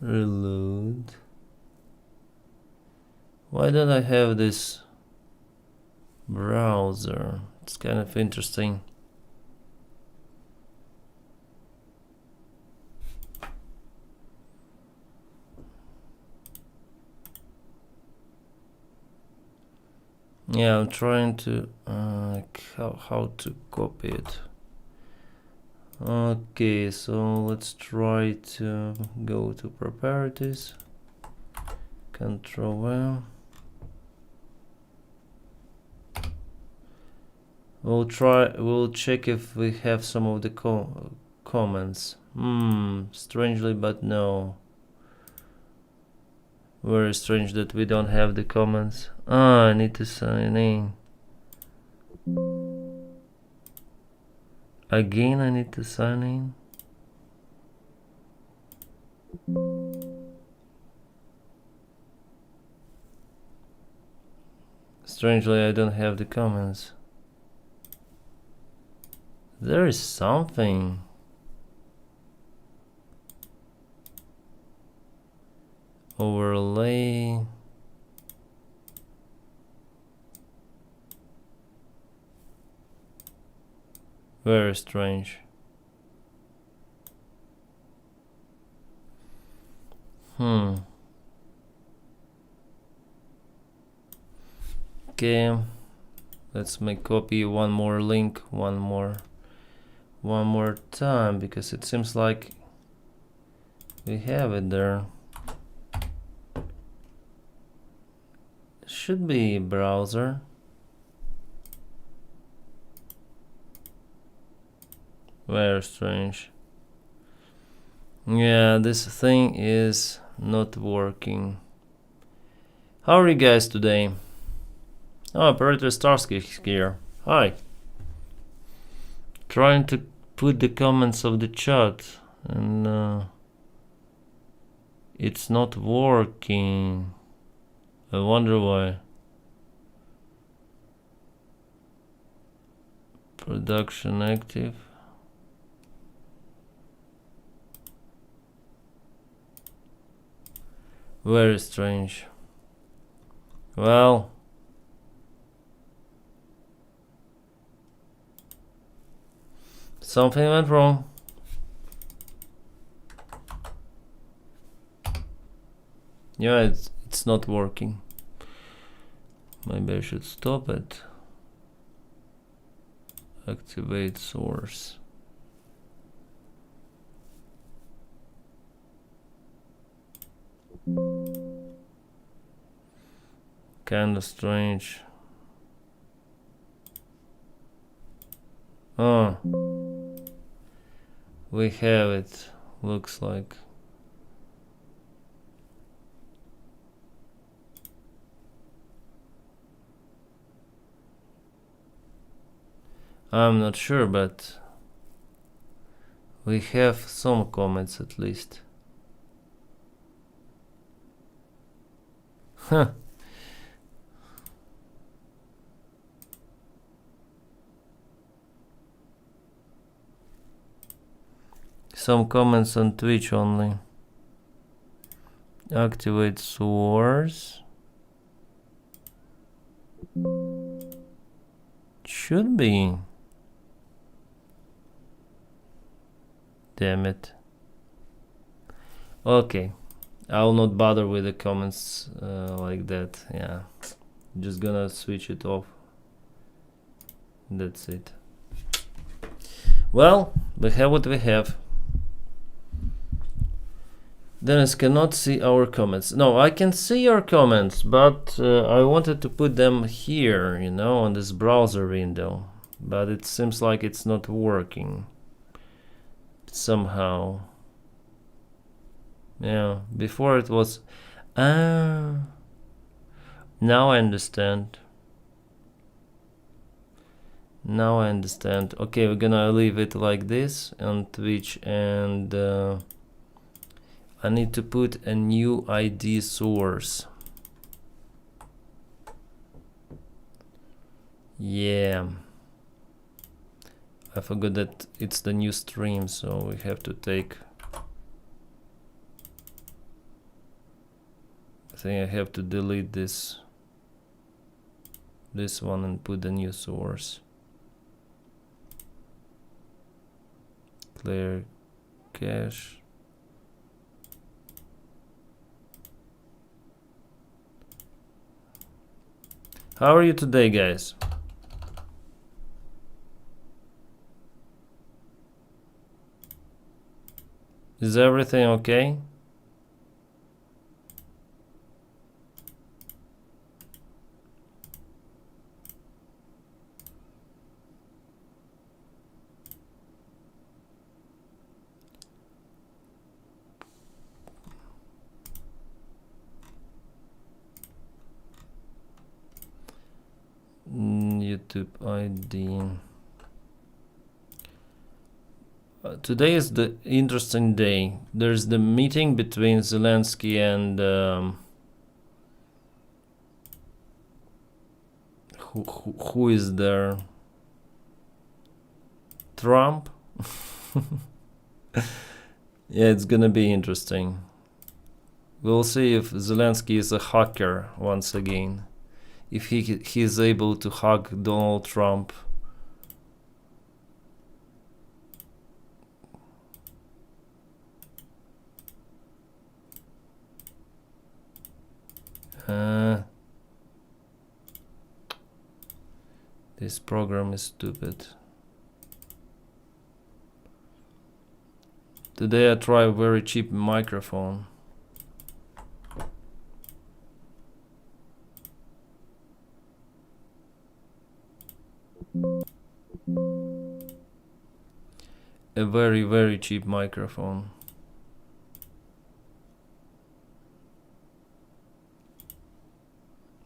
Reload. Why don't I have this browser? It's kind of interesting. Yeah, I'm trying to how to copy it. Okay, so let's try to go to properties, Control M. We'll check if we have some of the comments. Strangely, but no. Very strange that we don't have the comments. I need to sign in. Again, I need to sign in. Strangely, I don't have the comments. There is something. Overlay. Very strange. Okay, let's make copy one more link, one more time, because it seems like we have it there. Should be browser. Very strange. Yeah, this thing is not working. How are you guys today? Oh, Operator Starsky here. Hi. Trying to put the comments of the chat, and it's not working. I wonder why. Production active. Very strange. Well, something went wrong. Yeah, it's not working. Maybe I should stop it. Activate source. Kinda strange. Oh, we have it, looks like. I'm not sure, but we have some comments at least. Huh. Some comments on Twitch only. Activate source. Should be. Damn it. Okay, I will not bother with the comments like that. Yeah, just gonna switch it off. That's it. Well, we have what we have. Denys cannot see our comments. No, I can see your comments, but I wanted to put them here, you know, on this browser window. But it seems like it's not working. Somehow. Yeah, before it was... now I understand. Now I understand. Okay, we're gonna leave it like this on Twitch, and I need to put a new ID source. Yeah. I forgot that it's the new stream, so we have to take think I have to delete this one and put the new source. Clear cache. How are you today, guys? Is everything okay? YouTube ID. Today is the interesting day. There's the meeting between Zelensky and who is there? Trump? Yeah, it's gonna be interesting. We'll see if Zelensky is a hacker once again. If he is able to hack Donald Trump. This program is stupid. Today I try a very cheap microphone. A very, very cheap microphone.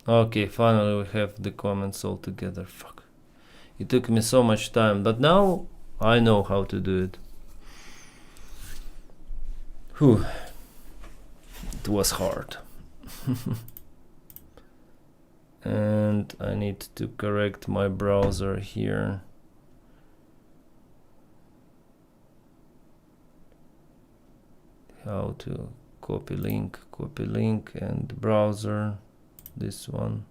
Okay, finally we have the comments all together. Fuck. It took me so much time, but now I know how to do it. Whew. It was hard. And I need to correct my browser here. How to copy link, and browser. This one.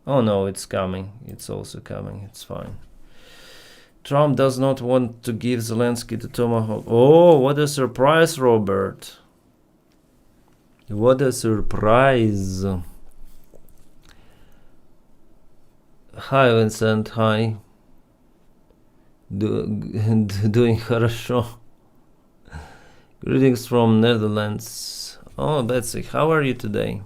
Oh no, it's coming. It's also coming. It's fine. Trump does not want to give Zelensky the tomahawk. Oh, what a surprise, Robert. What a surprise. Hi, Vincent. Hi. Doing хорошо. Greetings from Netherlands. Oh, Betsy, how are you today?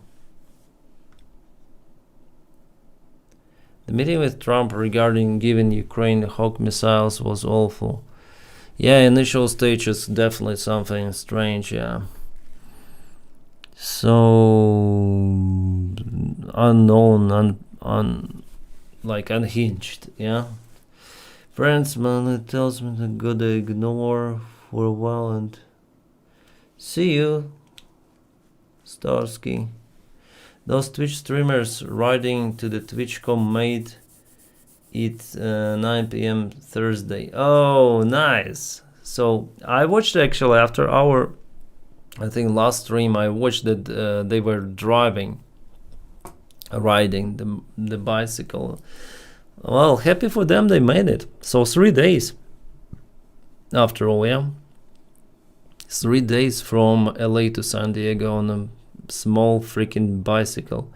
The meeting with Trump regarding giving Ukraine Hawk missiles was awful. Yeah, initial stage is definitely something strange, yeah. So unknown, like unhinged, yeah. Friends, man, it tells me to gotta ignore for a while and see you, Starsky. Those Twitch streamers riding to the TwitchCom made it 9 p.m. Thursday. Oh, nice. So I watched actually after our, I think last stream, I watched that they were riding the bicycle. Well, happy for them, they made it. So 3 days after all, yeah. 3 days from LA to San Diego on a small freaking bicycle.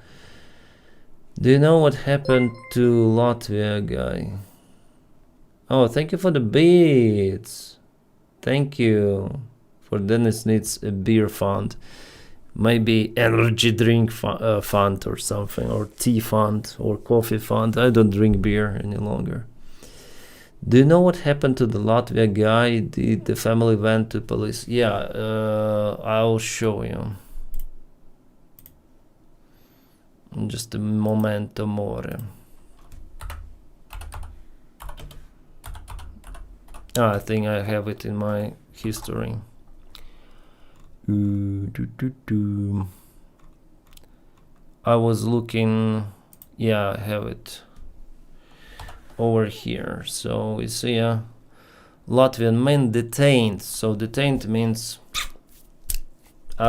Do you know what happened to Latvia guy? Oh, thank you for the beats. Thank you. For Dennis needs a beer fund. Maybe energy drink fund or something, or tea fund or coffee fund. I don't drink beer any longer. Do you know what happened to the Latvia guy? The family went to police. Yeah, I'll show you. Just a momento more. I think I have it in my history. I was looking. Yeah, I have it over here. So we see a Latvian man detained. So detained means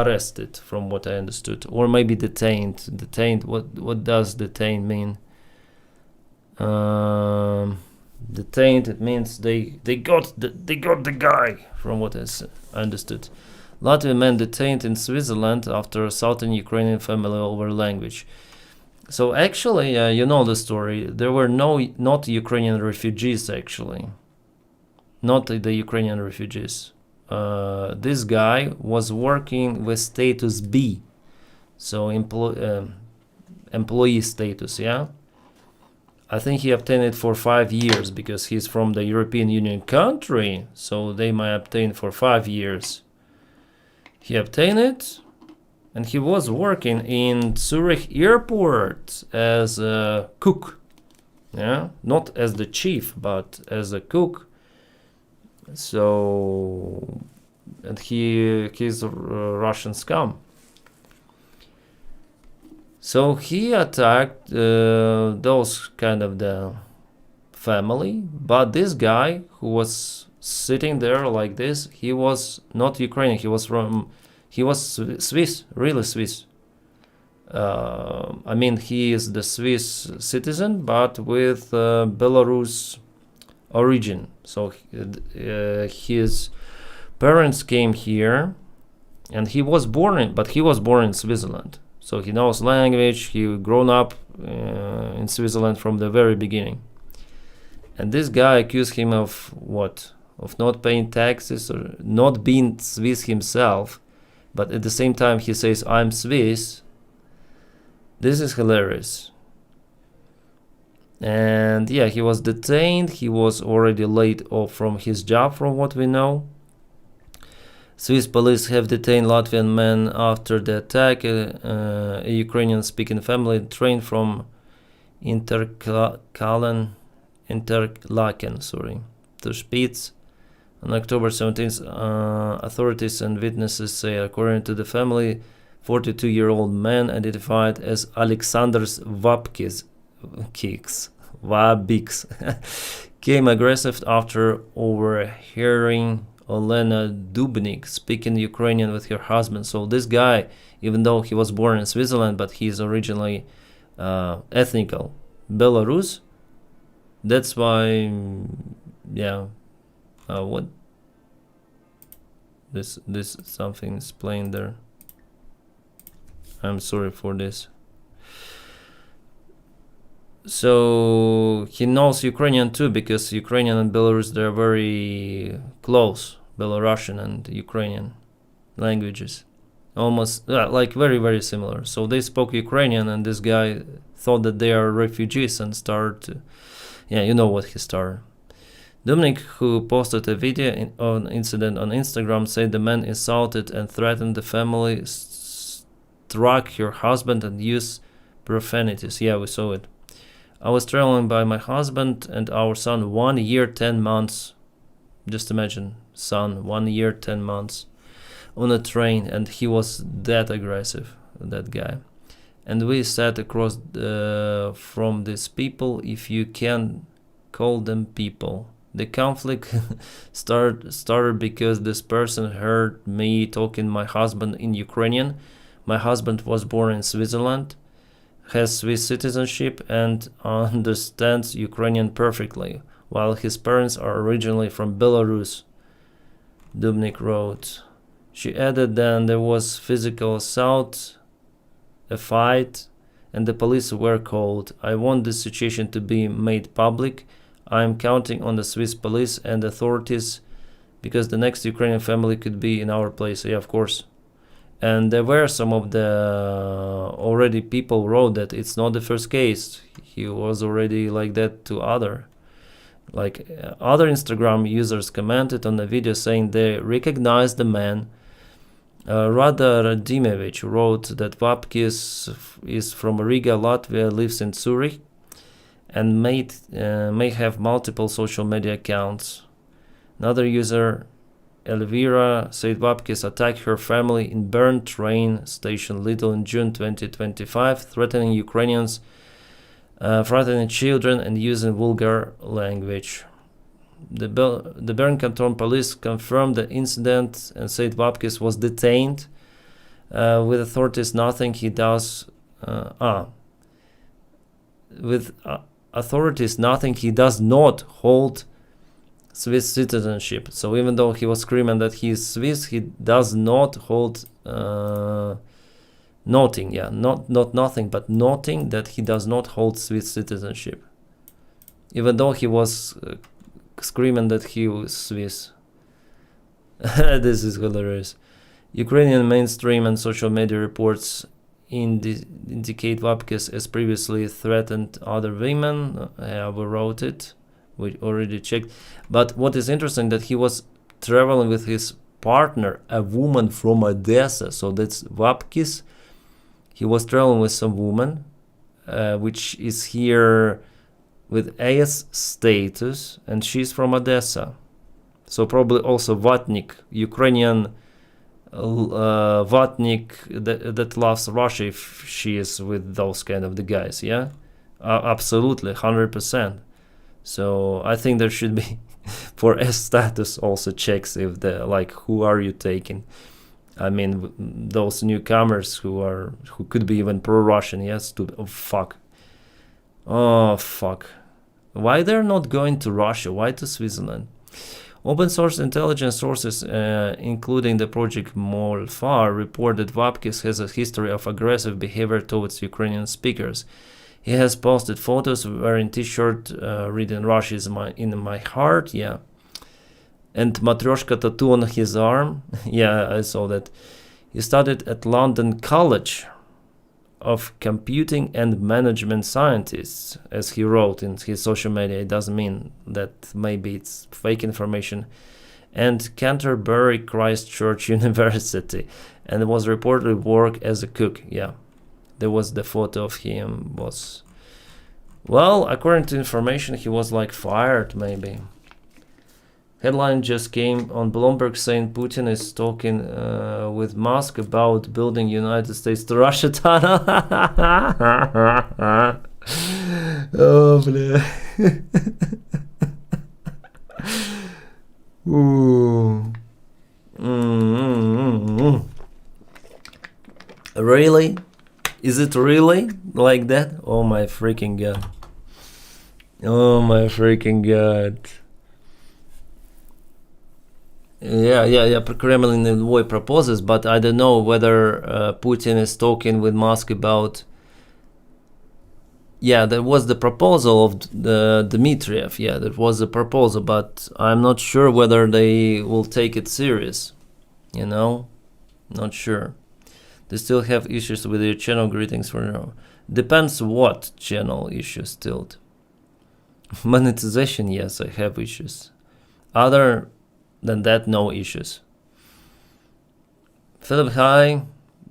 arrested, from what I understood, or maybe detained. Detained. What does detained mean? Detained. It means they got the guy, from what I understood. Latvian man detained in Switzerland after assaulting Ukrainian family over language. So actually, you know the story. There were not Ukrainian refugees actually, not the Ukrainian refugees. This guy was working with status B, so employee status. Yeah, I think he obtained it for 5 years because he's from the European Union country, so they might obtain for 5 years. He obtained it, and he was working in Zurich airport as a cook. Yeah, not as the chief, but as a cook. So, and he's a Russian scum. So he attacked those kind of the family, but this guy who was sitting there like this, he was not Ukrainian. He was Swiss, really Swiss. I mean, he is the Swiss citizen, but with Belarus origin. So his parents came here, and he was born in Switzerland. So he knows language. He grown up in Switzerland from the very beginning. And this guy accused him of what? Of not paying taxes or not being Swiss himself. But at the same time, he says, I'm Swiss. This is hilarious. And yeah, he was detained. He was already laid off from his job, from what we know. Swiss police have detained Latvian man after the attack. A Ukrainian-speaking family trained from Interlaken, to Spitz. On October 17th, authorities and witnesses say, according to the family, 42-year-old man identified as Alexander Vabix came aggressive after overhearing Olena Dubnik speaking Ukrainian with her husband. So this guy, even though he was born in Switzerland, but he's originally ethnical Belarus. That's why, yeah. What? This something is playing there. I'm sorry for this. So he knows Ukrainian too, because Ukrainian and Belarus, they're very close, Belarusian and Ukrainian languages, almost like very, very similar. So they spoke Ukrainian, and this guy thought that they are refugees and started, yeah, you know what he started. Dubnik, who posted a video on incident on Instagram, said the man insulted and threatened the family, struck her husband, and used profanities. Yeah, we saw it. I was traveling by my husband and our son 1 year, 10 months. Just imagine, son, 1 year, 10 months on a train, and he was that aggressive, that guy. And we sat across from these people, if you can call them people. The conflict started because this person heard me talking my husband in Ukrainian. My husband was born in Switzerland, has Swiss citizenship, and understands Ukrainian perfectly, while his parents are originally from Belarus, Dubnik wrote. She added then there was physical assault, a fight, and the police were called. I want this situation to be made public. I am counting on the Swiss police and authorities because the next Ukrainian family could be in our place. Yeah, of course. And there were some of the already people wrote that it's not the first case. He was already like that to other Instagram users commented on the video saying they recognized the man. Rada Radimevich wrote that Vapkis is from Riga, Latvia, lives in Zurich, and may have multiple social media accounts. Another user, Elvira, said Vapkis attacked her family in Bern train station Little in June 2025, threatening Ukrainians, frightening children, and using vulgar language. The Bern Canton police confirmed the incident and said Vapkis was detained With authorities, nothing he does. With authorities, nothing he does not hold Swiss citizenship. So even though he was screaming that he is Swiss, he does not hold noting, yeah, not nothing, but noting that he does not hold Swiss citizenship. Even though he was screaming that he was Swiss. This is hilarious. Ukrainian mainstream and social media reports indicate Vapkis as previously threatened other women. We wrote it. We already checked. But what is interesting that he was traveling with his partner, a woman from Odessa. So that's Vapkis. He was traveling with some woman, which is here with AS status, and she's from Odessa. So probably also Vatnik, Ukrainian Vatnik that loves Russia if she is with those kind of the guys, yeah? Absolutely, 100%. So I think there should be for S status also checks if the like who are you taking. I mean those newcomers who could be even pro-Russian, yes, oh fuck. Why they're not going to Russia? Why to Switzerland? Open source intelligence sources, including the project Molfar, report that Vapkis has a history of aggressive behavior towards Ukrainian speakers. He has posted photos wearing t-shirt reading Russia is in my heart, yeah. And Matryoshka tattoo on his arm, yeah, I saw that. He studied at London College of Computing and Management Scientists, as he wrote in his social media. It doesn't mean that maybe it's fake information. And Canterbury Christ Church University, and was reportedly work as a cook, yeah. There was the photo of him was, well, according to information, he was like fired maybe. Headline just came on Bloomberg saying Putin is talking with Musk about building United States to Russia tunnel. Oh, bля. Ooh. Really? Is it really like that? Oh my freaking god. Oh my freaking god. Yeah, Kremlin in a way proposes, but I don't know whether Putin is talking with Musk about. Yeah, there was the proposal of the Dmitriev. Yeah, that was a proposal, but I'm not sure whether they will take it serious. You know, not sure. They still have issues with your channel. Greetings for now. Depends what channel issues still. Monetization, yes, I have issues. Other than that, no issues. Philip, hi.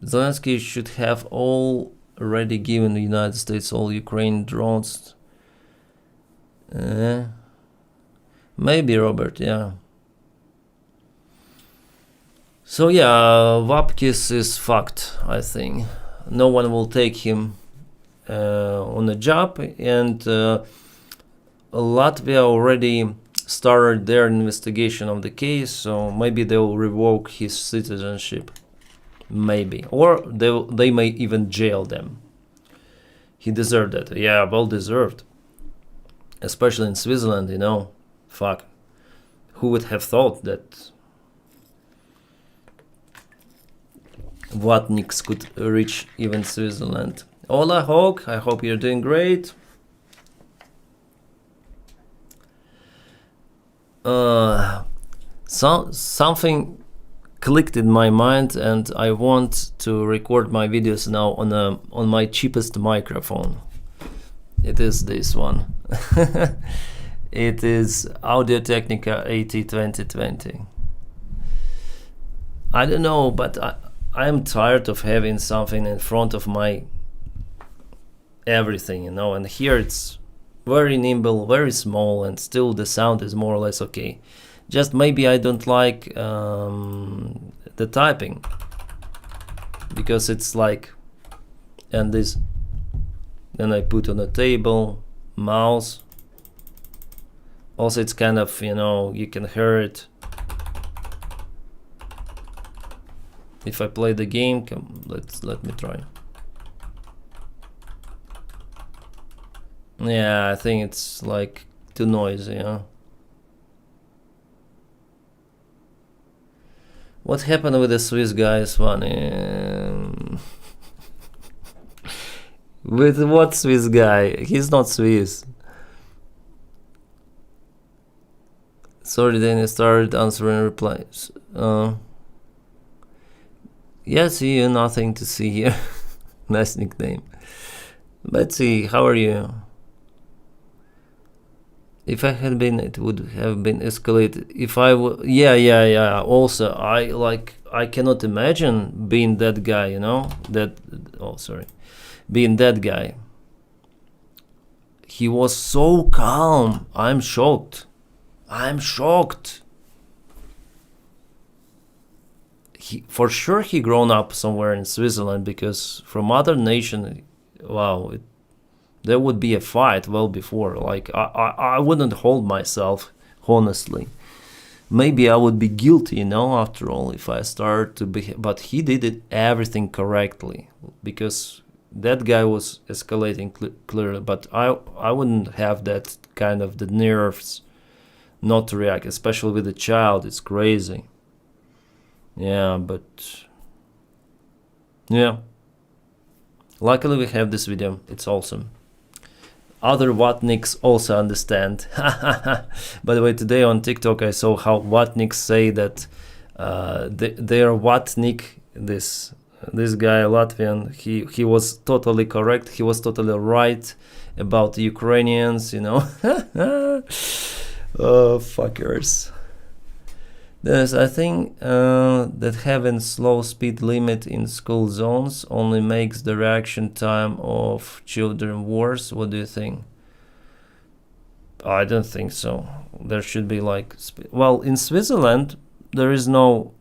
Zelensky should have already given the United States all Ukraine drones. Maybe, Robert, yeah. So yeah, Vapkis is fucked, I think. No one will take him on a job, and Latvia already started their investigation of the case, so maybe they will revoke his citizenship. Maybe. Or they may even jail them. He deserved it. Yeah, well deserved. Especially in Switzerland, you know. Fuck. Who would have thought that Vatniks could reach even Switzerland? Hola, Hawk. I hope you're doing great. Something clicked in my mind, and I want to record my videos now on my cheapest microphone. It is this one. It is Audio-Technica AT2020. I don't know, but I am tired of having something in front of my everything, you know, and here it's very nimble, very small, and still the sound is more or less okay. Just maybe I don't like the typing, because it's like, and this, then I put on a table, mouse. Also it's kind of, you know, you can hear it. If I play the game, let me try. Yeah, I think it's like too noisy, yeah. What happened with the Swiss guy is funny. With what Swiss guy? He's not Swiss. Sorry, then you started answering replies. Yeah, see you, nothing to see here. Nice nickname. Let's see, how are you? If I had been, it would have been escalated. If I would, yeah. Also, I cannot imagine being that guy, you know? Being that guy. He was so calm. I'm shocked. For sure he grown up somewhere in Switzerland, because from other nation, wow, there would be a fight well before. Like I wouldn't hold myself, honestly. Maybe I would be guilty, you know, after all, if I start to be. But he did it everything correctly, because that guy was escalating clearly. But I wouldn't have that kind of the nerves not to react, especially with a child. It's crazy. Yeah, but yeah. Luckily we have this video. It's awesome. Other Watniks also understand. By the way, today on TikTok I saw how Watniks say that they are Watnik. This guy Latvian, he was totally correct. He was totally right about the Ukrainians, you know. Oh, fuckers. Yes, I think that having slow speed limit in school zones only makes the reaction time of children worse. What do you think? I don't think so. There should be like... Well, in Switzerland, there is no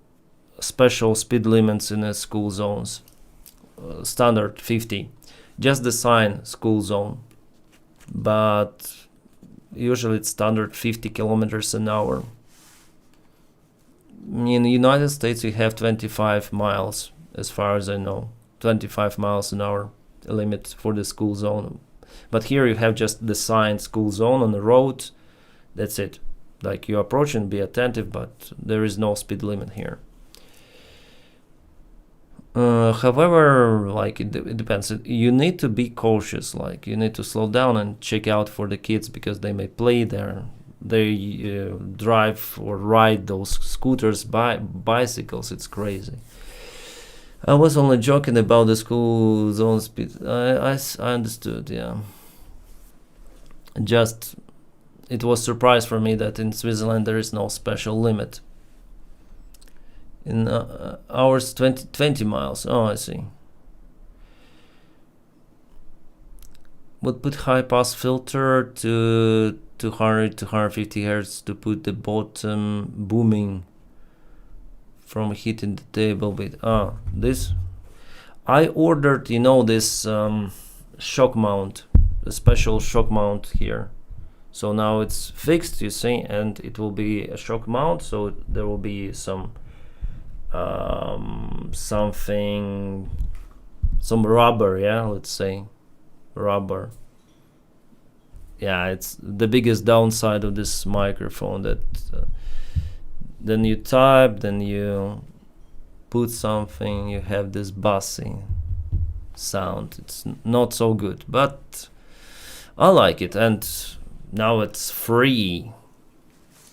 special speed limits in the school zones. Standard 50. Just the sign school zone. But usually it's standard 50 kilometers an hour. In the United States, you have 25 miles, as far as I know. 25 miles an hour limit for the school zone. But here you have just the sign school zone on the road. That's it. Like, you approach and be attentive, but there is no speed limit here. However, like, it depends. You need to be cautious. Like, you need to slow down and check out for the kids, because they may play there. They drive or ride those scooters, bicycles. It's crazy. I was only joking about the school zone speed. I understood, yeah. Just, it was a surprise for me that in Switzerland there is no special limit. In hours, 20 miles. Oh, I see. Would put high pass filter to 200 to 150 hertz to put the bottom booming from hitting the table with this. I ordered, you know, this shock mount, a special shock mount here. So now it's fixed, you see, and it will be a shock mount. So there will be some rubber, yeah, let's say rubber. Yeah, it's the biggest downside of this microphone, that then you type, then you put something, you have this bassy sound. It's not so good, but I like it, and now it's free.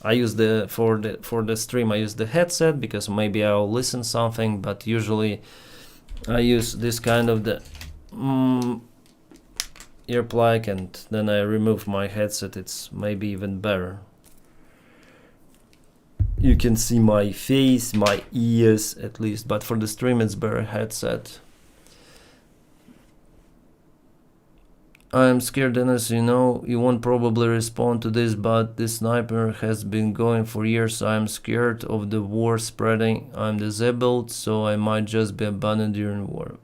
I use for the stream I use the headset, because maybe I'll listen something, but usually I use this kind of the ear plug, and then I remove my headset. It's maybe even better. You can see my face, my ears at least, but for the stream it's better headset. I'm scared, Denys, you know, you won't probably respond to this, but this sniper has been going for years, so I'm scared of the war spreading. I'm disabled, so I might just be abandoned during war.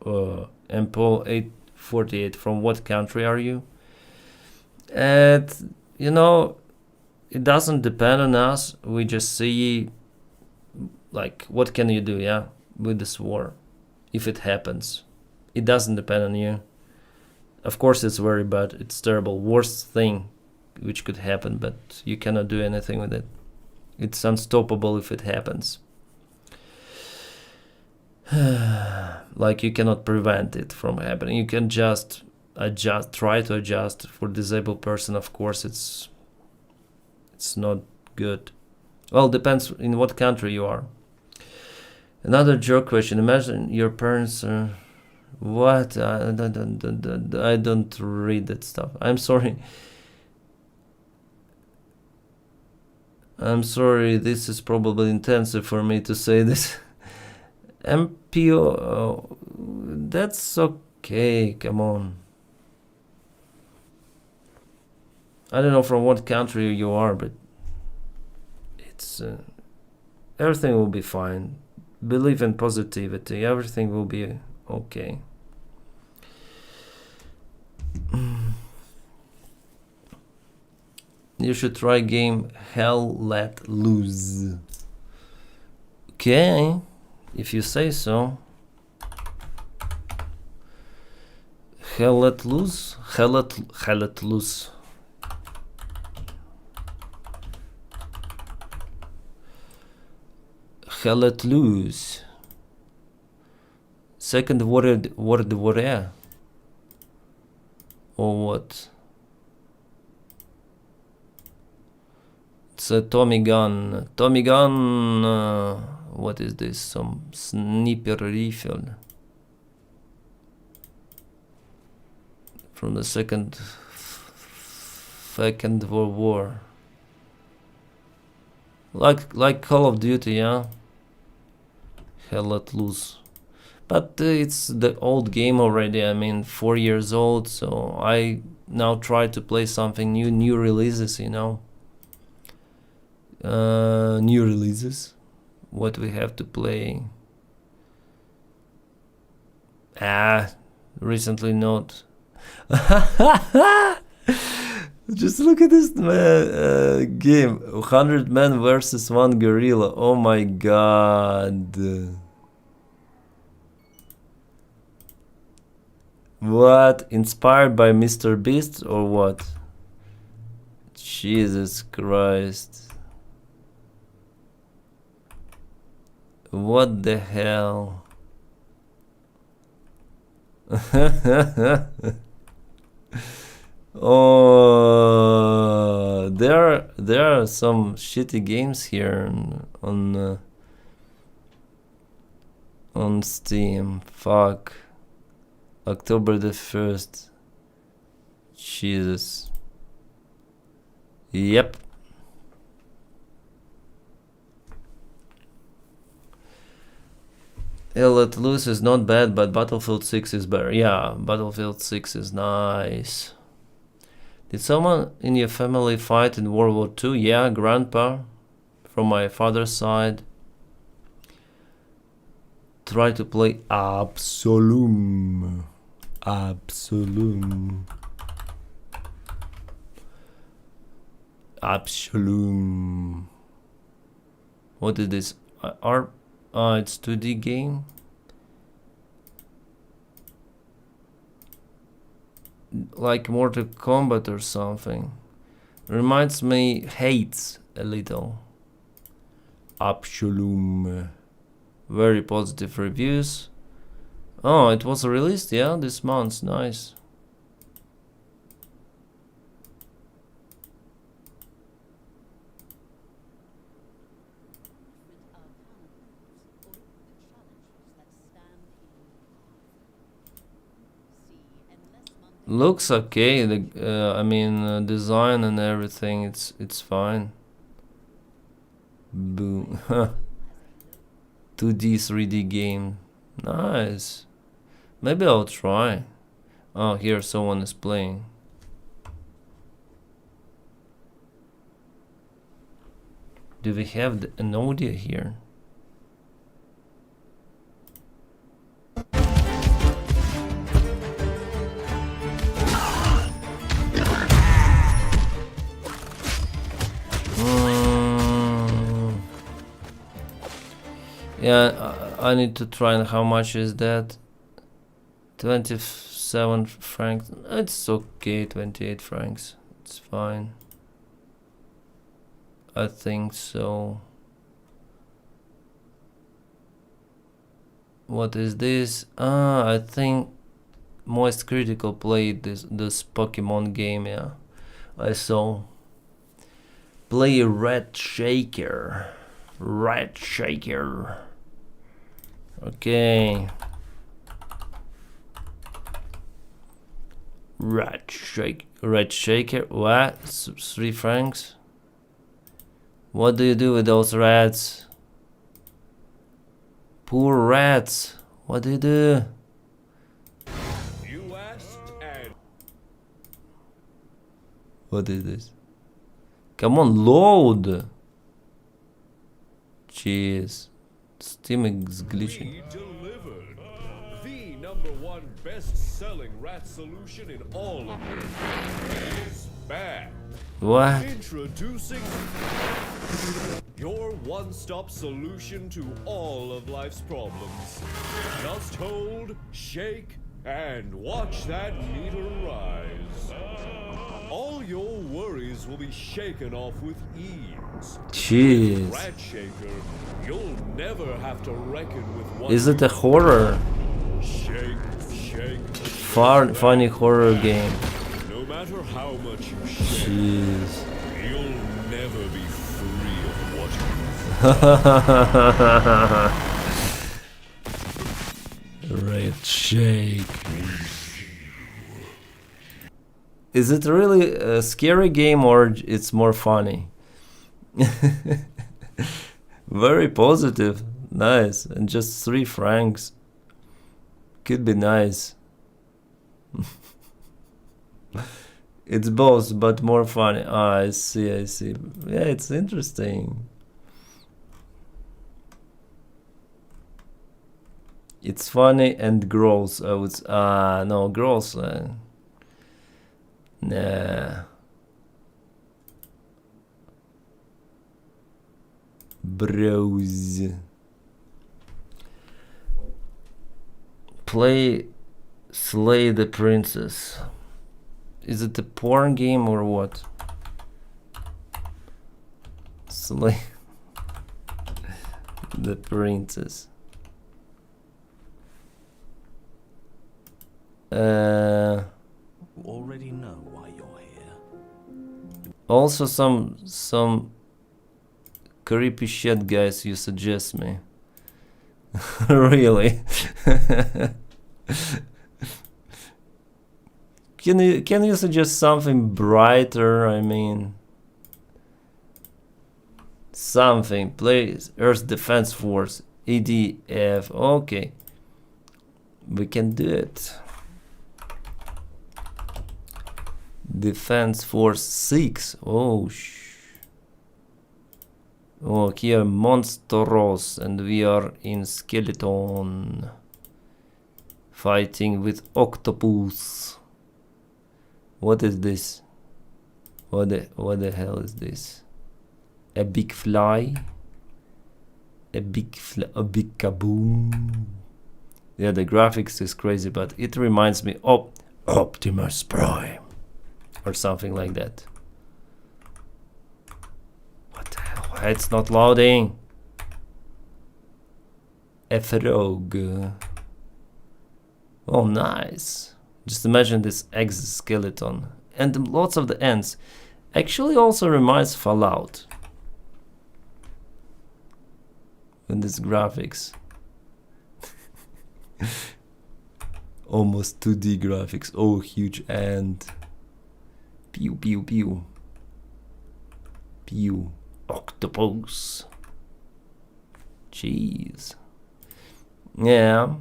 Empol 848, from what country are you? And, you know, it doesn't depend on us. We just see, like, what can you do, yeah? with this war, if it happens. It doesn't depend on you. Of course it's very bad, it's terrible, worst thing which could happen, but you cannot do anything with it. It's unstoppable if it happens. Like you cannot prevent it from happening. You can just adjust, try to adjust. For disabled person, of course, it's not good. Well, depends in what country you are. Another joke question. Imagine your parents are... What? I don't read that stuff. I'm sorry. I'm sorry, this is probably intensive for me to say this. MPO, that's okay, come on. I don't know from what country you are, but it's everything will be fine. Believe in positivity, everything will be okay. You should try game Hell Let Loose. Okay, if you say so. Hell Let Loose? Hell Let Loose. Hell Let Loose. Second word warrior. Or what? It's a Tommy gun. Tommy gun. What is this? Some sniper rifle from the Second World War. Like Call of Duty, yeah. Hell Let Loose. But it's the old game already. I mean, 4 years old. So I now try to play something new releases, you know. New releases. What we have to play? Recently not. Just look at this game. 100 men versus 1 gorilla. Oh my god. What? Inspired by Mr. Beast or what? Jesus Christ. What the hell? Oh, there are some shitty games here on Steam. Fuck. October the 1st. Jesus. Yep. Hell Let Loose is not bad, but Battlefield 6 is better. Yeah, Battlefield 6 is nice. Did someone in your family fight in World War II? Yeah, grandpa from my father's side. Try to play Absolum. Absolum. Absolum. What is this? It's 2D game. Like Mortal Kombat or something. Reminds me Hates a little. Absolum. Very positive reviews. Oh, it was released, yeah, this month. Nice. Looks okay. I mean, design and everything. It's fine. Boom. 2D 3D game. Nice. Maybe I'll try. Oh, here someone is playing. Do we have an audio here? Yeah, I need to try, and how much is that? 27 francs. It's okay, 28 francs. It's fine. I think so. What is this? I think Moist Critical played this Pokemon game, yeah. I saw. Play Red Shaker. Red Shaker. Okay. Red Shaker. What? 3 francs? What do you do with those rats? Poor rats. What do you do? You asked and What is this? Come on, load. Jeez. Steam is glitching. we delivered the #1 best-selling rat solution in all of Europe. Is back. What? Introducing your one-stop solution to all of life's problems. Just hold, shake, and watch that meter rise. All your worries will be shaken off with ease. Jeez. Rat Shaker, you'll never have to reckon with what Is it a horror? shake, shake. Funny horror game. No matter how much you shake, Jeez. you'll never be free of what Red Shake. Is it really a scary game or it's more funny? Very positive. Nice. And just 3 francs. Could be nice. It's both, but more funny. Ah, I see. Yeah, it's interesting. It's funny and gross. I would. No, gross. Nah. Bros. Play Slay the Princess. Is it a porn game or what? Slay the Princess. Already know why you're here. Also some creepy shit, guys, you suggest me. Really? Can you suggest something brighter? I mean, something. Please. Earth Defense Force, EDF. Okay, we can do it. Defense Force 6. Oh, oh, here Monsteros, and we are in Skeleton, fighting with Octopus. What is this? What the hell is this? A big fly? A big kaboom? Yeah, the graphics is crazy, but it reminds me of Optimus Prime or something like that. What the hell? Why it's not loading? A frog. Oh, nice. Just imagine this exoskeleton. And lots of the ends. Actually also reminds Fallout. And this graphics. Almost 2D graphics. Oh, huge ant. Pew pew pew. Pew. Octopus. Jeez. Yeah.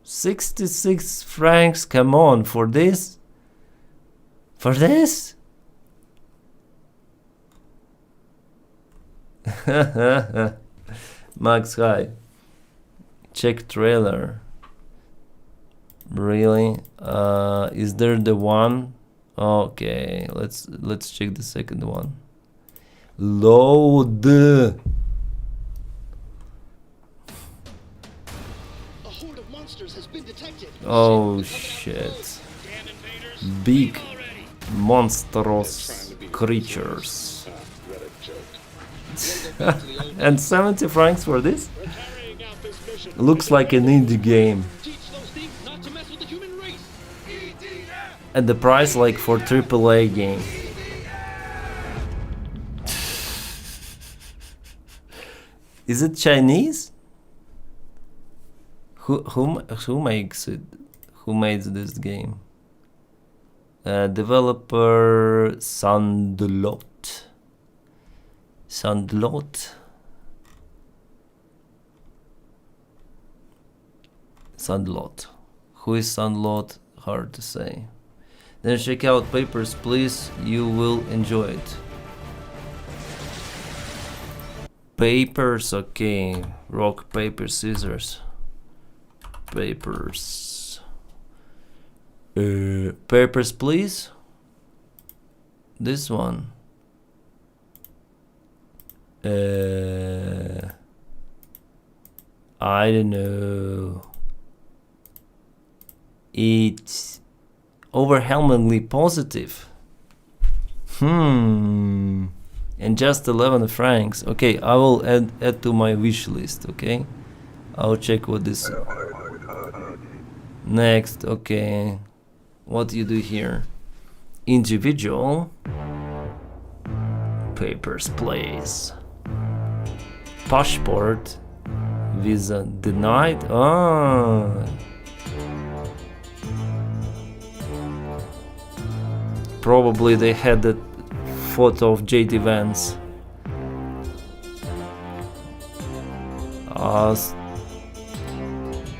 66 francs, come on, for this? For this? Max High. Check trailer. Really? Is there the one? Okay, let's check the second one. Load. Oh shit. Big monstrous creatures. And 70 francs for this? Looks like an indie game. And the price like for AAA game. Is it Chinese? Who makes it? Who made this game? Developer Sandlot. Sandlot. Sandlot. Who is Sandlot? Hard to say. Then check out Papers, Please. You will enjoy it. Papers, okay. Rock, paper, scissors. Papers. Papers, Please. This one. I don't know. It's overwhelmingly positive. And just 11 francs. Okay, I will add to my wish list, okay? I'll check what this... Next, okay. What you do here? Individual. Papers, Please. Passport. Visa denied. Oh. Probably they had that photo of JD Vance.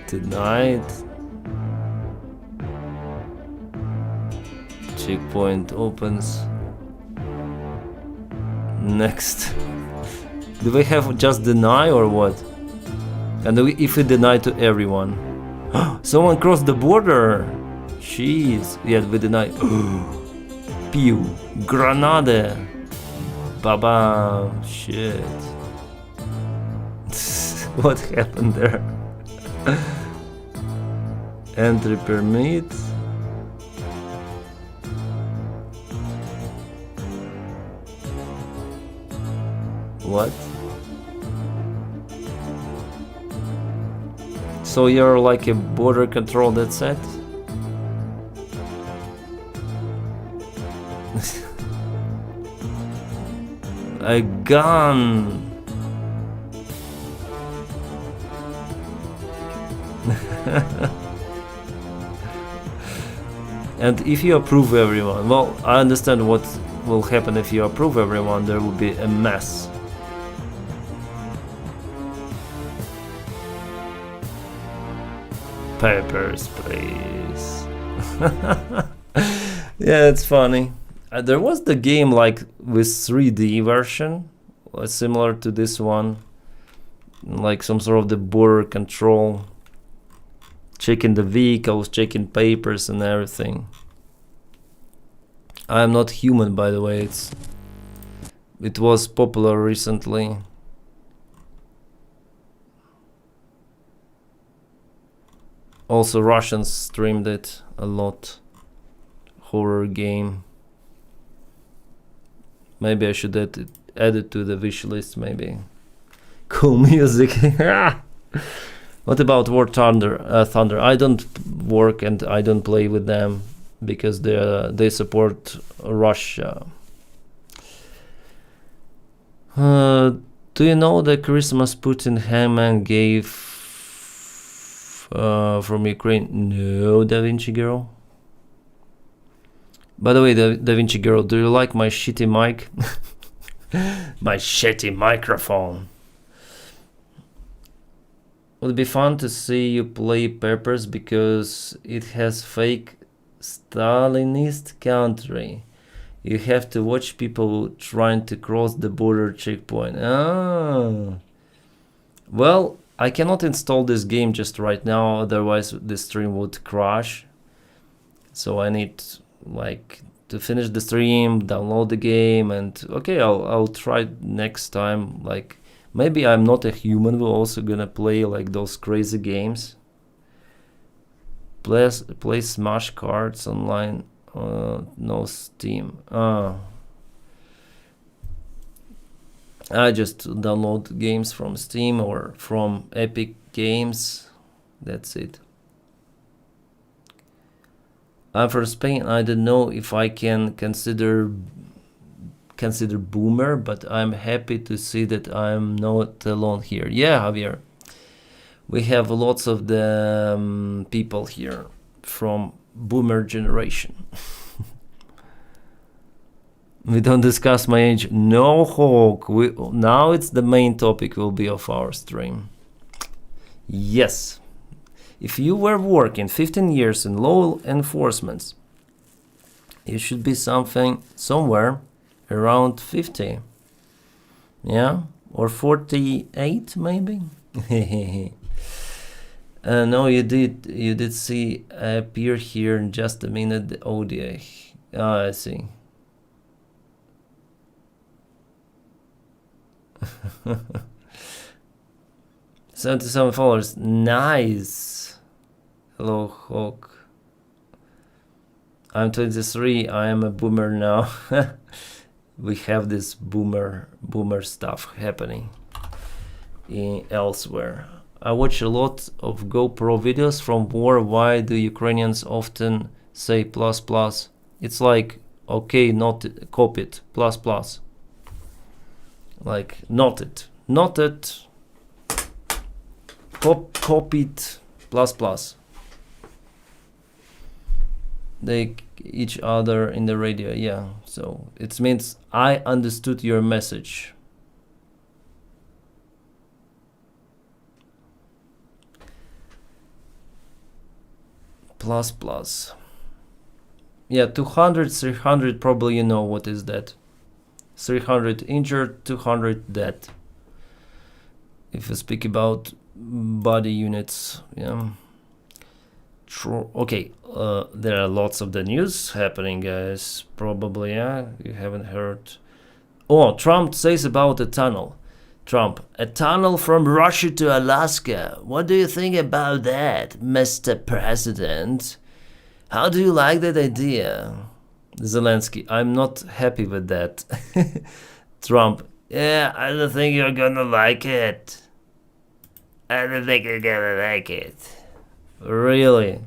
Denied. Checkpoint opens. Next. Do we have just deny or what? And if we deny to everyone? Someone crossed the border! Jeez. Yeah, we deny. Pew. Granada. Baba. Shit. What happened there? Entry permit. What? So you're like a border control, that's it? A gun! And if you approve everyone, well, I understand what will happen if you approve everyone, there will be a mess. Papers, please. Yeah, it's funny. There was the game like with 3D version, similar to this one, like some sort of the border control, checking the vehicles, checking papers and everything. I am not human, by the way. It was popular recently. Also, Russians streamed it a lot. Horror game. Maybe I should add it to the wish list, maybe. Cool music. What about War Thunder? I don't work and I don't play with them because they support Russia. Do you know the Christmas Putin hangman gave from Ukraine? No, Da Vinci Girl. By the way, Da Vinci Girl, do you like my shitty mic? My shitty microphone. Would be fun to see you play Peppers because it has fake Stalinist country. You have to watch people trying to cross the border checkpoint. Ah. Well, I cannot install this game just right now, otherwise the stream would crash. So I need like to finish the stream, download the game, and okay, I'll try next time. Like maybe I'm not a human, we're also gonna play like those crazy games. Play Smash cards online. No Steam. I just download games from Steam or from Epic Games. That's it. I'm from Spain. I don't know if I can consider boomer, but I'm happy to see that I'm not alone here. Yeah, Javier. We have lots of the people here from boomer generation. We don't discuss my age. No, Hawk. Now it's the main topic will be of our stream. Yes. If you were working 15 years in law enforcement, you should be somewhere around 50. Yeah? Or 48 maybe? No, you did see appear here in just a minute the ODA. Oh, I see. 77 followers. Nice. Hello, Hawk. I'm 23. I am a boomer now. We have this boomer stuff happening elsewhere. I watch a lot of GoPro videos from war. Why do Ukrainians often say plus plus? It's like okay, not copy it, plus plus. Like not it, copy it, plus plus. They each other in the radio, yeah. So it means I understood your message. Plus plus. Yeah, 200, 300, probably you know what is that. 300 injured, 200 dead. If you speak about body units, yeah. True. Okay, there are lots of the news happening, guys. Probably, yeah, you haven't heard. Oh, Trump says about a tunnel. Trump, a tunnel from Russia to Alaska. What do you think about that, Mr. President? How do you like that idea? Zelensky, I'm not happy with that. Trump, yeah, I don't think you're gonna like it. I don't think you're gonna like it. Really?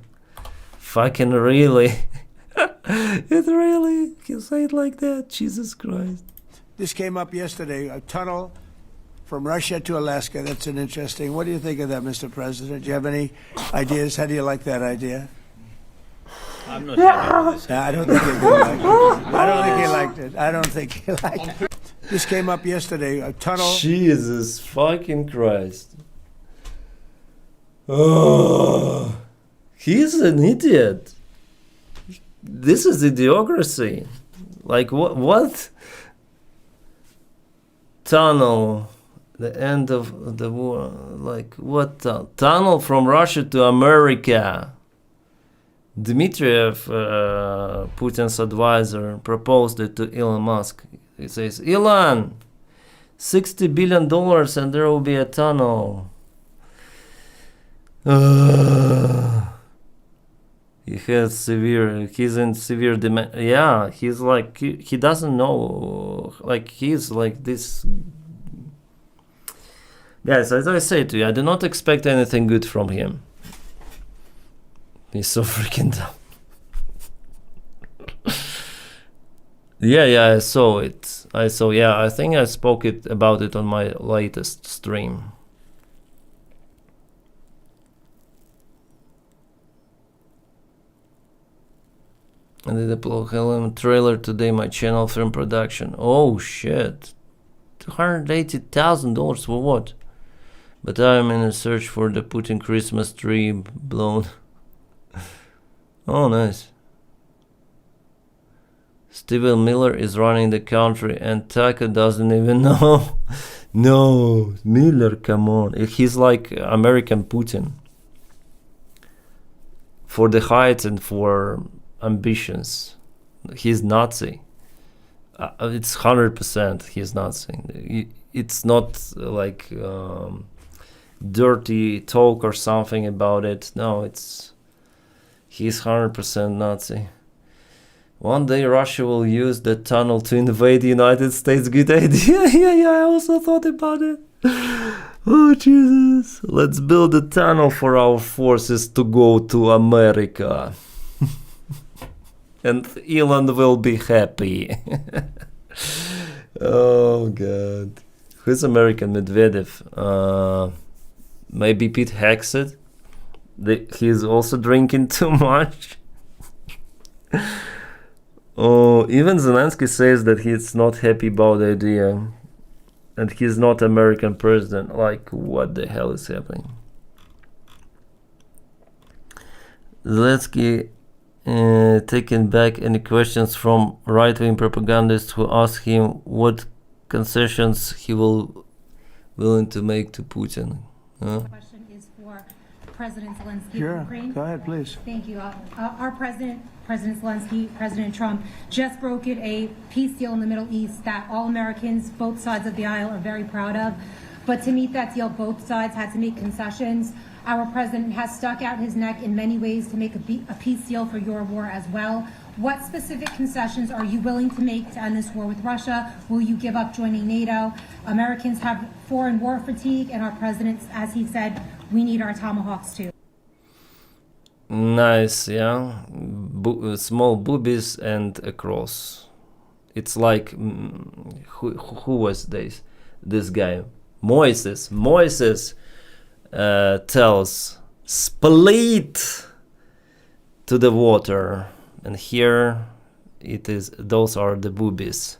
Fucking really? It really? You say it like that? Jesus Christ. This came up yesterday, a tunnel from Russia to Alaska. That's an interesting. What do you think of that, Mr. President? Do you have any ideas? How do you like that idea? I'm not happy with this. I don't think he liked it. I don't think he liked it. I don't think he liked it. This came up yesterday, a tunnel. Jesus fucking Christ. Oh, he's an idiot. This is idiocracy. Like what? Tunnel. The end of the war. Like what? Tunnel from Russia to America. Dmitriev, Putin's advisor, proposed it to Elon Musk. He says, Elon, $60 billion and there will be a tunnel. He's in severe demand. Yeah, he's like, he doesn't know, like, he's like this. Guys, as I say to you, I do not expect anything good from him. He's so freaking dumb. Yeah, I saw it. I think I spoke about it on my latest stream. I did upload a trailer today, my channel film production. Oh shit. $280,000 for what? But I'm in a search for the Putin Christmas tree blown. Oh, nice. Steven Miller is running the country and Tucker doesn't even know. No, Miller, come on. He's like American Putin. For the height and for ambitions. He's Nazi. It's 100% he's Nazi. It's not like dirty talk or something about it. No, He's 100% Nazi. One day Russia will use the tunnel to invade the United States. Good idea. Yeah, I also thought about it. Oh, Jesus. Let's build a tunnel for our forces to go to America. And Elon will be happy. Oh, God. Who's American? Medvedev. Maybe Pete Hexet. He's also drinking too much. Oh, even Zelensky says that he's not happy about the idea. And he's not American president. Like, what the hell is happening? Zelensky taking back any questions from right-wing propagandists who ask him what concessions he will willing to make to Putin. Question is for President Zelensky Sure. of Ukraine. Go ahead, please. Thank you. Our President Zelensky, President Trump, just brokered a peace deal in the Middle East that all Americans, both sides of the aisle, are very proud of. But to meet that deal, both sides had to make concessions. Our president has stuck out his neck in many ways to make a peace deal for your war as well. What specific concessions are you willing to make to end this war with Russia? Will you give up joining NATO? Americans have foreign war fatigue, and our president, as he said, we need our tomahawks too. Nice, yeah. Small boobies and a cross. It's like who was this guy? Moises tells split to the water, and here it is. Those are the boobies.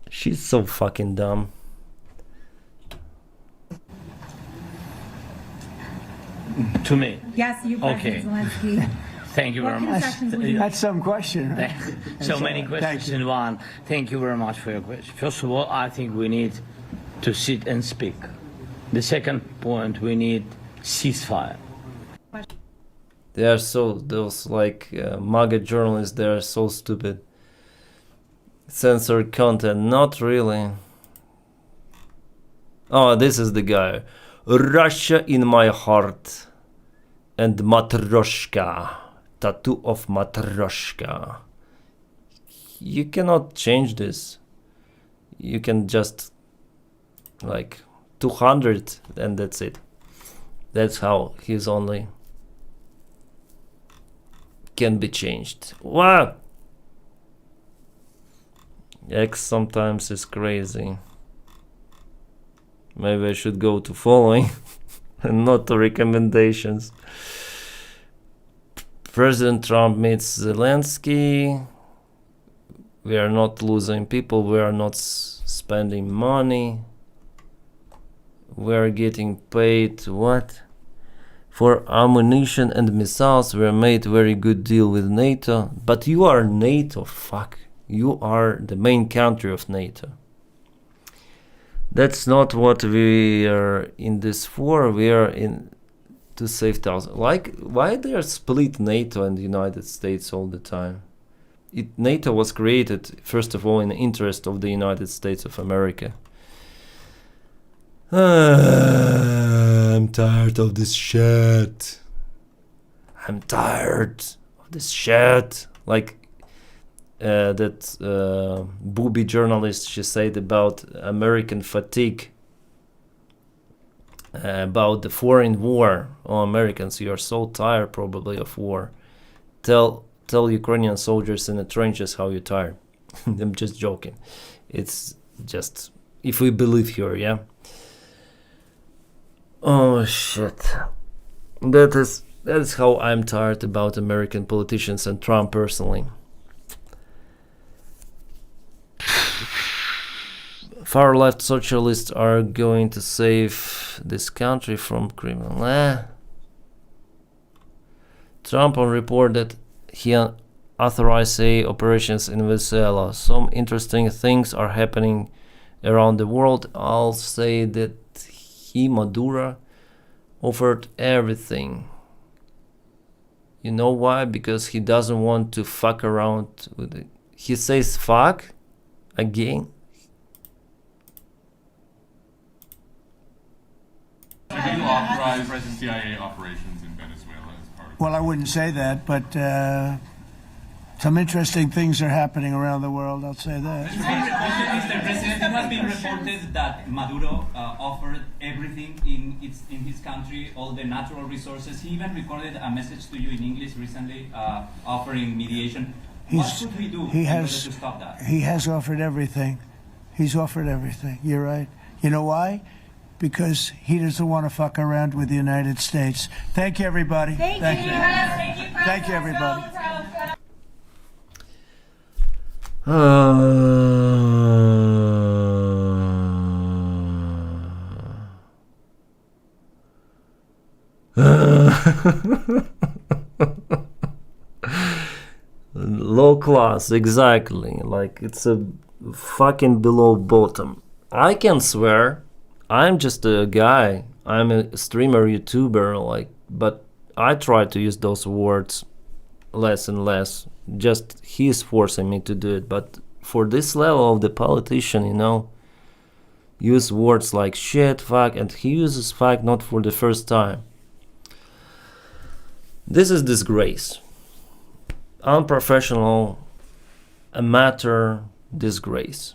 She's so fucking dumb. To me. Yes, you, President Zelensky. Thank you very What much. concessions will you That's some question, right? So many questions in one. Thank you very much for your question. First of all, I think we need to sit and speak. The second point, we need ceasefire. They are so, those like MAGA journalists, they are so stupid. Censored content, not really. Oh, this is the guy. Russia in my heart. And Matryoshka. Tattoo of Matryoshka. You cannot change this. You can just like 200 and that's it. That's how he's only can be changed. Wow! X sometimes is crazy. Maybe I should go to following and not to recommendations. President Trump meets Zelensky. We are not losing people. We are not spending money. We are getting paid what? For ammunition and missiles. We made very good deal with NATO. But you are NATO. Fuck. You are the main country of NATO. That's not what we are in this war. We are in to save thousands. Like, why they are split NATO and the United States all the time? NATO was created, first of all, in the interest of the United States of America. I'm tired of this shit. I'm tired of this shit. Like that booby journalist, she said about American fatigue, about the foreign war. Oh, Americans, you are so tired probably of war. Tell Ukrainian soldiers in the trenches how you're tired. I'm just joking. It's just, if we believe her, yeah? Oh shit. That is how I'm tired about American politicians and Trump personally. Far left socialists are going to save this country from criminal. Trump on report that he authorized operations in Venezuela. Some interesting things are happening around the world. I'll say that Maduro offered everything. You know why? Because he doesn't want to fuck around with it. He says fuck again. Did you authorize CIA operations in Venezuela as part of Well, I wouldn't say that, but some interesting things are happening around the world, I'll say that. Mr. President, it has been reported that Maduro offered everything in his country, all the natural resources. He even recorded a message to you in English recently, offering mediation. What should we do in order to stop that? He has offered everything. He's offered everything. You're right. You know why? Because he doesn't want to fuck around with the United States. Thank you, everybody. Thank you. Thank you, everybody. Low class, exactly. Like it's a fucking below bottom. I can swear. I'm just a guy. I'm a streamer, YouTuber, like, but I try to use those words less and less. Just he's forcing me to do it. But for this level of the politician, you know, use words like shit, fuck, and he uses fuck not for the first time. This is disgrace. Unprofessional, amateur disgrace.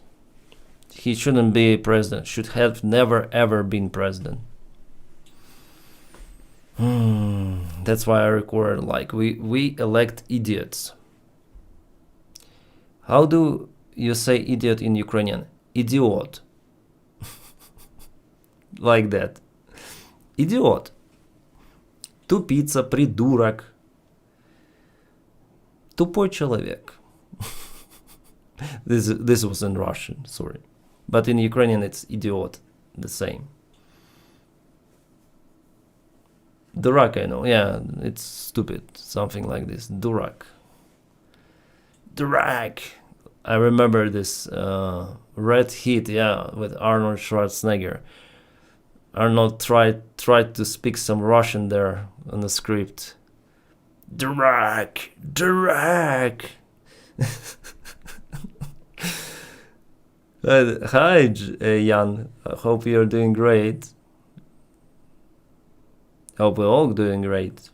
He shouldn't be president. Should have never ever been president. That's why I recorded like we elect idiots. How do you say idiot in Ukrainian? Idiot. Like that. Idiot. Тупица, придурок. Тупой человек. This was in Russian, sorry. But in Ukrainian it's idiot, the same. Durak, I know, yeah, it's stupid, something like this. Durak. Durak. I remember this Red Heat, yeah, with Arnold Schwarzenegger. Arnold tried to speak some Russian there on the script. Durak, Durak. Hi, Jan. I hope you're doing great. Hope we're all doing great.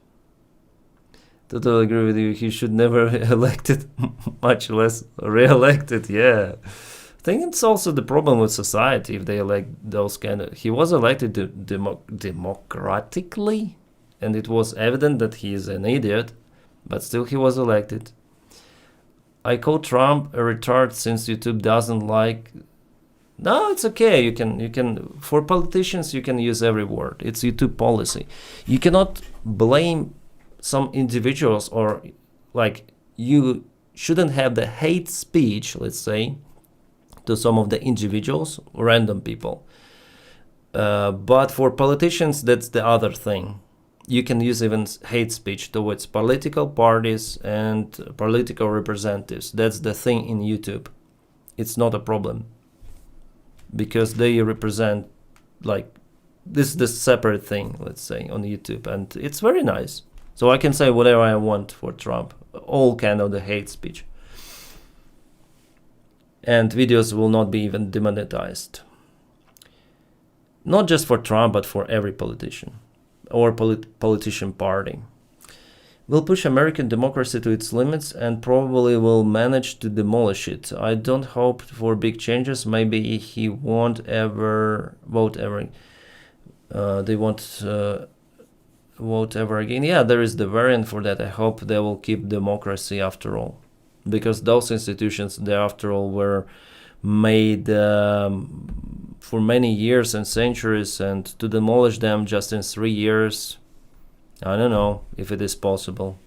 Totally agree with you. He should never be elected, much less re-elected. Yeah, I think it's also the problem with society if they elect those kind of. He was elected democratically, and it was evident that he is an idiot, but still he was elected. I call Trump a retard since YouTube doesn't like. No, it's okay. You can for politicians you can use every word. It's YouTube policy. You cannot blame some individuals or like you shouldn't have the hate speech, let's say, to some of the individuals, random people. But for politicians, that's the other thing. You can use even hate speech towards political parties and political representatives. That's the thing in YouTube. It's not a problem because they represent, like, this is the separate thing, let's say, on YouTube, and it's very nice. So I can say whatever I want for Trump, all kind of the hate speech. And videos will not be even demonetized. Not just for Trump, but for every politician or politician party. We'll push American democracy to its limits and probably will manage to demolish it. I don't hope for big changes. Maybe he won't ever vote ever. They won't vote ever again. Yeah, there is the variant for that. I hope they will keep democracy after all. Because those institutions, they after all were made for many years and centuries, and to demolish them just in 3 years, I don't know if it is possible.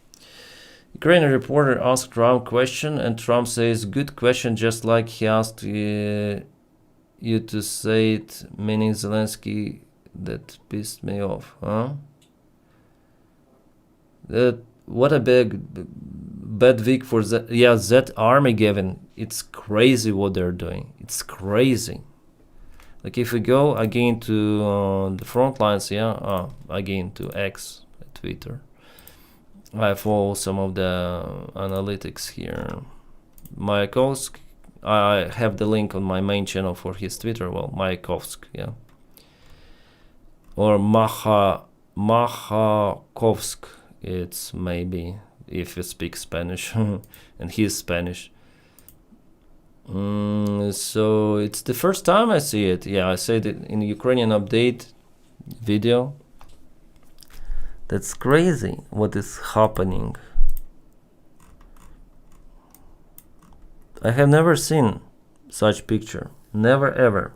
Ukrainian reporter asked Trump question, and Trump says, good question, just like he asked you to say it, meaning Zelensky. That pissed me off, huh? What a bad week for that. Yeah, that army, Gavin, it's crazy what they're doing. It's crazy. Like if we go again to the front lines, yeah, again to X, Twitter. I follow some of the analytics here. Mayakovsk, I have the link on my main channel for his Twitter. Well, Mayakovsk, yeah. Or Mayakovsk. It's maybe if you speak Spanish and he is Spanish. So it's the first time I see it. Yeah, I said it in the Ukrainian update video. That's crazy what is happening. I have never seen such picture. Never ever.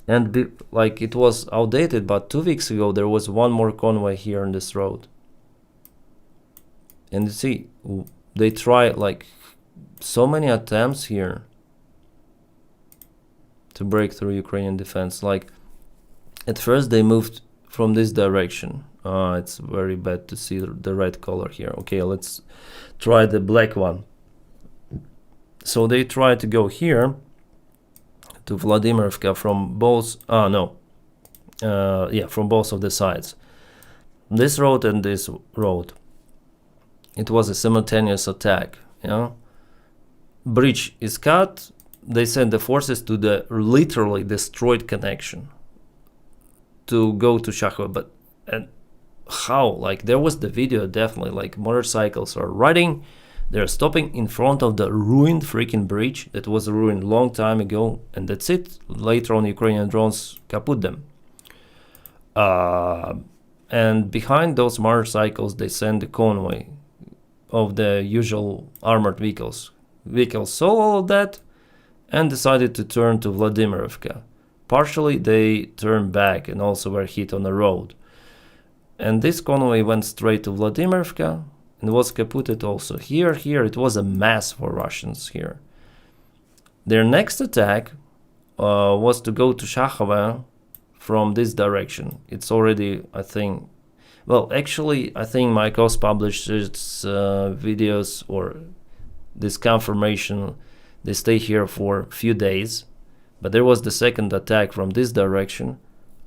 And like it was outdated, but 2 weeks ago there was one more convoy here on this road. And you see, they try like so many attempts here to break through Ukrainian defense. Like at first they moved from this direction. It's very bad to see the red color here. Okay, let's try the black one. So they try to go here to Vladimirivka from both, from both of the sides. This road and this road. It was a simultaneous attack, Bridge is cut, they send the forces to the literally destroyed connection to go to Shakhov. And how? Like there was the video, definitely, like motorcycles are riding, they're stopping in front of the ruined freaking bridge that was ruined long time ago, and that's it. Later on, Ukrainian drones kaput them. And behind those motorcycles, they send the convoy of the usual armored vehicles. Vehicles saw all of that and decided to turn to Vladimirivka. Partially, they turned back and also were hit on the road. And this convoy went straight to Vladimirivka and was kaputed also. Here, it was a mess for Russians here. Their next attack was to go to Shakhova from this direction. It's already, I think, I think Maikos published its videos or this confirmation. They stay here for a few days, but there was the second attack from this direction,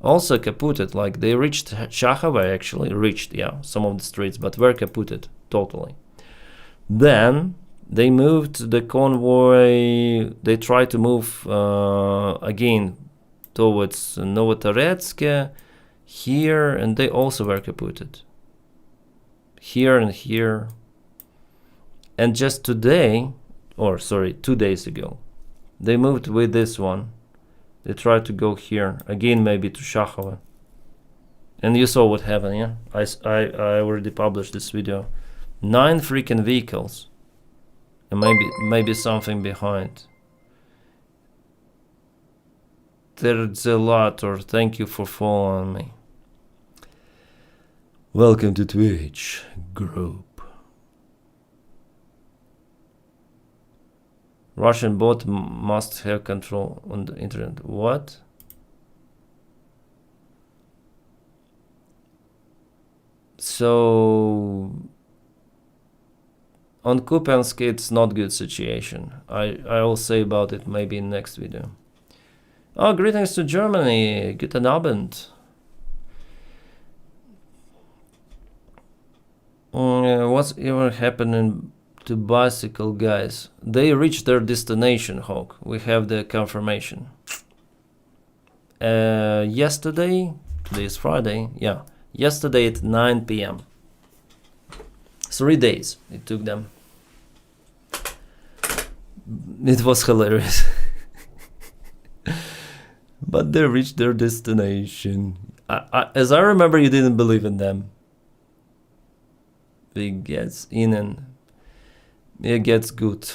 also kaputed. Like they reached Shakhova, actually reached, some of the streets, but were kaputed totally. Then they moved the convoy. They tried to move again towards Novotoretsk here, and they also were kaputed here and here. And just 2 days ago, they moved with this one. They tried to go here again, maybe to Shakhova, and you saw what happened. I already published this video. 9 freaking vehicles, and maybe something behind. There's a lot. Or thank you for following me. Welcome to Twitch group. Russian bot must have control on the internet. What? So on Kupiansk it's not good situation. I will say about it maybe in next video. Oh, greetings to Germany. Guten Abend. What's ever happening to bicycle guys? They reached their destination, Hawk. We have the confirmation. Yesterday, today is Friday, yesterday at 9 p.m. 3 days it took them. It was hilarious. But they reached their destination. As I remember, you didn't believe in them. It gets in and it gets good.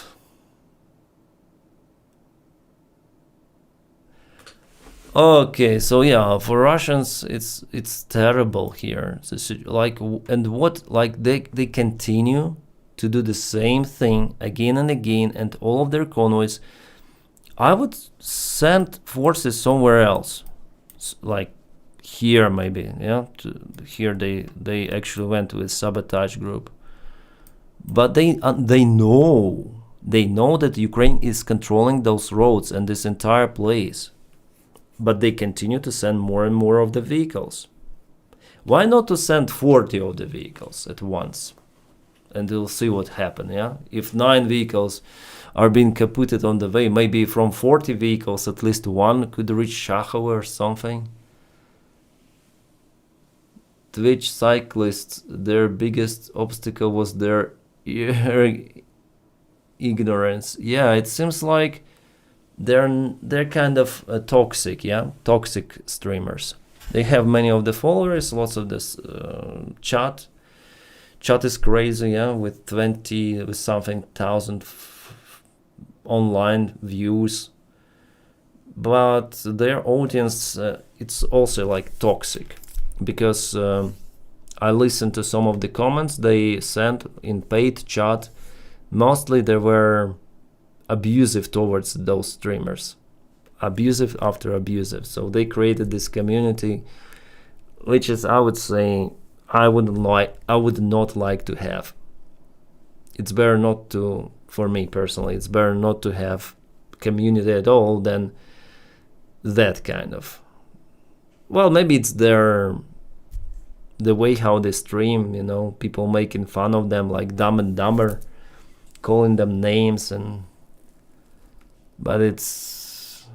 Okay, so for Russians, it's terrible here. So, they continue to do the same thing again and again, and all of their convoys. I would send forces somewhere else, like here maybe, here they actually went with sabotage group, but they know that Ukraine is controlling those roads and this entire place, but they continue to send more and more of the vehicles. Why not to send 40 of the vehicles at once, and we'll see what happens. If 9 vehicles are being kaputed on the way, maybe from 40 vehicles at least one could reach Shakhov or something. Twitch cyclists, their biggest obstacle was their ignorance. Yeah, it seems like they're kind of toxic, yeah, toxic streamers. They have many of the followers, lots of this chat. Chat is crazy, yeah, with 20 with something thousand online views. But their audience, it's also like toxic, because I listened to some of the comments they sent in paid chat. Mostly they were abusive towards those streamers, abusive after abusive. So they created this community, which is, I would say, I would not like to have. It's better not to, for me personally, it's better not to have community at all than that kind of. Well, maybe it's the way how they stream, you know, people making fun of them like Dumb and Dumber, calling them names, and but it's,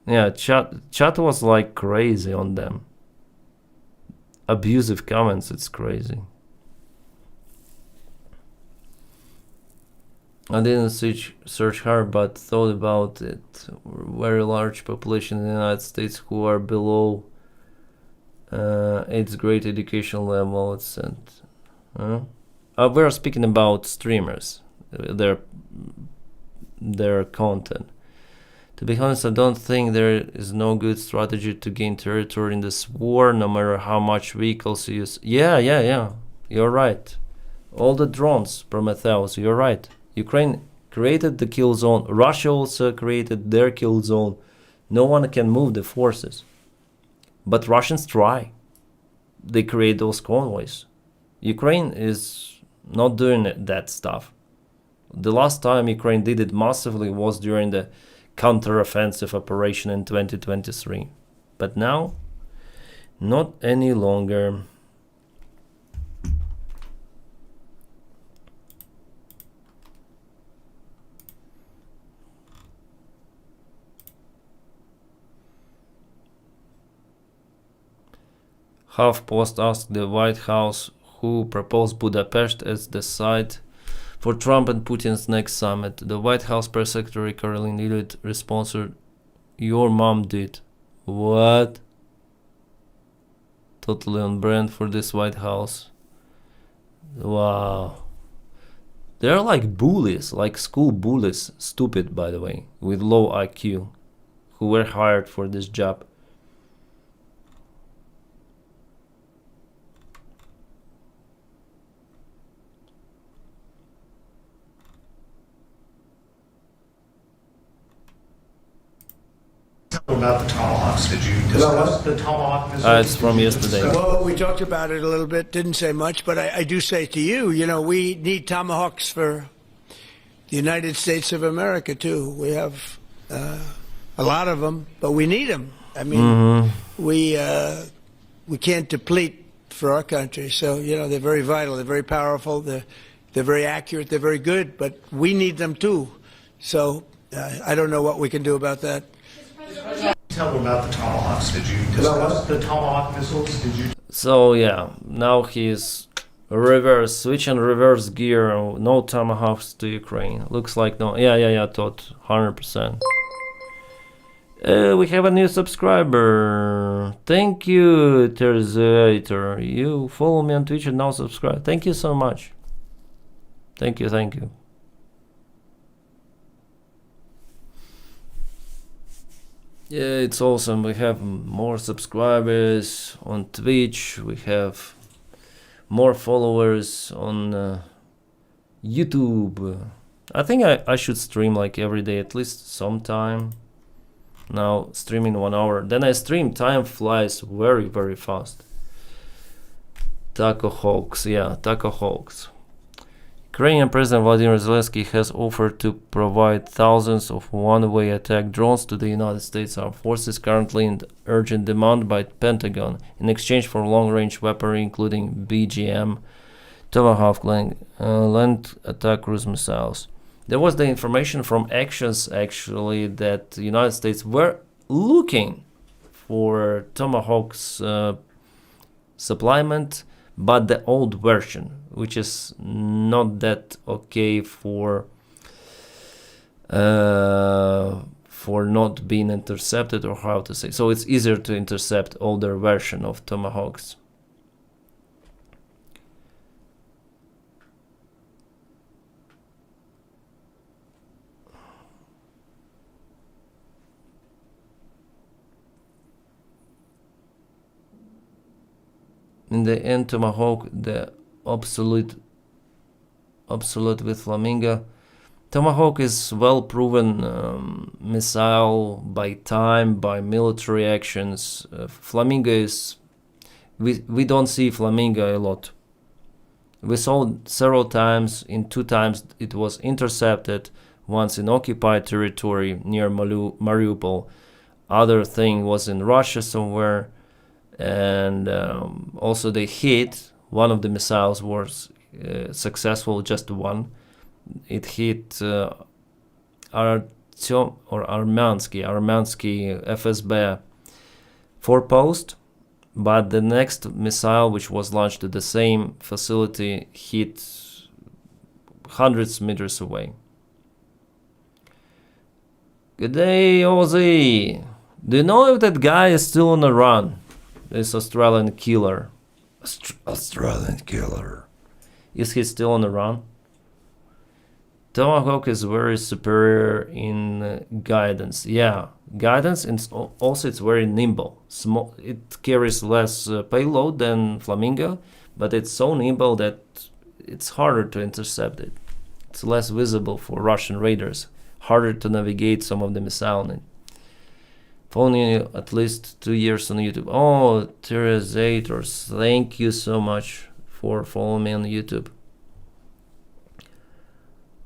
yeah, chat was like crazy on them. Abusive comments, it's crazy. I didn't search hard, but thought about it. Very large population in the United States who are below 8th grade education level. It's we're speaking about streamers, their content. To be honest, I don't think there is no good strategy to gain territory in this war, no matter how much vehicles you use. Yeah. You're right. All the drones, Prometheus, you're right. Ukraine created the kill zone. Russia also created their kill zone. No one can move the forces. But Russians try. They create those convoys. Ukraine is not doing that stuff. The last time Ukraine did it massively was during the counter-offensive operation in 2023. But now, not any longer. HuffPost asked the White House who proposed Budapest as the site for Trump and Putin's next summit. The White House press secretary Caroline Leavitt responded, "Your mom did." What? Totally on brand for this White House. Wow. They're like bullies, like school bullies, stupid by the way, with low IQ, who were hired for this job. About the tomahawks, did you discuss the tomahawk missiles? It's from yesterday. Well, we talked about it a little bit, didn't say much, but I do say to you, you know, we need tomahawks for the United States of America, too. We have a lot of them, but we need them. I mean, we can't deplete for our country. So, you know, they're very vital. They're very powerful. They're very accurate. They're very good, but we need them, too. So I don't know what we can do about that. Tell them about the tomahawks. Did you discuss the tomahawk missiles? Did you? So yeah, now he's switch and reverse gear. No tomahawks to Ukraine. Looks like no. Yeah. Todd, 100%. We have a new subscriber. Thank you, Terzator. You follow me on Twitch and now subscribe. Thank you so much. Thank you. Yeah, it's awesome. We have more subscribers on Twitch. We have more followers on YouTube. I think I should stream like every day, at least sometime. Now streaming 1 hour. Then I stream. Time flies very, very fast. Taco Hawks. Yeah, Taco Hawks. Ukrainian President Vladimir Zelensky has offered to provide thousands of one-way attack drones to the United States Armed Forces, currently in urgent demand by Pentagon, in exchange for long-range weaponry including BGM, Tomahawk land attack cruise missiles. There was the information from Actions actually that the United States were looking for Tomahawk's supplement, but the old version, which is not that okay for not being intercepted, or how to say. So it's easier to intercept older version of Tomahawks. In the end, Tomahawk, the obsolete with Flamingo. Tomahawk is well-proven missile by time, by military actions. Flamingo is... We don't see Flamingo a lot. We saw it several times. In 2 times it was intercepted. Once in occupied territory near Mariupol. Other thing was in Russia somewhere. And also they hit, one of the missiles was successful, just one. It hit Armansky FSB forepost, but the next missile, which was launched at the same facility, hit hundreds of meters away. Good day, Ozzy. Do you know if that guy is still on the run? This Australian killer. Australian killer. Is he still on the run? Tomahawk is very superior in guidance. Yeah, guidance, and also it's very nimble. Small, it carries less payload than Flamingo, but it's so nimble that it's harder to intercept it. It's less visible for Russian raiders. Harder to navigate some of the missile. Only at least 2 years on YouTube. Oh, Terazators, thank you so much for following me on YouTube.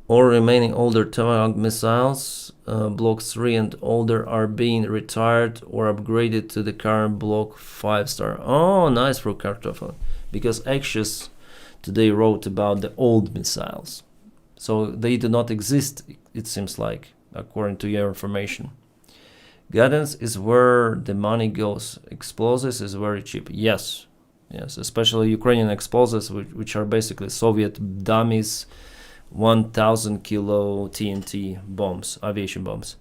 All remaining older Tomahawk missiles, Block 3 and older, are being retired or upgraded to the current Block 5-star. Oh, nice for Kartoffel. Because Axios today wrote about the old missiles. So they do not exist, it seems like, according to your information. Guidance is where the money goes. Explosives is very cheap. Yes, especially Ukrainian explosives, which are basically Soviet dummies, 1,000 kilo TNT bombs, aviation bombs.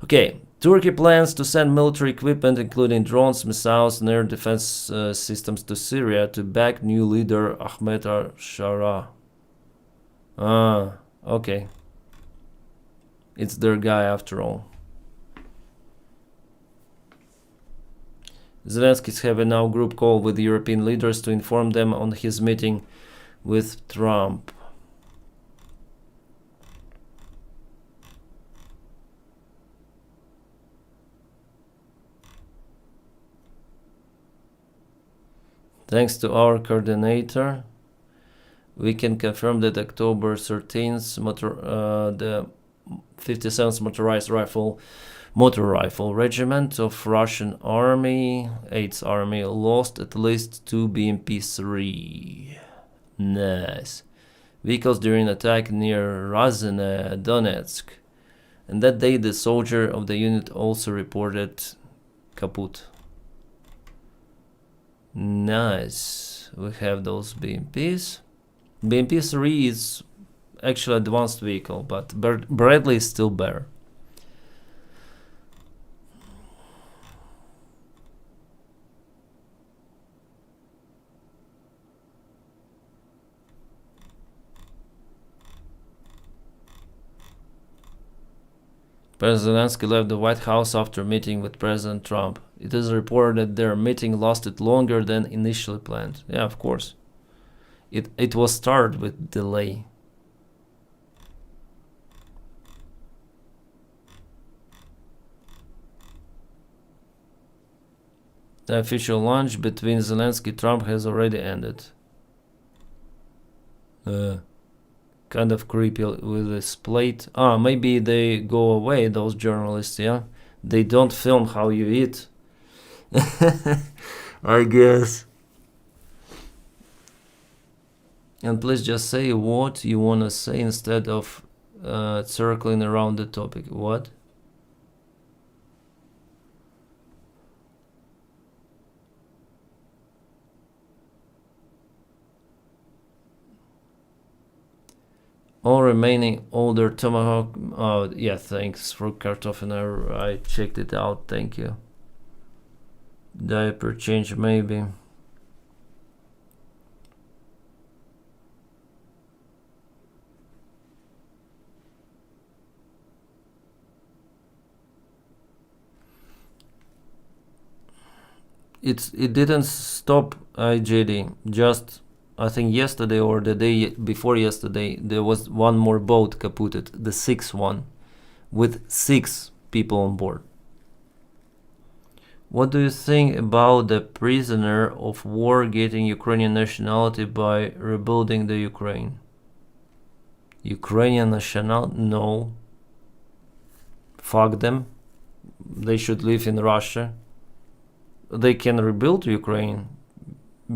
Okay, Turkey plans to send military equipment, including drones, missiles, and air defense systems to Syria to back new leader Ahmed al-Shara. Okay. It's their guy after all. Zelensky is having now a group call with the European leaders to inform them on his meeting with Trump. Thanks to our coordinator, we can confirm that October 13th, the 57th Motor Rifle Regiment of Russian Army, 8th Army, lost at least 2 BMP-3. Nice. Vehicles during attack near Razine, Donetsk. And that day the soldier of the unit also reported kaput. Nice. We have those BMPs. BMP-3 is actually advanced vehicle, but Bradley is still better. President Zelensky left the White House after meeting with President Trump. It is reported that their meeting lasted longer than initially planned. Yeah, of course. It was started with delay. The official lunch between Zelensky and Trump has already ended. Kind of creepy with this plate. Maybe they go away, those journalists, yeah? They don't film how you eat. I guess. And please just say what you want to say instead of circling around the topic. What? All remaining older Tomahawk. Oh, yeah, thanks for Kartoffel. I checked it out. Thank you. Diaper change, maybe. It didn't stop IJD. Just I think yesterday or the day before yesterday there was one more boat kaputted, the sixth one, with 6 people on board. What do you think about the prisoner of war getting Ukrainian nationality by rebuilding the Ukraine? Ukrainian nationality? No. Fuck them. They should live in Russia. They can rebuild Ukraine,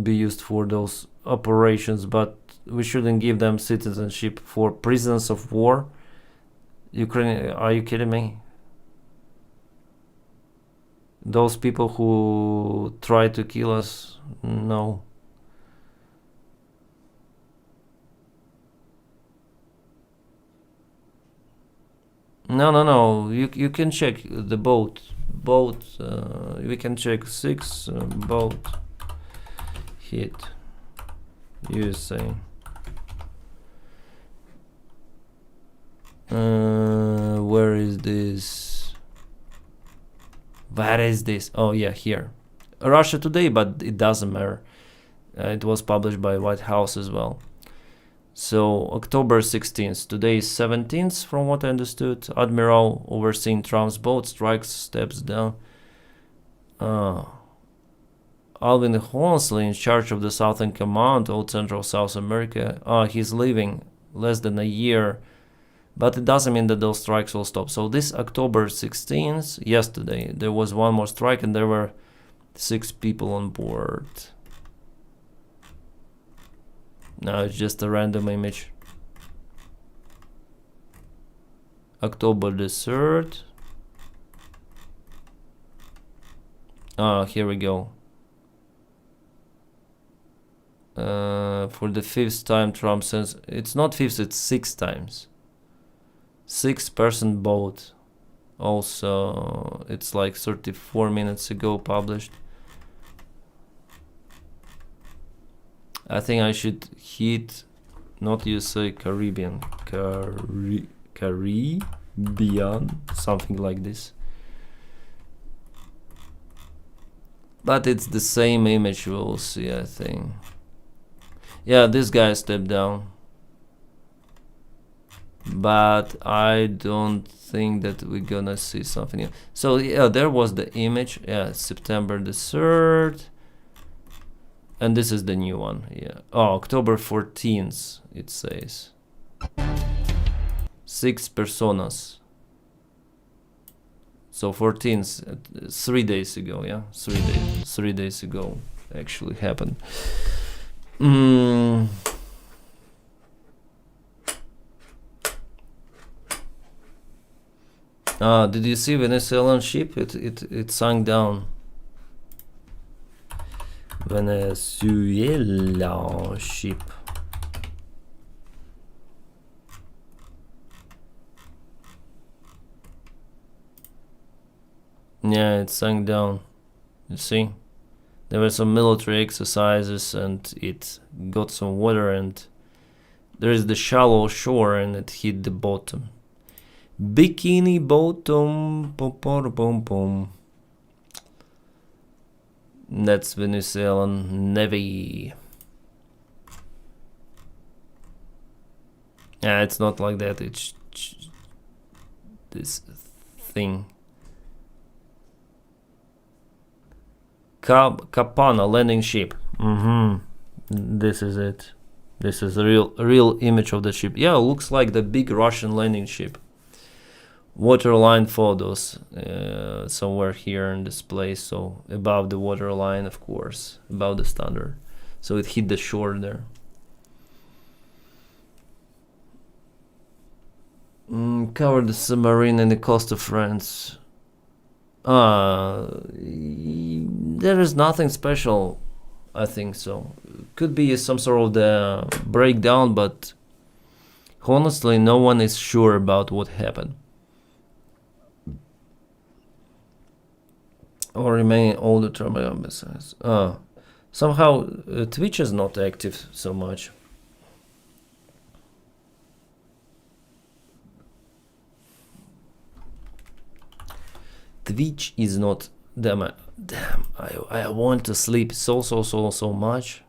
be used for those operations, but we shouldn't give them citizenship for prisoners of war. Ukraine, are you kidding me? Those people who try to kill us, no. No. You can check the boat. We can check 6 boat hit USA. Where is this? Where is this? Oh yeah, here. Russia Today, but it doesn't matter. It was published by White House as well. So October 16th, today is 17th from what I understood. Admiral overseeing Trump's boat strikes, steps down. Alvin Hornsley, in charge of the Southern Command of Central South America, he's leaving less than a year, but it doesn't mean that those strikes will stop. So this October 16th, yesterday, there was one more strike and there were 6 people on board. No, it's just a random image. October the 3rd. Here we go. For the 5th time Trump says, it's not 5th, it's 6 times. 6-person boat. Also, it's like 34 minutes ago published. I think I should hit not USA, Caribbean, Caribbean, something like this. But it's the same image we'll see, I think. Yeah, this guy stepped down. But I don't think that we're gonna see something else. So yeah, there was the image. Yeah, September the 3rd. And this is the new one, yeah. Oh, October 14th, it says. 6 personas. So 14th, 3 days ago, yeah? 3 days ago actually happened. Did you see Venezuelan ship? It sank down. Venezuela ship. Yeah, it sank down. You see? There were some military exercises and it got some water and there is the shallow shore and it hit the bottom. Bikini bottom. Pom, pom, pom, pom. That's Venezuelan Navy. Yeah, it's not like that. It's this thing. Capana landing ship. This is it. This is a real image of the ship. Yeah, it looks like the big Russian landing ship. Waterline photos somewhere here in this place, so above the waterline, of course, above the standard, so it hit the shore there. Covered the submarine in the coast of France. There is nothing special, I think so. Could be some sort of the breakdown, but Honestly, no one is sure about what happened. Or remain all the trouble besides. Somehow Twitch is not active so much. Twitch is not. Damn, I want to sleep so much.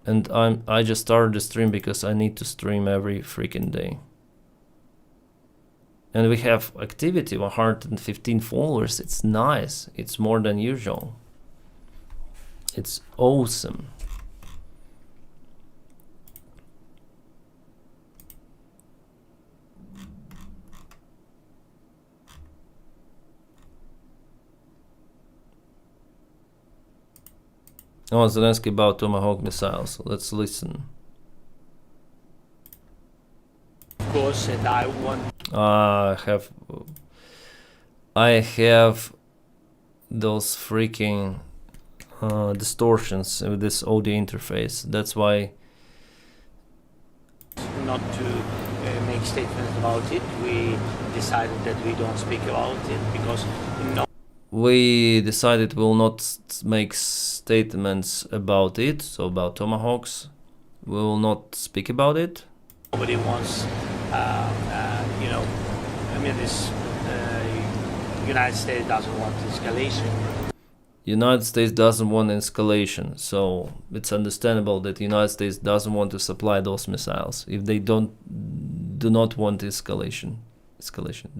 And I just started the stream because I need to stream every freaking day. And we have activity, 115 followers. It's nice. It's more than usual. It's awesome. Oh, Zelensky about Tomahawk missiles. Let's listen. Of course, and I want. I have those freaking distortions with this audio interface. That's why. Not to make statements about it. We decided that we don't speak about it because no. We decided we'll not make statements about it, so about Tomahawks. We will not speak about it. Nobody wants, you know, I mean, this United States doesn't want escalation. United States doesn't want escalation, so it's understandable that the United States doesn't want to supply those missiles if they do not want escalation.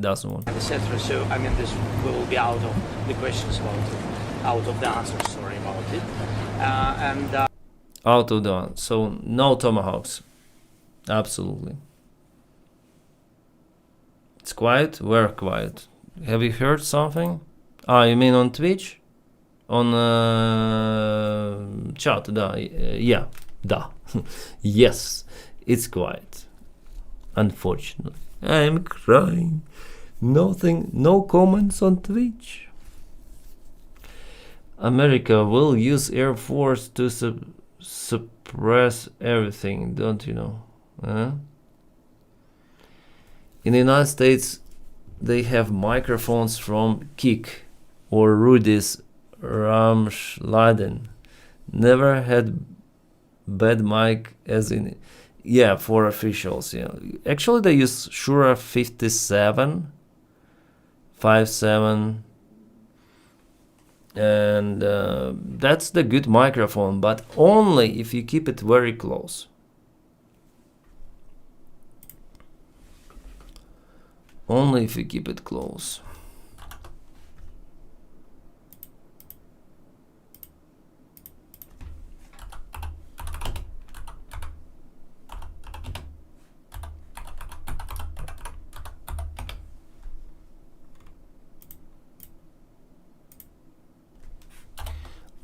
Doesn't want, etc. So I mean, this will be out of the questions about it, out of the answers. Sorry about it, out of the so no Tomahawks, absolutely. It's quiet. We're quiet. Have you heard something? You mean on Twitch? On chat? Да, yeah, да. Yes, it's quiet. Unfortunately. I'm crying. Nothing, no comments on Twitch. America will use Air Force to suppress everything, don't you know? In the United States, they have microphones from Kik or Rudy's Ramschladen. Never had bad mic as in. Yeah, for officials, yeah. Actually, they use Shure 57, and that's the good microphone, but only if you keep it very close. Only if you keep it close.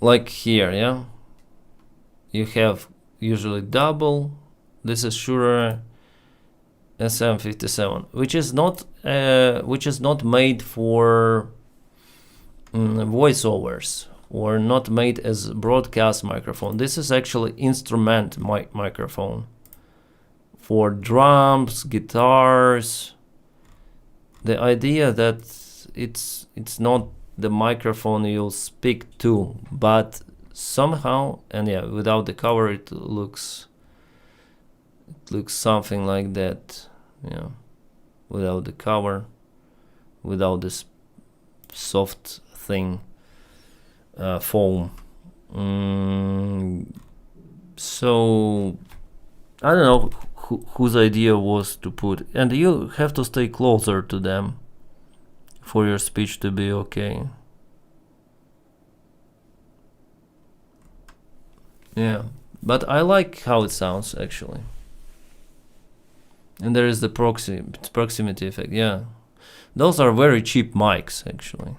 Like here, yeah, you have usually double. This is Shure SM57, which is not made for voiceovers or not made as broadcast microphone. This is actually instrument microphone for drums, guitars. The idea that it's not the microphone you'll speak to, but somehow, and yeah, without the cover it looks something like that, yeah, without the cover, without this soft thing, foam. So I don't know whose idea was to put, and you have to stay closer to them for your speech to be okay. Yeah, but I like how it sounds actually. And there is the proximity effect, yeah. Those are very cheap mics actually.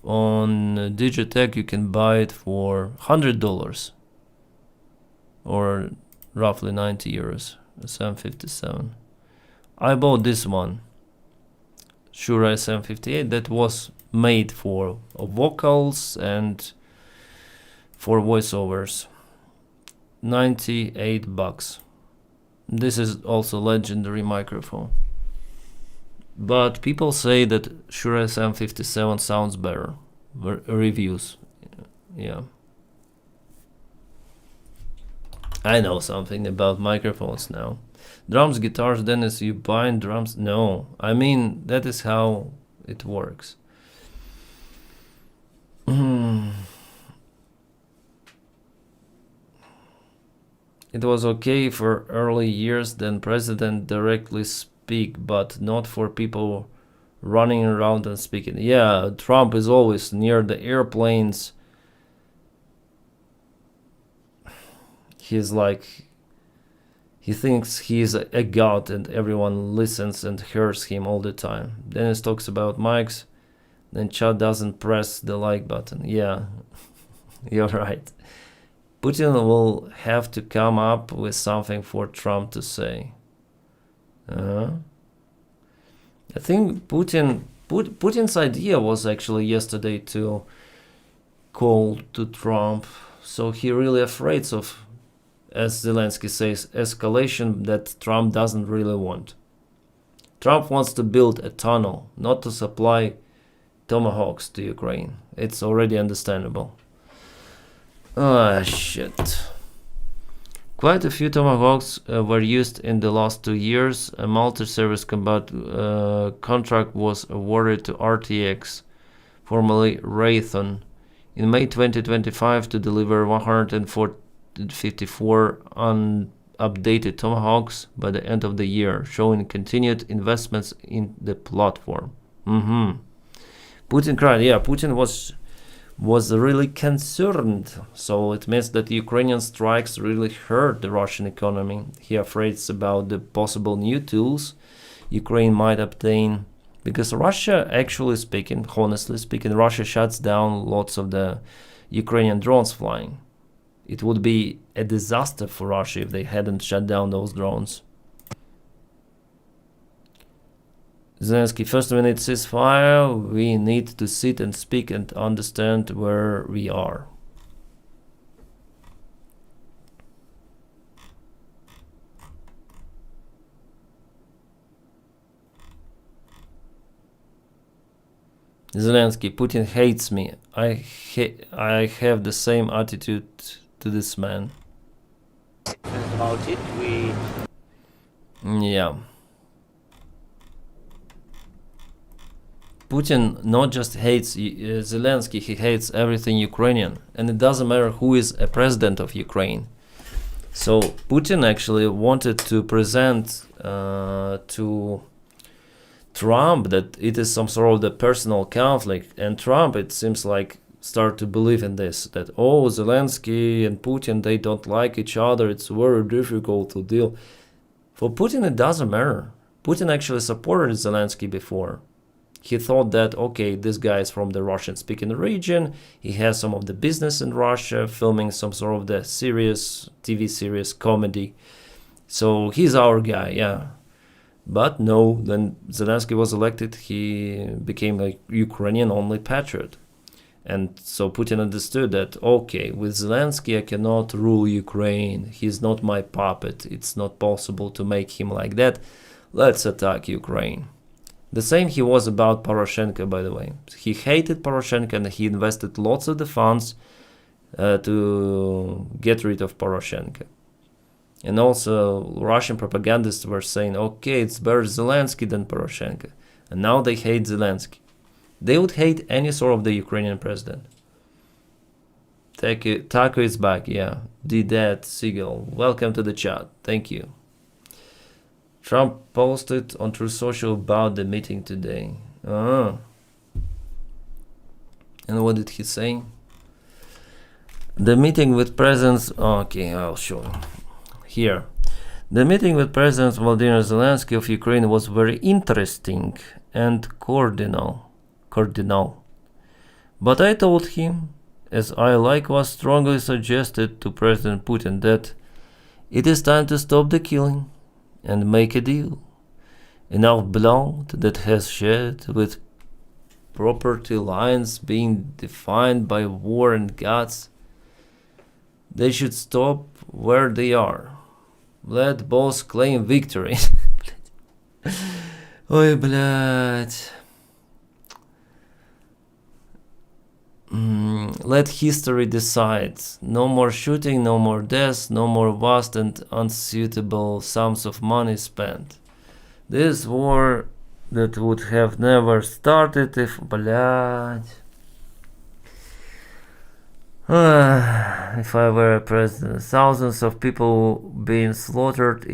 On Digitech you can buy it for $100 or roughly 90 euros, SM57. I bought this one, Shure SM58, that was made for vocals and for voiceovers. $98. This is also legendary microphone. But people say that Shure SM57 sounds better. Reviews. Yeah. I know something about microphones now. Drums, guitars, Denys, you bind drums? No. I mean, that is how it works. It was okay for early years, then president directly speak, but not for people running around and speaking. Yeah, Trump is always near the airplanes. He's like, he thinks he's a god and everyone listens and hears him all the time. Denys talks about mics, then Chad doesn't press the like button. Yeah, you're right. Putin will have to come up with something for Trump to say. I think Putin's idea was actually yesterday to call to Trump. So he really afraid of, as Zelensky says, escalation that Trump doesn't really want. Trump wants to build a tunnel, not to supply tomahawks to Ukraine. It's already understandable. Ah, shit. Quite a few tomahawks were used in the last 2 years. A multi-service combat contract was awarded to RTX, formerly Raytheon, in May 2025 to deliver 154 unupdated tomahawks by the end of the year, showing continued investments in the platform. Putin cried. Yeah, Putin was really concerned. So it means that Ukrainian strikes really hurt the Russian economy. He afraid about the possible new tools Ukraine might obtain. Because Russia, actually speaking, honestly speaking, Russia shuts down lots of the Ukrainian drones flying. It would be a disaster for Russia if they hadn't shut down those drones. Zelensky, first we need ceasefire, we need to sit and speak and understand where we are. Zelensky, Putin hates me. I have the same attitude to this man. About it, Yeah. Putin not just hates Zelensky, he hates everything Ukrainian. And it doesn't matter who is a president of Ukraine. So Putin actually wanted to present to Trump that it is some sort of the personal conflict. And Trump, it seems like, start to believe in this. That, oh, Zelensky and Putin, they don't like each other. It's very difficult to deal. For Putin, it doesn't matter. Putin actually supported Zelensky before. He thought that, okay, this guy is from the Russian-speaking region. He has some of the business in Russia, filming some sort of the serious TV series, comedy. So he's our guy, yeah. But no, when Zelensky was elected, he became a Ukrainian-only patriot. And so Putin understood that, okay, with Zelensky, I cannot rule Ukraine. He's not my puppet. It's not possible to make him like that. Let's attack Ukraine. The same he was about Poroshenko, by the way. He hated Poroshenko and he invested lots of the funds to get rid of Poroshenko. And also Russian propagandists were saying, okay, it's better Zelensky than Poroshenko. And now they hate Zelensky. They would hate any sort of the Ukrainian president. Taco is back, yeah. Dad Siegel, welcome to the chat. Thank you. Trump posted on Truth Social about the meeting today. And what did he say? The meeting with presidents... Okay, I'll show you. Here. The meeting with President Volodymyr Zelensky of Ukraine was very interesting and cordial. But I told him, as I likewise strongly suggested to President Putin, that it is time to stop the killing and make a deal. Enough blood that has shed, with property lines being defined by war and gods. They should stop where they are. Let both claim victory. Ой, блядь. Let history decide. No more shooting, no more deaths, no more vast and unsuitable sums of money spent. This war that would have never started if... Блядь. If I were a president. Thousands of people being slaughtered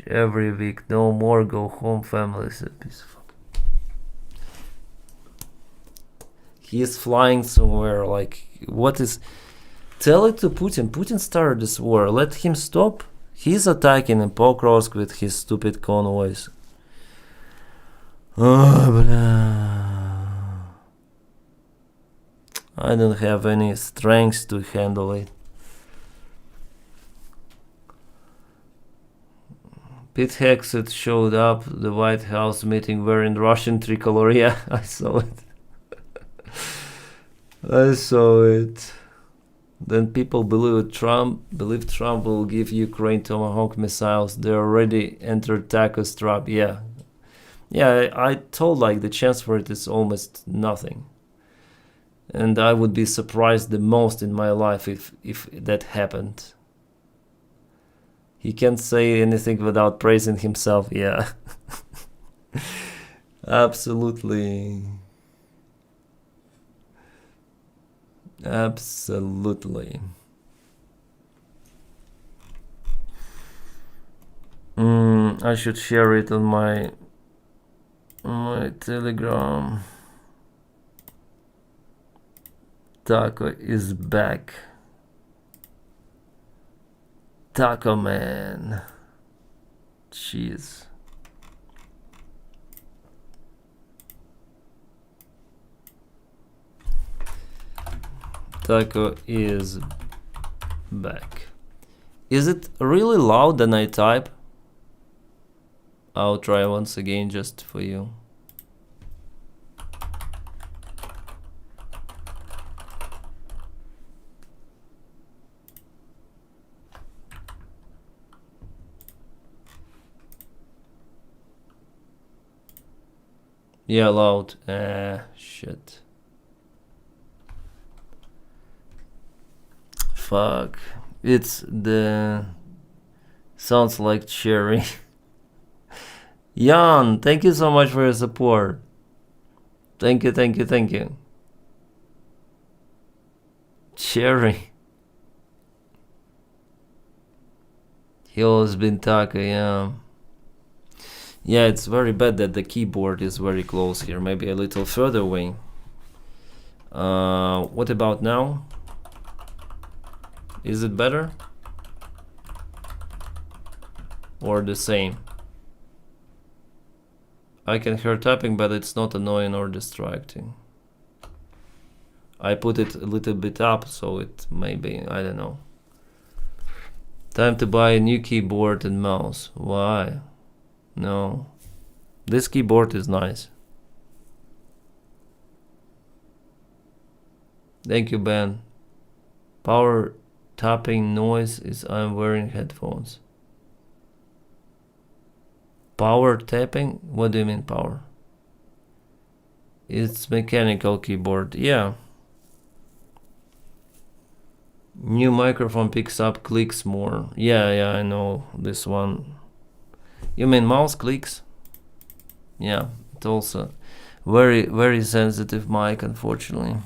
every week. No more go home families at peace. He is flying somewhere. Like, what is... Tell it to Putin. Putin started this war. Let him stop. He's attacking in Pokrovsk with his stupid convoys. Oh, blah. I don't have any strength to handle it. Pete Hegseth showed up at the White House meeting wearing Russian tricolor. Yeah, I saw it. I saw it. Then people believe Trump will give Ukraine Tomahawk missiles. They already entered Taco's trap. Yeah. Yeah, I told like the chance for it is almost nothing. And I would be surprised the most in my life if that happened. He can't say anything without praising himself. Yeah. Absolutely. Absolutely. I should share it on my Telegram. Taco is back. Taco man. Jeez. Taco is back. Is it really loud when I type? I'll try once again just for you. Yeah, loud. Shit. Fuck. It's the... Sounds like cherry. Jan, thank you so much for your support. Thank you, thank you, thank you. Cherry. He always been Taco, yeah. Yeah, it's very bad that the keyboard is very close here. Maybe a little further away. What about now? Is it better? Or the same? I can hear tapping, but it's not annoying or distracting. I put it a little bit up, so it may be, I don't know. Time to buy a new keyboard and mouse. Why? No. This keyboard is nice. Thank you, Ben. Power tapping noise is I'm wearing headphones. Power tapping? What do you mean power? It's mechanical keyboard. Yeah. New microphone picks up clicks more. Yeah, I know this one. You mean mouse clicks? Yeah, it's also very sensitive mic, unfortunately.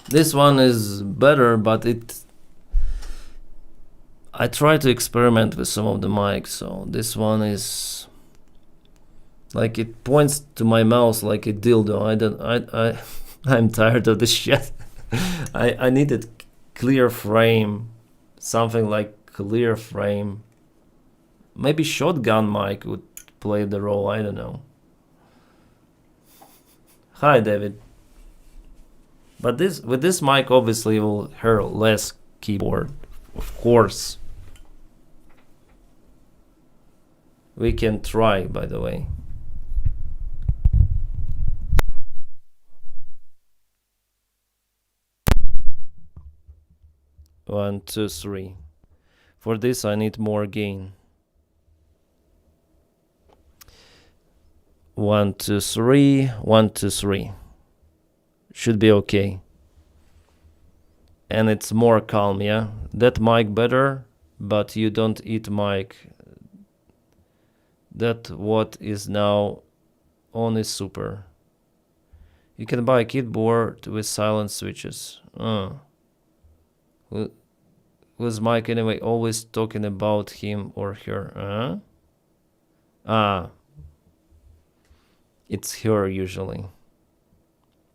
This one is better, but I try to experiment with some of the mics, so this one is like it points to my mouse like a dildo. I'm tired of this shit. I needed clear frame, something like clear frame. Maybe shotgun mic would play the role, I don't know. Hi, David. But with this mic obviously will hear less keyboard, of course. We can try, by the way. 1, 2, 3. For this I need more gain. 1, 2, 3, 1, 2, 3. Should be okay. And it's more calm, yeah? That mic better, but you don't eat mic. That what is now on is super. You can buy a keyboard with silent switches. Who's Mike anyway? Always talking about him or her. It's her usually.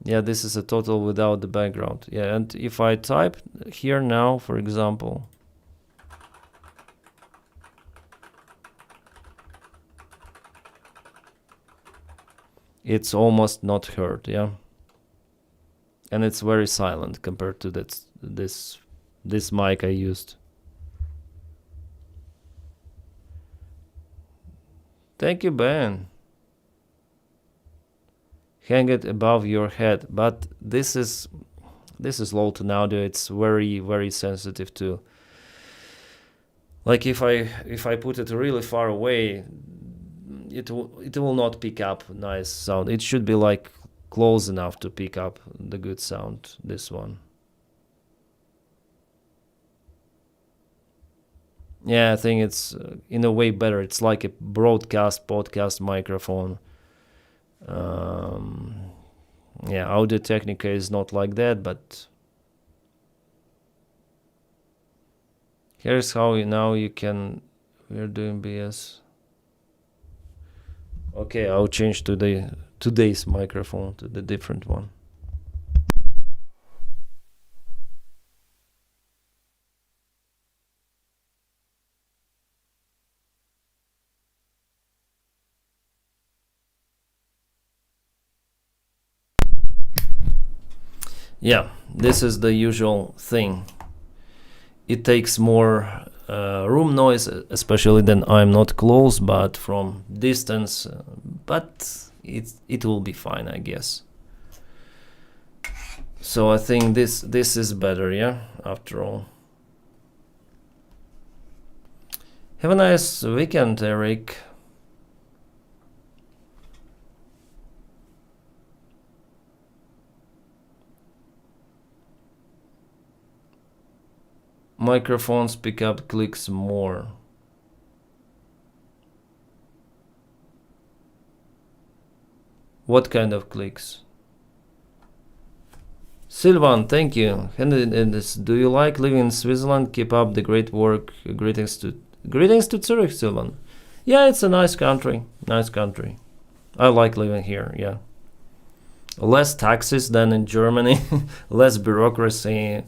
Yeah, this is a total without the background. Yeah, and if I type here now, for example, it's almost not heard, yeah. And it's very silent compared to this mic I used. Thank you, Ben. Hang it above your head, but this is low to audio. It's very, very sensitive to. Like if I put it really far away, it will not pick up nice sound. It should be like close enough to pick up the good sound. This one. Yeah, I think it's in a way better. It's like a podcast microphone. Yeah, Audio Technica is not like that, but here's how you can. We're doing BS. Okay, I'll change to today's microphone to the different one. Yeah, this is the usual thing. It takes more room noise, especially then I'm not close, but from distance. But it will be fine, I guess. So I think this is better, yeah. After all. Have a nice weekend, Eric. Microphones pick up clicks more. What kind of clicks? Silvan, thank you. Do you like living in Switzerland? Keep up the great work. Greetings to Zurich, Silvan. Yeah, it's a nice country. Nice country. I like living here, yeah. Less taxes than in Germany. Less bureaucracy.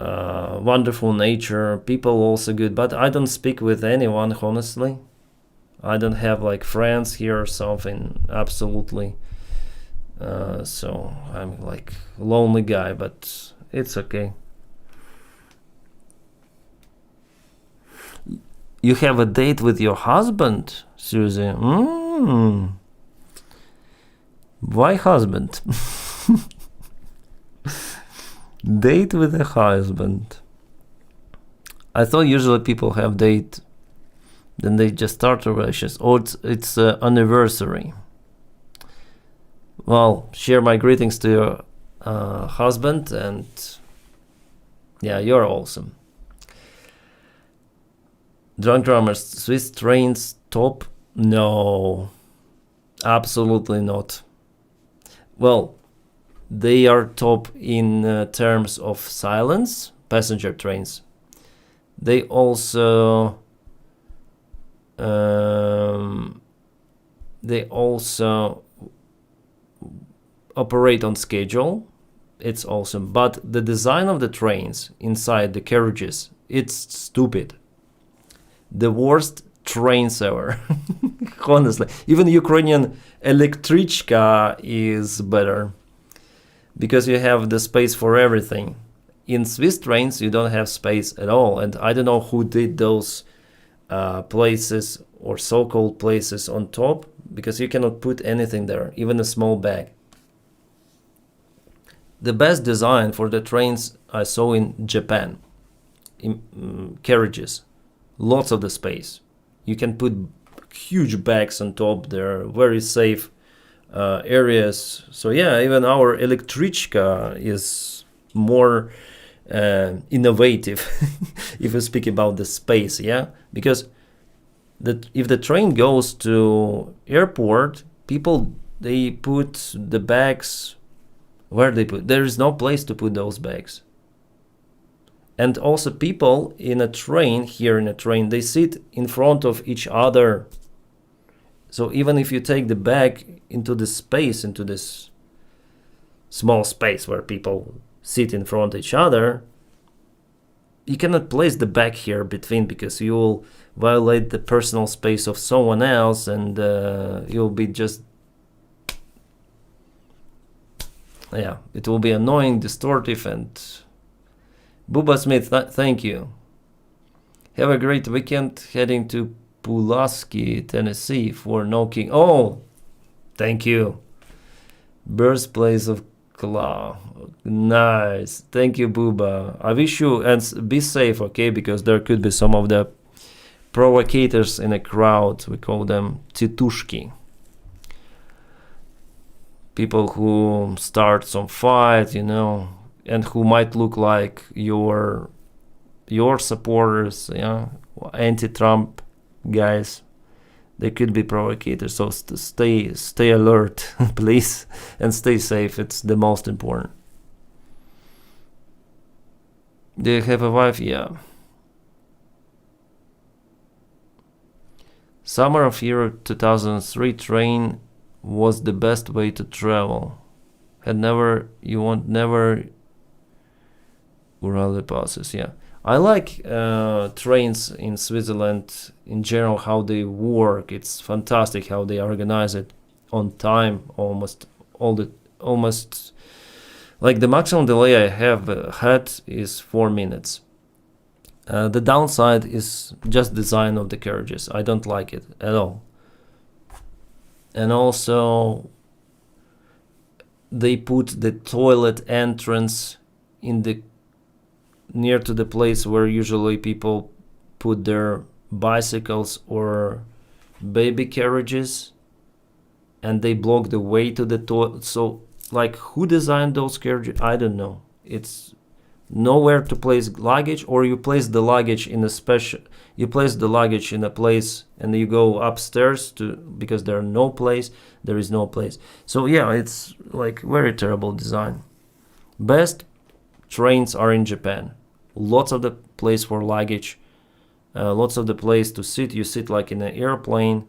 Wonderful nature, people also good, but I don't speak with anyone, honestly. I don't have like friends here or something, absolutely. So I'm like lonely guy, but it's okay. You have a date with your husband, Susie? Why husband? Date with a husband. I thought usually people have date, then they just start a relationship. Or it's anniversary. Well, share my greetings to your husband, and yeah, you're awesome. Drunk drummers, Swiss trains top? No, absolutely not. Well, they are top in terms of silence, passenger trains. They also operate on schedule. It's awesome, but the design of the trains inside the carriages, it's stupid. The worst trains ever. Honestly, even Ukrainian electrichka is better, because you have the space for everything. In Swiss trains, you don't have space at all. And I don't know who did those places or so-called places on top, because you cannot put anything there, even a small bag. the best design for the trains I saw in Japan. Carriages, lots of the space. You can put huge bags on top. They're very safe areas. So yeah, even our electrichka is more innovative if we speak about the space. Yeah, because if the train goes to airport, people, they put the bags where they put. There is no place to put those bags. And also people in a train, here in a train, they sit in front of each other. So even if you take the bag into this space, into this small space where people sit in front of each other, you cannot place the bag here between, because you will violate the personal space of someone else, and you'll be just, yeah, it will be annoying, distortive, and Bubba Smith, thank you. Have a great weekend. Heading to Pulaski, Tennessee for Knocking. Oh, thank you. Birthplace of Claw. Nice. Thank you, Bubba. I wish you, and be safe, okay? Because there could be some of the provocators in a crowd. We call them titushki. People who start some fight, you know, and who might look like your supporters, yeah, anti-Trump guys. They could be provocators, so stay alert, please, and stay safe. It's the most important. Do you have a wife? Yeah. Summer of year 2003 train was the best way to travel. Urale passes, yeah. I like trains in Switzerland in general, how they work. It's fantastic how they organize it on time, almost like the maximum delay I have had is 4 minutes. The downside is just design of the carriages. I don't like it at all. And also they put the toilet entrance in the near to the place where usually people put their bicycles or baby carriages, and they block the way to the toilet. So like, who designed those carriages? I don't know. It's nowhere to place luggage, or you place the luggage in a place and you go upstairs because there is no place. So yeah, it's like very terrible design. Best trains are in Japan. Lots of the place for luggage, lots of the place to sit. You sit like in an airplane.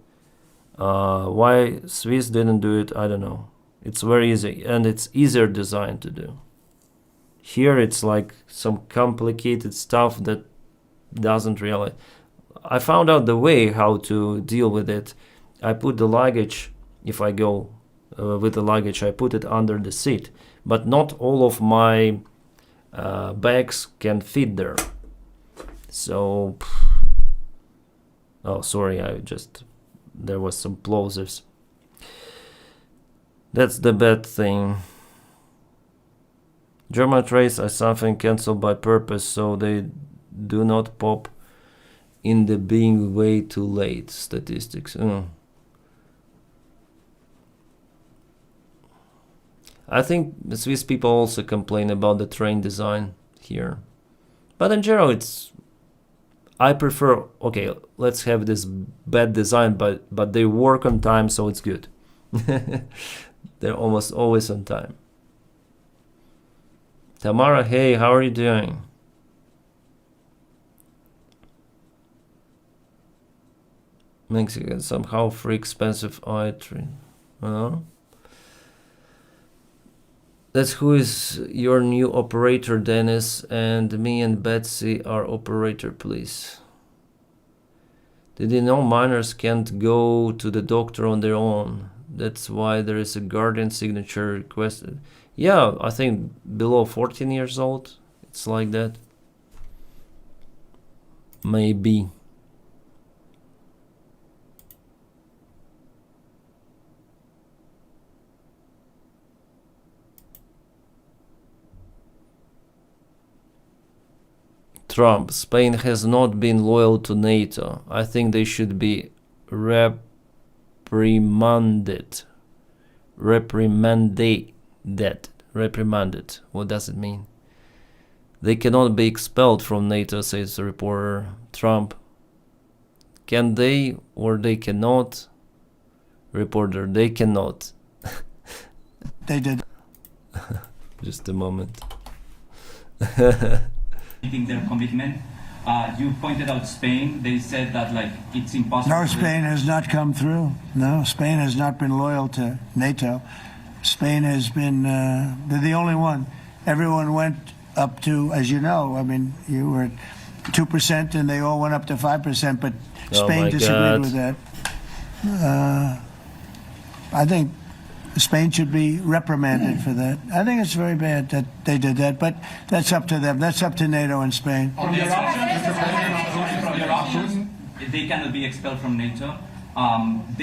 Why Swiss didn't do it, I don't know. It's very easy, and it's easier design to do. Here it's like some complicated stuff that doesn't really. I found out the way how to deal with it. I put the luggage, if I go with the luggage, I put it under the seat, but not all of my bags can fit there. So, oh, sorry, there was some plosives. That's the bad thing. German trains are something cancelled by purpose, so they do not pop in the being way too late statistics. I think the Swiss people also complain about the train design here. But in general, I prefer, okay, let's have this bad design, but they work on time, so it's good. They're almost always on time. Tamara, hey, how are you doing? Mexican, somehow free expensive train. That's who is your new operator, Dennis, and me and Betsy are operator, please. Did you know minors can't go to the doctor on their own? That's why there is a guardian signature requested. Yeah, I think below 14 years old, it's like that. Maybe. Trump, Spain has not been loyal to NATO. I think they should be reprimanded. Reprimanded. What does it mean? They cannot be expelled from NATO, says the reporter. Trump. Can they or they cannot? Reporter, they cannot. They did. Just a moment. Keeping their commitment. You pointed out Spain. They said that like it's impossible. No, Spain has not come through. No, Spain has not been loyal to NATO. Spain has been, they're the only one. Everyone went up to, as you know, I mean, you were at 2% and they all went up to 5%, but Spain disagreed with that. I think Spain should be reprimanded for that. I think it's very bad that they did that, but that's up to them. That's up to NATO and Spain. They cannot be expelled from NATO.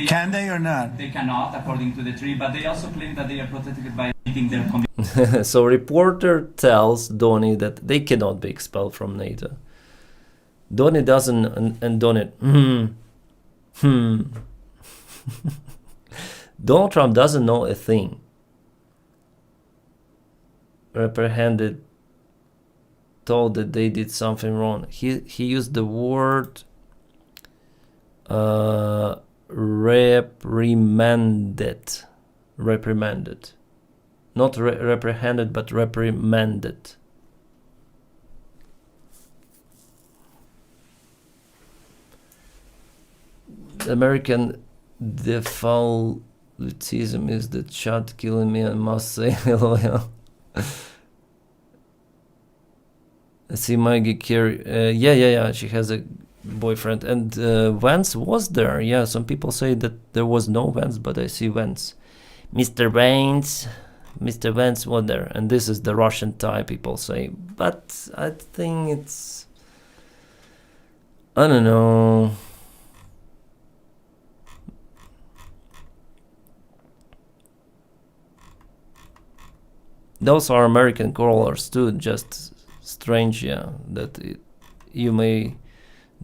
Can they or not? They cannot, according to the treaty, but they also claim that they are protected by keeping their commitment. So reporter tells Donny that they cannot be expelled from NATO. Donny doesn't, and Donny, Donald Trump doesn't know a thing. Reprehended, told that they did something wrong. He used the word reprimanded. Not reprehended, but reprimanded. American defaultism is the chat killing me, and must say loyal. I see Maggie Carey. Yeah. She has a boyfriend, and Vance was there. Yeah, some people say that there was no Vance, but I see Vance. Mr. Vance was there, and this is the Russian tie, people say. But I think it's, I don't know. Those are American crawlers too, just strange, yeah, that you may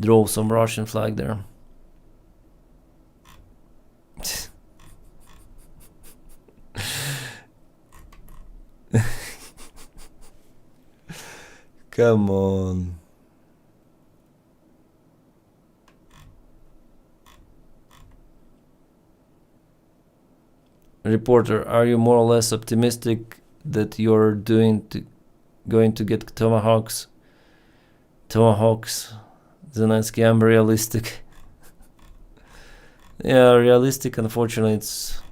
draw some Russian flag there. Come on. Reporter, are you more or less optimistic that you're going to get tomahawks? Zelensky, I'm realistic. Yeah, realistic. Unfortunately, it's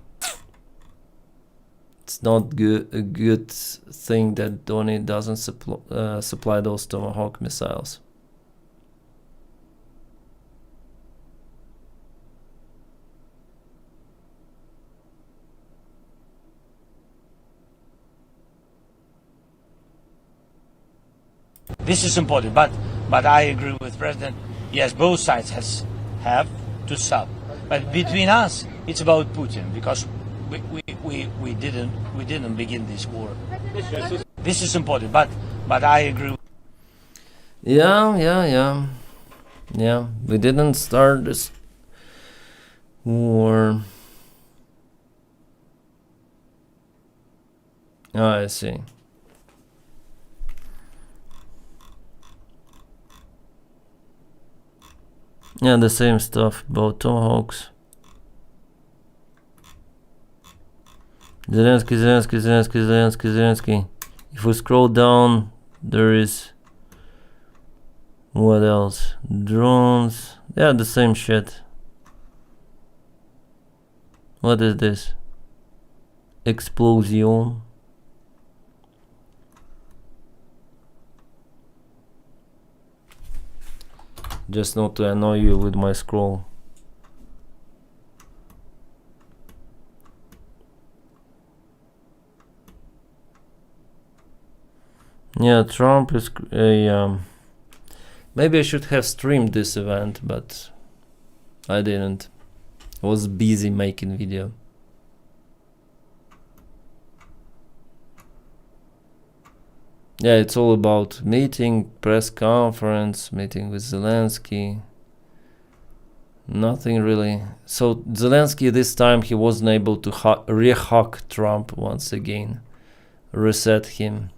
not a good thing that Donny doesn't supply those Tomahawk missiles. This is important, but I agree with President. Yes, both sides have to stop. But between us, it's about Putin, because we didn't begin this war. This is important, but I agree. Yeah. We didn't start this war. Oh, I see. Yeah, the same stuff about Tomahawks. Zelensky. If we scroll down, there is, what else? Drones. Yeah, the same shit. What is this? Explosion. Just not to annoy you with my scroll. Yeah, Trump is maybe I should have streamed this event, but I didn't. I was busy making video. Yeah, it's all about meeting, press conference, meeting with Zelensky. Nothing really. So Zelensky this time he wasn't able to re-hack Trump once again, reset him.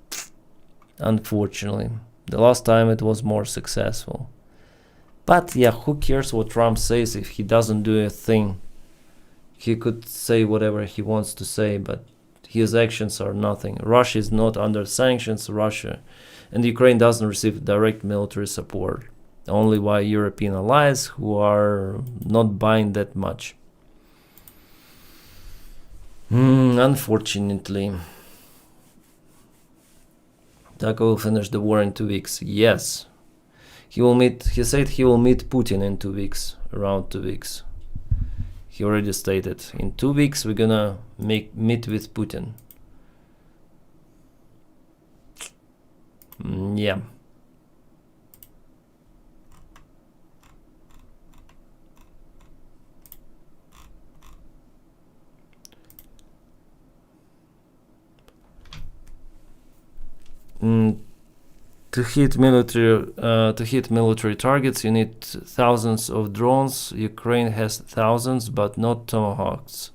Unfortunately, the last time it was more successful. But yeah, who cares what Trump says if he doesn't do a thing? He could say whatever he wants to say, but his actions are nothing. Russia is not under sanctions. Russia and Ukraine doesn't receive direct military support, only by European allies who are not buying that much. Unfortunately. Taco will finish the war in 2 weeks. Yes. He said he will meet Putin in 2 weeks, around 2 weeks. He already stated, in 2 weeks we're gonna meet with Putin. Yeah. To hit military targets, you need thousands of drones. Ukraine has thousands, but not tomahawks,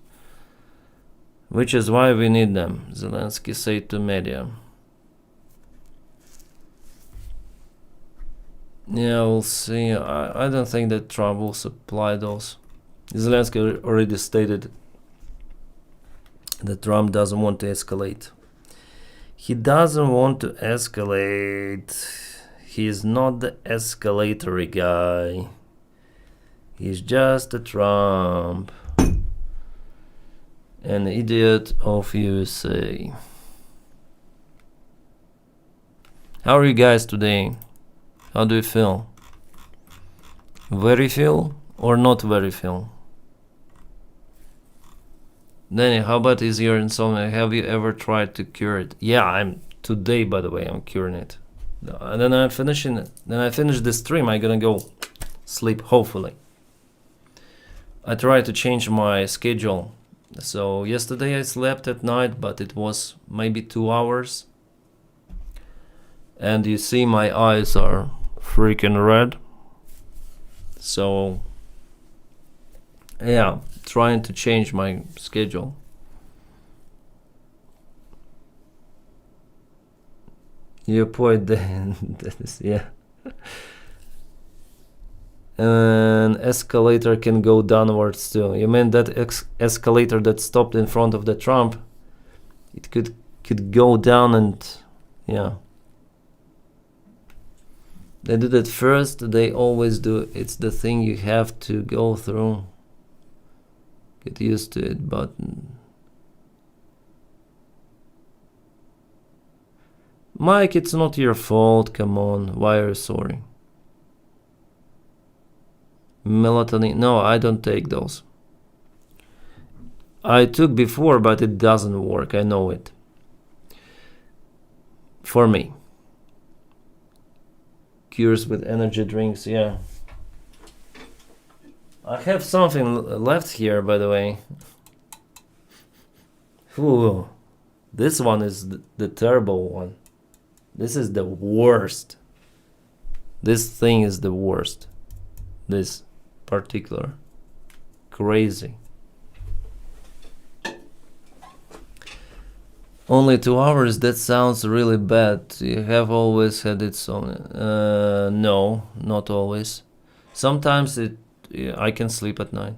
which is why we need them, Zelensky said to media. Yeah, we'll see. I don't think that Trump will supply those. Zelensky already stated that Trump doesn't want to escalate. He doesn't want to escalate. He is not the escalatory guy. He's just a Trump. An idiot of USA. How are you guys today? How do you feel? Very feel or not very feel? Danny, how about is your insomnia? Have you ever tried to cure it? Yeah, today, by the way, I'm curing it. And then I finish this stream, I'm gonna go sleep, hopefully. I tried to change my schedule. So yesterday I slept at night, but it was maybe 2 hours. And you see my eyes are freaking red. So yeah, trying to change my schedule. Your point, yeah. An escalator can go downwards too. You mean that escalator that stopped in front of the Trump? It could go down and yeah. They did it first. They always do. It's the thing you have to go through. Get used to it, but Mike, it's not your fault. Come on, why are you sorry? Melatonin? No, I don't take those. I took before, but it doesn't work. I know it. For me. Cures with energy drinks, yeah. I have something left here, by the way. Ooh, this one is the terrible one. This is the worst. This thing is the worst. This particular. Crazy. Only 2 hours? That sounds really bad. You have always had insomnia. No, not always. Sometimes I can sleep at night.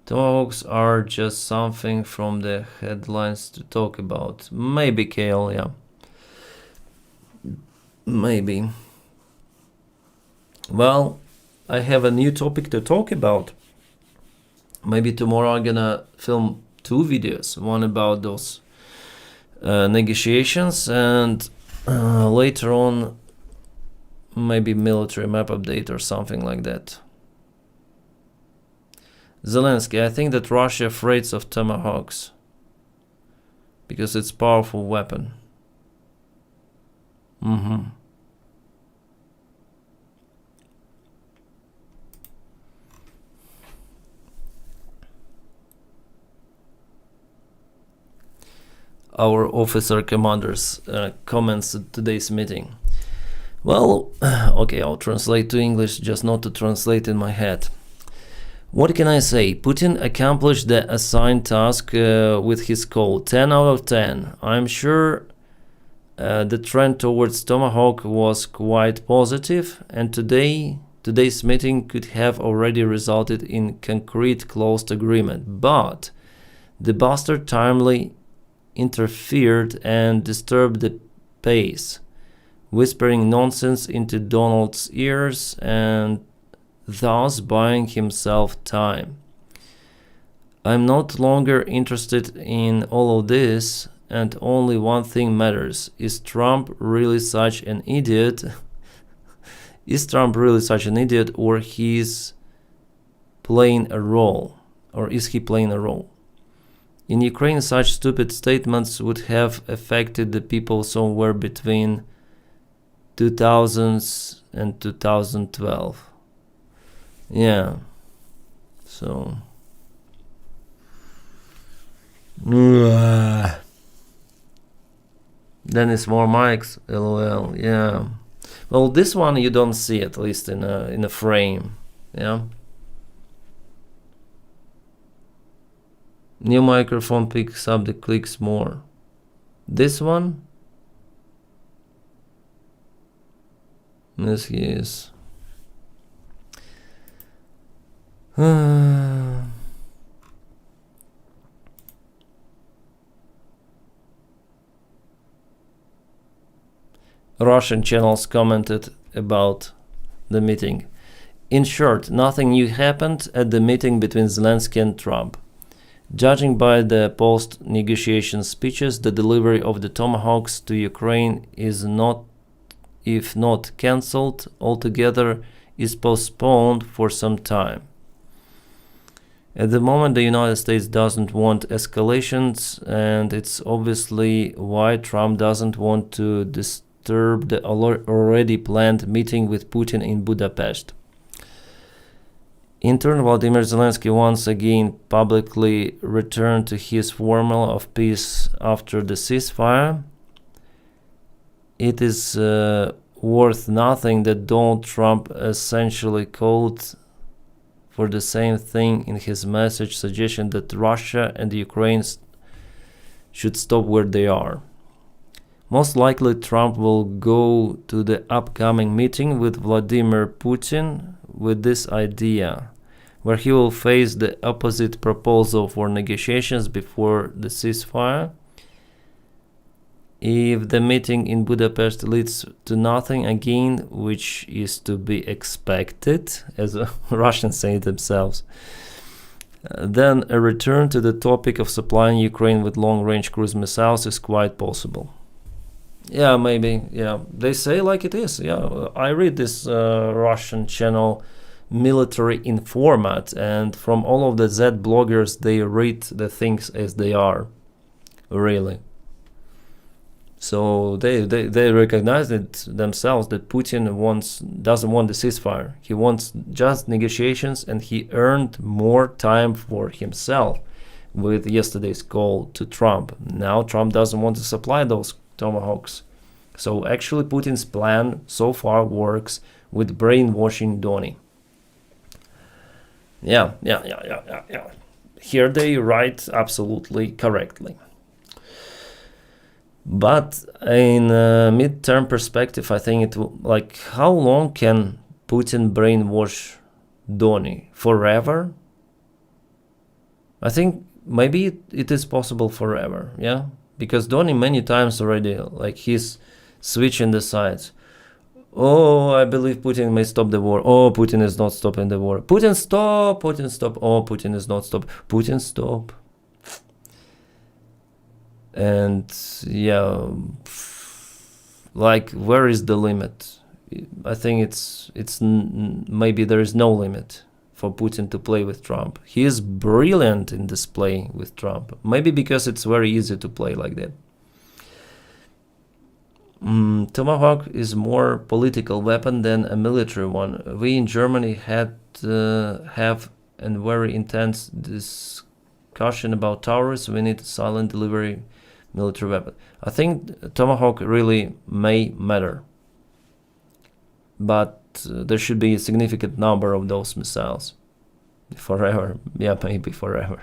Tomahawks are just something from the headlines to talk about. Maybe, Kale, yeah. Maybe. Well, I have a new topic to talk about. Maybe tomorrow I'm gonna film 2 videos. One about those negotiations, and later on maybe military map update or something like that. Zelensky, I think that Russia afraid of tomahawks because it's a powerful weapon. our officer commanders' comments at today's meeting. Well, okay, I'll translate to English, just not to translate in my head. What can I say? Putin accomplished the assigned task with his call. 10 out of 10. I'm sure the trend towards Tomahawk was quite positive, and today's meeting could have already resulted in concrete closed agreement. But the bastard timely interfered and disturbed the pace, whispering nonsense into Donald's ears and thus buying himself time. I'm not longer interested in all of this, and only one thing matters. Is Trump really such an idiot? Is Trump really such an idiot, or he's playing a role? Or is he playing a role? In Ukraine, such stupid statements would have affected the people somewhere between 2000s and 2012. Yeah. So. Denys, more mics. LOL. Yeah. Well, this one you don't see, at least in a frame. Yeah. New microphone picks up the clicks more. This one. This he is. Russian channels commented about the meeting. In short, nothing new happened at the meeting between Zelensky and Trump. Judging by the post-negotiation speeches, the delivery of the Tomahawks to Ukraine is not, if not cancelled altogether, is postponed for some time. At the moment, the United States doesn't want escalations, and it's obviously why Trump doesn't want to disturb the already planned meeting with Putin in Budapest. In turn, Vladimir Zelensky once again publicly returned to his formula of peace after the ceasefire. It is worth nothing that Donald Trump essentially called for the same thing in his message, suggesting that Russia and Ukraine should stop where they are. Most likely Trump will go to the upcoming meeting with Vladimir Putin with this idea, where he will face the opposite proposal for negotiations before the ceasefire. If the meeting in Budapest leads to nothing again, which is to be expected, as the Russians say themselves, then a return to the topic of supplying Ukraine with long-range cruise missiles is quite possible. Yeah, maybe. Yeah, they say like it is. Yeah, I read this Russian channel, Military Informat, and from all of the Z bloggers, they read the things as they are, really. So they recognize it themselves that Putin doesn't want the ceasefire. He wants just negotiations, and he earned more time for himself with yesterday's call to Trump. Now Trump doesn't want to supply those Tomahawks. So actually Putin's plan so far works with brainwashing Donny. Yeah. Here they write absolutely correctly. But in a mid-term perspective, I think how long can Putin brainwash Donny? Forever? I think maybe it is possible forever, yeah? Because Donny many times already, he's switching the sides. Oh, I believe Putin may stop the war. Oh, Putin is not stopping the war. Putin stop. Putin stop. Oh, Putin is not stop. Putin stop. And yeah, where is the limit? I think it's maybe there is no limit for Putin to play with Trump. He is brilliant in this play with Trump. Maybe because it's very easy to play like that. Tomahawk is more political weapon than a military one. We in Germany have a very intense discussion about towers. We need silent delivery military weapon. I think Tomahawk really may matter, but there should be a significant number of those missiles. Forever, yeah, maybe forever.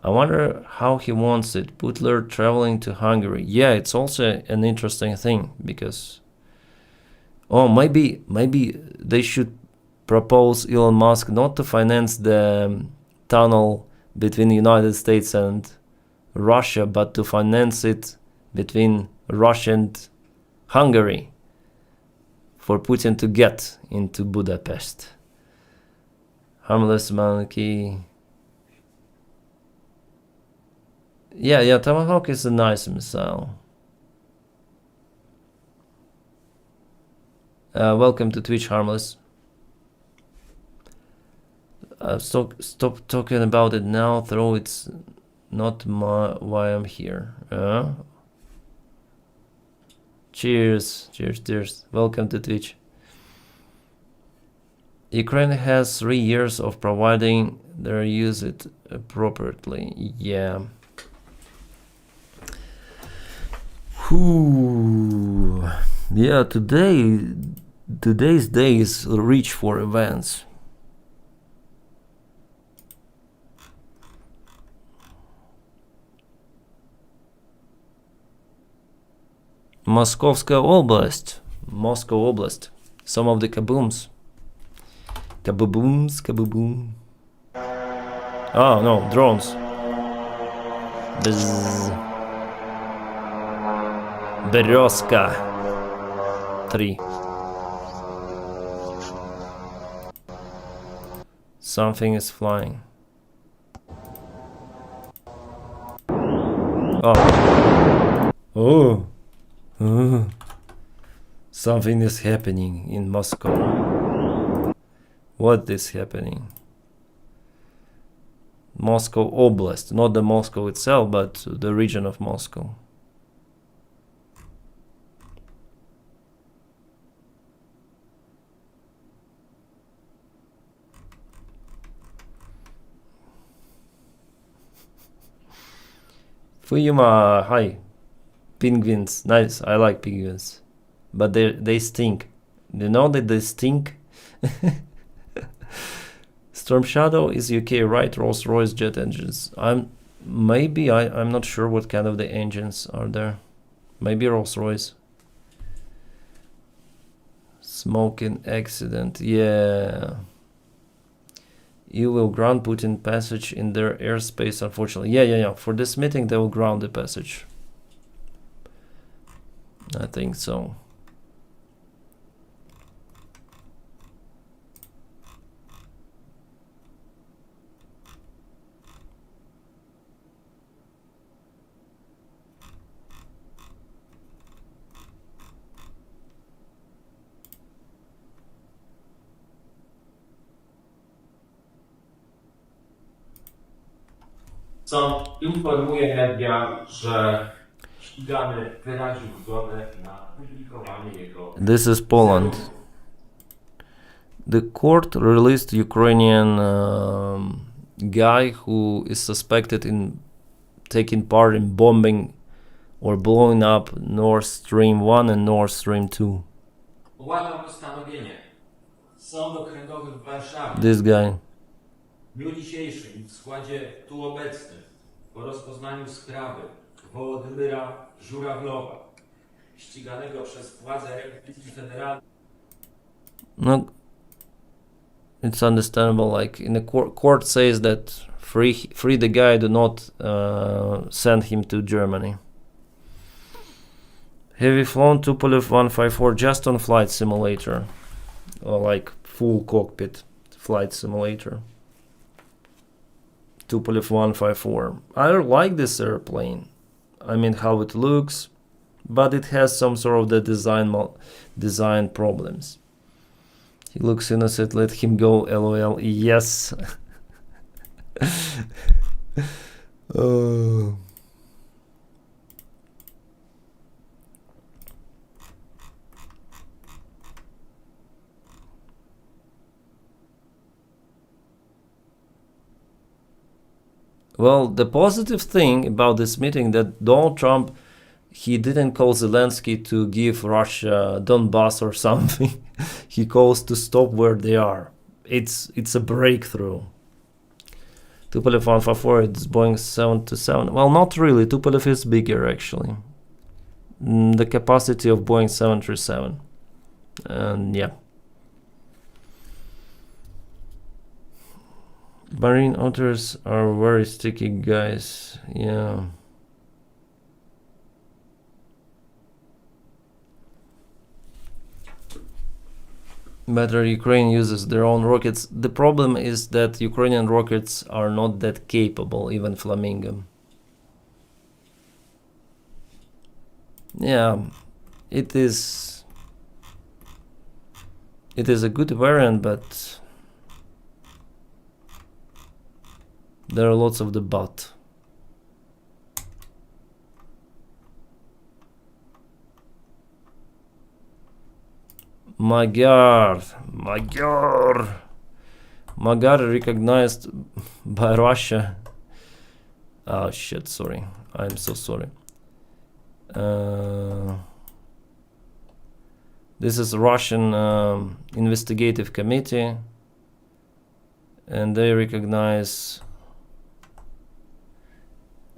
I wonder how he wants it. Butler traveling to Hungary. Yeah, it's also an interesting thing, because maybe they should propose Elon Musk not to finance the tunnel between the United States and Russia, but to finance it between Russia and Hungary for Putin to get into Budapest. Harmless monkey. Yeah, Tomahawk is a nice missile. Welcome to Twitch, Harmless. Stop talking about it now, though it's not why I'm here. Cheers. Welcome to Twitch. Ukraine has 3 years of providing their use it appropriately. Yeah. Whew. Yeah, today's day is rich for events. Moskovska Oblast. Moscow Oblast. Some of the kabooms. Kaboom. Oh no, drones. Bzz. Berezka 3. Something is flying. Oh. Something is happening in Moscow. What is happening? Moscow Oblast, not the Moscow itself, but the region of Moscow. Fuyuma, hi. Penguins, nice. I like penguins, but they stink. You know that they stink. Storm Shadow is UK, right? Rolls-Royce jet engines. I'm not sure what kind of the engines are there. Maybe Rolls-Royce. Smoking accident. Yeah. You will ground Putin passage in their airspace, unfortunately. Yeah. For this meeting, they will ground the passage. I think so. Sąd informuje media, że ścigany wyraził zgodę na publikowanie jego. This is Poland. The court released Ukrainian guy who is suspected in taking part in bombing or blowing up Nord Stream 1 and Nord Stream 2. Uważam postanowienie Sąd Okręgowy w Warszawie This guy. w dniu dzisiejszym w składzie tu obecnym po rozpoznaniu sprawy Wołodymyra Żurawlowa, ściganego przez władze Republiki Federalnej. No, it's understandable. Like in the court says that free the guy, do not send him to Germany. Have you flown Tupolev 154 just on flight simulator, or like full cockpit flight simulator? Tupolev 154. I like this airplane. I mean how it looks, but it has some sort of the design problems. He looks innocent, let him go, lol. Yes. Oh. Well, the positive thing about this meeting that Donald Trump, he didn't call Zelensky to give Russia Donbass or something. He calls to stop where they are. It's a breakthrough. Tupolev 154, it's Boeing 727. Well, not really. Tupolev is bigger actually. The capacity of Boeing 737. And yeah. Marine otters are very sticky, guys. Yeah. Better Ukraine uses their own rockets. The problem is that Ukrainian rockets are not that capable, even Flamingo. Yeah, it is a good variant, but there are lots of the but. Magyar recognized by Russia. Oh shit, sorry. I'm so sorry. This is Russian investigative committee, and they recognize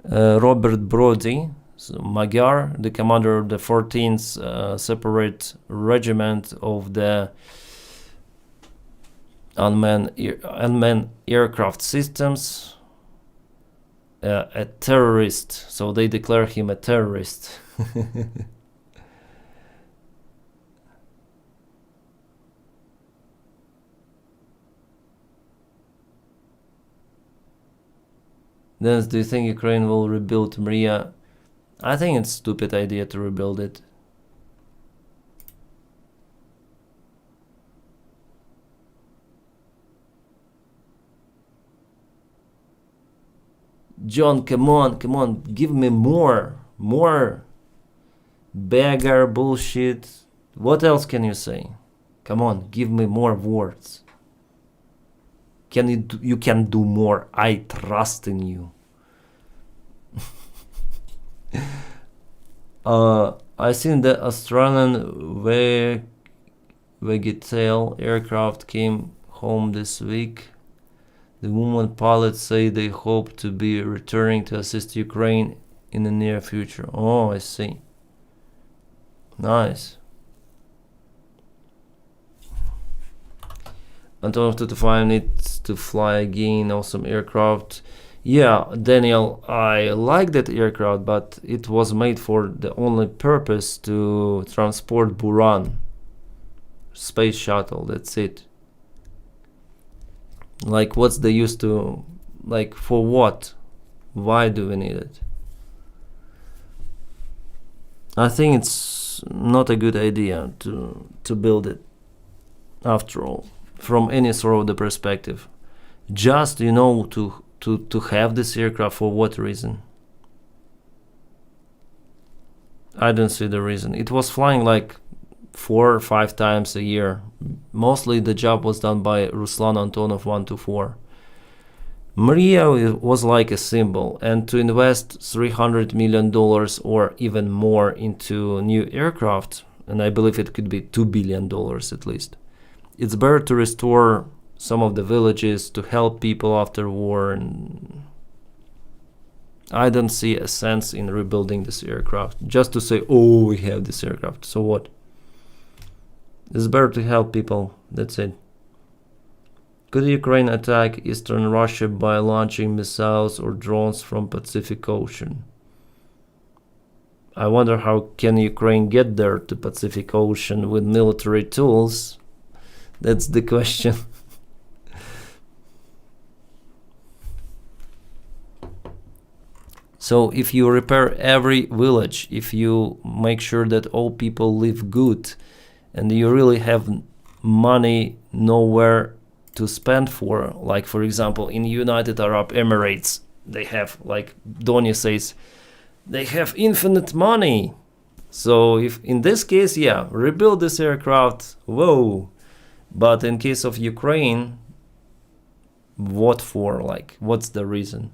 Robert Brody, so Magyar, the commander of the 14th separate regiment of the unmanned aircraft systems, a terrorist. So they declare him a terrorist. Denys, do you think Ukraine will rebuild Maria? I think it's a stupid idea to rebuild it. John, come on, give me more beggar bullshit. What else can you say? Come on, give me more words. You can do more. I trust in you. I seen the Australian Vegetal aircraft came home this week. The woman pilots say they hope to be returning to assist Ukraine in the near future. Oh, I see. Nice. Antonov 225 needs to fly again. Awesome aircraft. Yeah, Daniel, I like that aircraft, but it was made for the only purpose to transport Buran. Space shuttle, that's it. Like, what's the use to... Like, for what? Why do we need it? I think it's not a good idea to build it, after all, from any sort of the perspective. Just, you know, to have this aircraft, for what reason? I don't see the reason. It was flying like 4 or 5 times a year. Mostly the job was done by Ruslan Antonov 124. Maria was like a symbol, and to invest $300 million or even more into new aircraft, and I believe it could be $2 billion at least, it's better to restore some of the villages, to help people after war, and I don't see a sense in rebuilding this aircraft just to say, oh, we have this aircraft, so what? It's better to help people, that's it. Could Ukraine attack eastern Russia by launching missiles or drones from Pacific Ocean? I wonder how can Ukraine get there to Pacific Ocean with military tools? That's the question. So if you repair every village, if you make sure that all people live good, and you really have money nowhere to spend for, like for example in United Arab Emirates, they have, like Donny says, they have infinite money. So if in this case, yeah, rebuild this aircraft, whoa. But in case of Ukraine, what for? Like, what's the reason?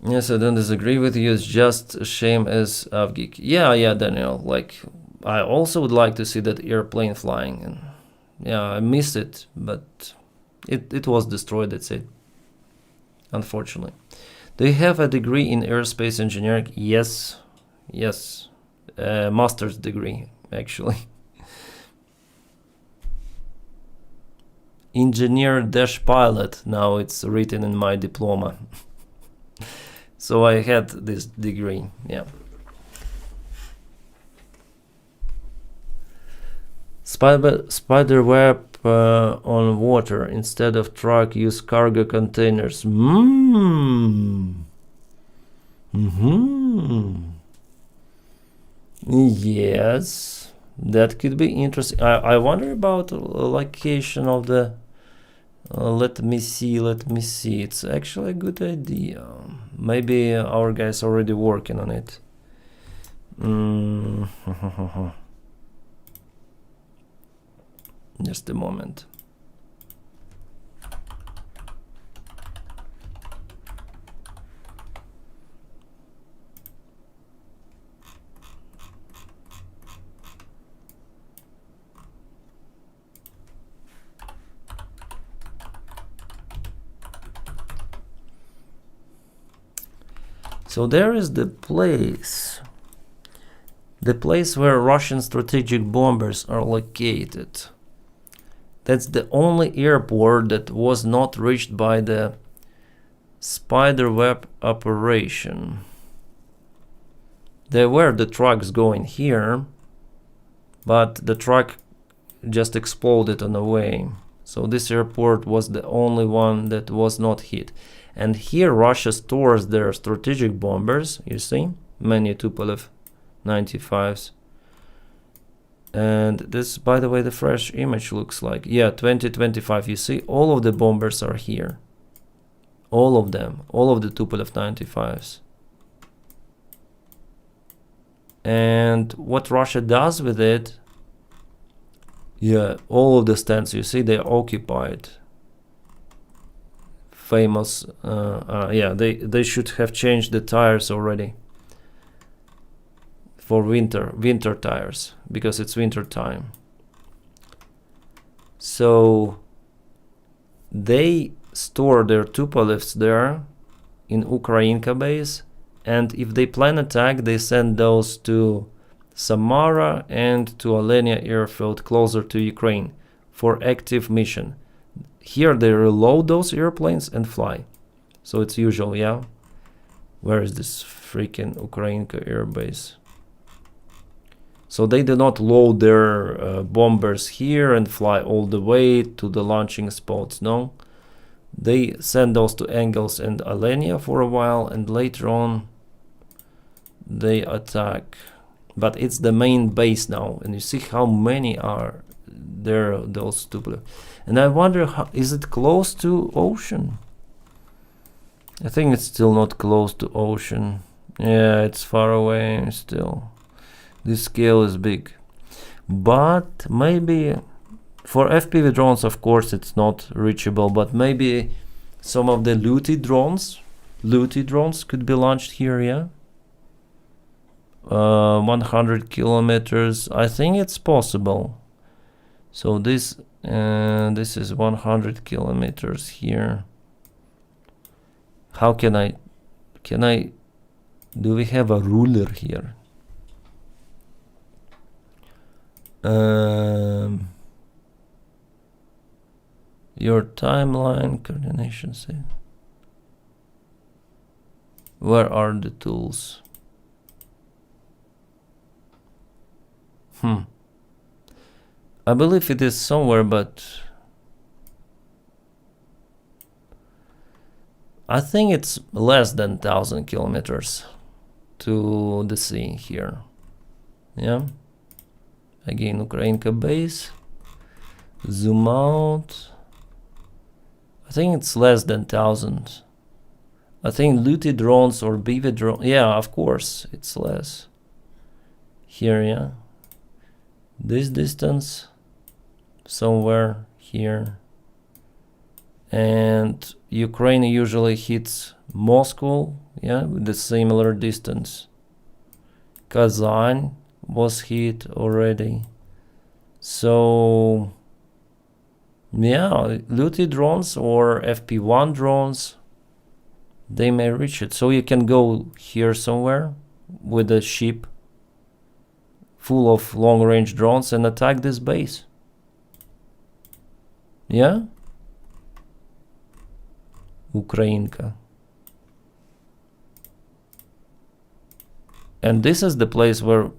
Yes, I don't disagree with you. It's just a shame as Avgeek. Yeah, Daniel. Like, I also would like to see that airplane flying. And yeah, I missed it, but it was destroyed. That's it. Unfortunately. Do you have a degree in aerospace engineering? Yes. Master's degree, actually. Engineer-pilot. Now it's written in my diploma. So I had this degree, yeah. Spider web on water instead of truck, use cargo containers. Yes, that could be interesting. I wonder about the location of the. Let me see. It's actually a good idea. Maybe our guys already working on it. Just a moment. So there is the place where Russian strategic bombers are located. That's the only airport that was not reached by the spiderweb operation. There were the trucks going here, but the truck just exploded on the way. So this airport was the only one that was not hit. And here Russia stores their strategic bombers, you see, many Tupolev 95s. And this, by the way, the fresh image looks like, yeah, 2025, you see, all of the bombers are here. All of them, all of the Tupolev 95s. And what Russia does with it, yeah, all of the stands, you see, they're occupied. Famous, yeah, they should have changed the tires already for winter tires, because it's winter time. So they store their Tupolevs there in Ukrainka base, and if they plan attack, they send those to Samara and to Alenia airfield closer to Ukraine for active mission. Here they reload those airplanes and fly. So it's usual, yeah? Where is this freaking Ukrainka airbase? So they do not load their bombers here and fly all the way to the launching spots, no? They send those to Engels and Alenia for a while, and later on they attack. But it's the main base now, and you see how many are there, those two. And I wonder, how, is it close to ocean? I think it's still not close to ocean. Yeah, it's far away still. This scale is big. But maybe for FPV drones, of course, it's not reachable, but maybe some of the Luty drones could be launched here, yeah? 100 kilometers, I think it's possible. So this is 100 kilometers here. How can I do we have a ruler here? Your timeline coordination set. Where are the tools? I believe it is somewhere, but I think it's less than 1,000 kilometers to the sea here. Yeah. Again, Ukrainka base. Zoom out. I think it's less than 1,000. I think Luty drones or BV drones. Yeah, of course, it's less. Here, yeah. This distance. Somewhere here. And Ukraine usually hits Moscow, yeah, with the similar distance. Kazan was hit already. So yeah, Luty drones or FP1 drones, they may reach it. So you can go here somewhere with a ship full of long-range drones and attack this base. Yeah? Ukrainka. And this is the place where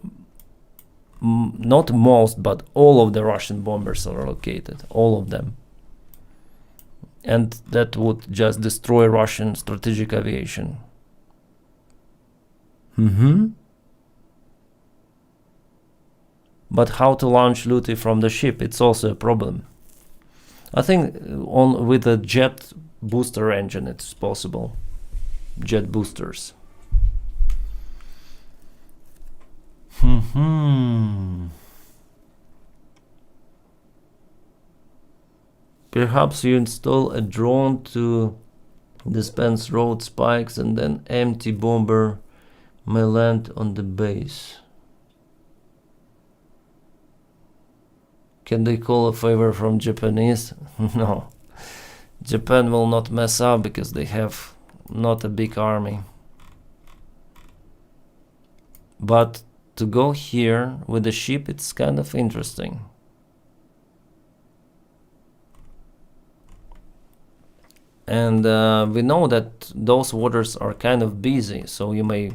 not most, but all of the Russian bombers are located. All of them. And that would just destroy Russian strategic aviation. But how to launch Luty from the ship? It's also a problem. I think with a jet booster engine it's possible. Jet boosters. Perhaps you install a drone to dispense road spikes and then empty bomber may land on the base. Can they call a favor from Japanese? No. Japan will not mess up because they have not a big army. But to go here with the ship, it's kind of interesting. And we know that those waters are kind of busy, so you may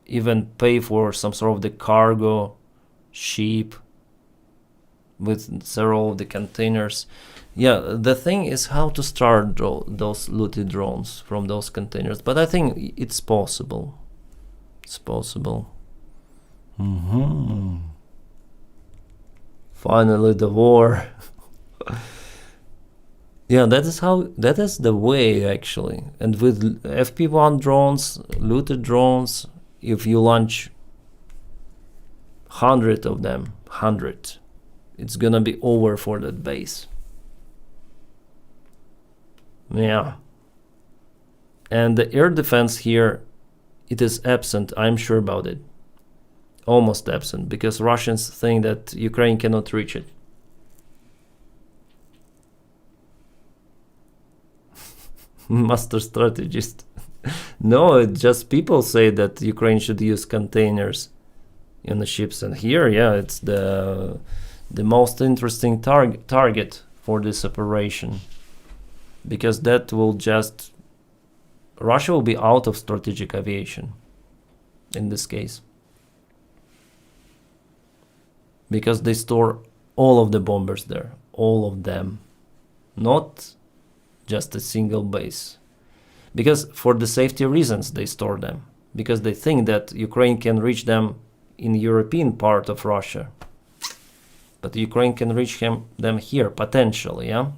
even pay for some sort of the cargo ship with several of the containers. Yeah, the thing is how to start those Luty drones from those containers, but I think it's possible. It's possible. Finally the war. Yeah, that is the way actually. And with FP1 drones, Luty drones, if you launch 100 of them, 100, it's gonna be over for that base. Yeah. And the air defense here, it is absent, I'm sure about it. Almost absent, because Russians think that Ukraine cannot reach it. Master strategist. No, it just people say that Ukraine should use containers in the ships, and here, yeah, it's the most interesting target for this operation, because that will just Russia will be out of strategic aviation in this case, because they store all of the bombers there, all of them, not just a single base, because for the safety reasons they store them, because they think that Ukraine can reach them in European part of Russia, but Ukraine can reach them here potentially. Yeah,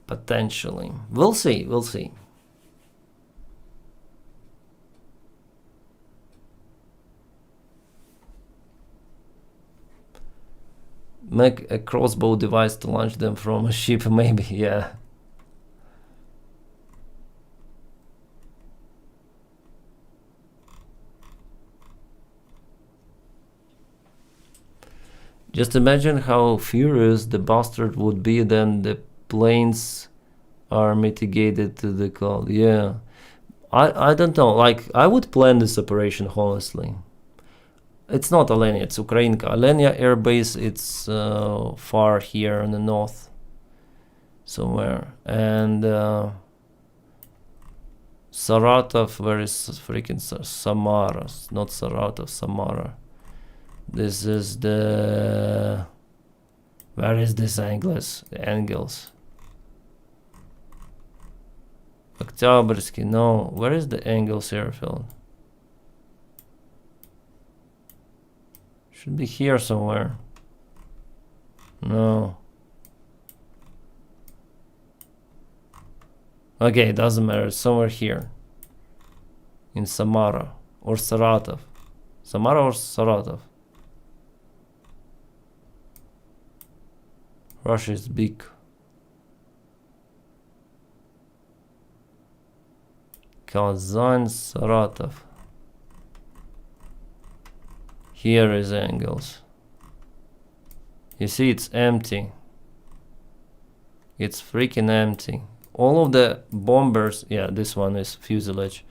potentially. We'll see. Make a crossbow device to launch them from a ship, maybe. Yeah. Just imagine how furious the bastard would be then the planes are mitigated to the call. Yeah. I don't know. Like, I would plan this operation honestly. It's not Alenia, it's Ukrainka. Alenia Air Base, it's far here in the north somewhere. And Saratov, where is freaking Samara? Not Saratov, Samara. This is the... Where is this Angles? Oktyabrski, no. Where is the Angles airfield? Should be here somewhere. No. Okay, it doesn't matter. It's somewhere here. In Samara or Saratov. Samara or Saratov? Russia is big. Kazan, Saratov. Here is angles. You see, it's empty. It's freaking empty. All of the bombers, yeah, this one is fuselage.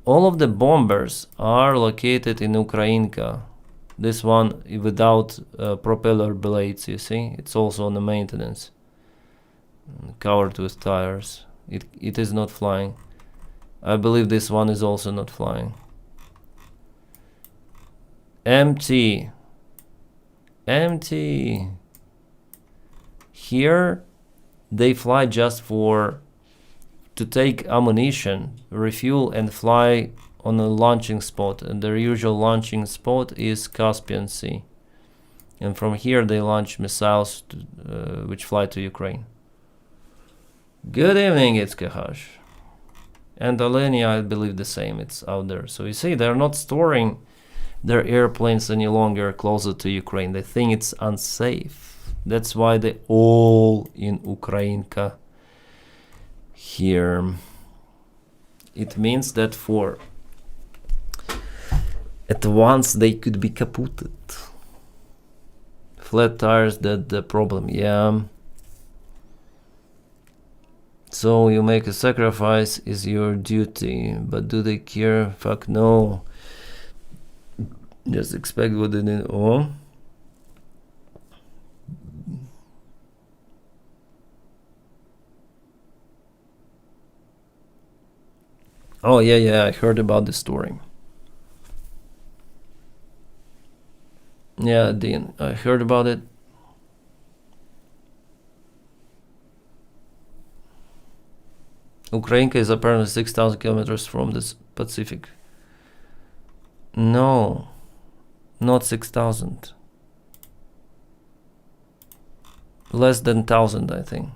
All of the bombers are located in Ukrainka. This one without propeller blades, you see, it's also on the maintenance. Covered with tires. It is not flying. I believe this one is also not flying. Empty. Empty. Here they fly just to take ammunition, refuel, and fly on a launching spot. And their usual launching spot is Caspian Sea. And from here they launch missiles which fly to Ukraine. Good evening, it's Kahash. And Alenia, I believe the same, it's out there. So you see, they're not storing their airplanes any longer closer to Ukraine. They think it's unsafe. That's why they all in Ukrainka here. It means that at once they could be kaputted. Flat tires, that's the problem, yeah. So you make a sacrifice is your duty, but do they care? Fuck no. Just expect what they need. Oh. Oh yeah, I heard about this story. Yeah, Dean, I heard about it. Ukrainka is apparently 6,000 kilometers from the Pacific. No, not 6,000. Less than 1,000, I think.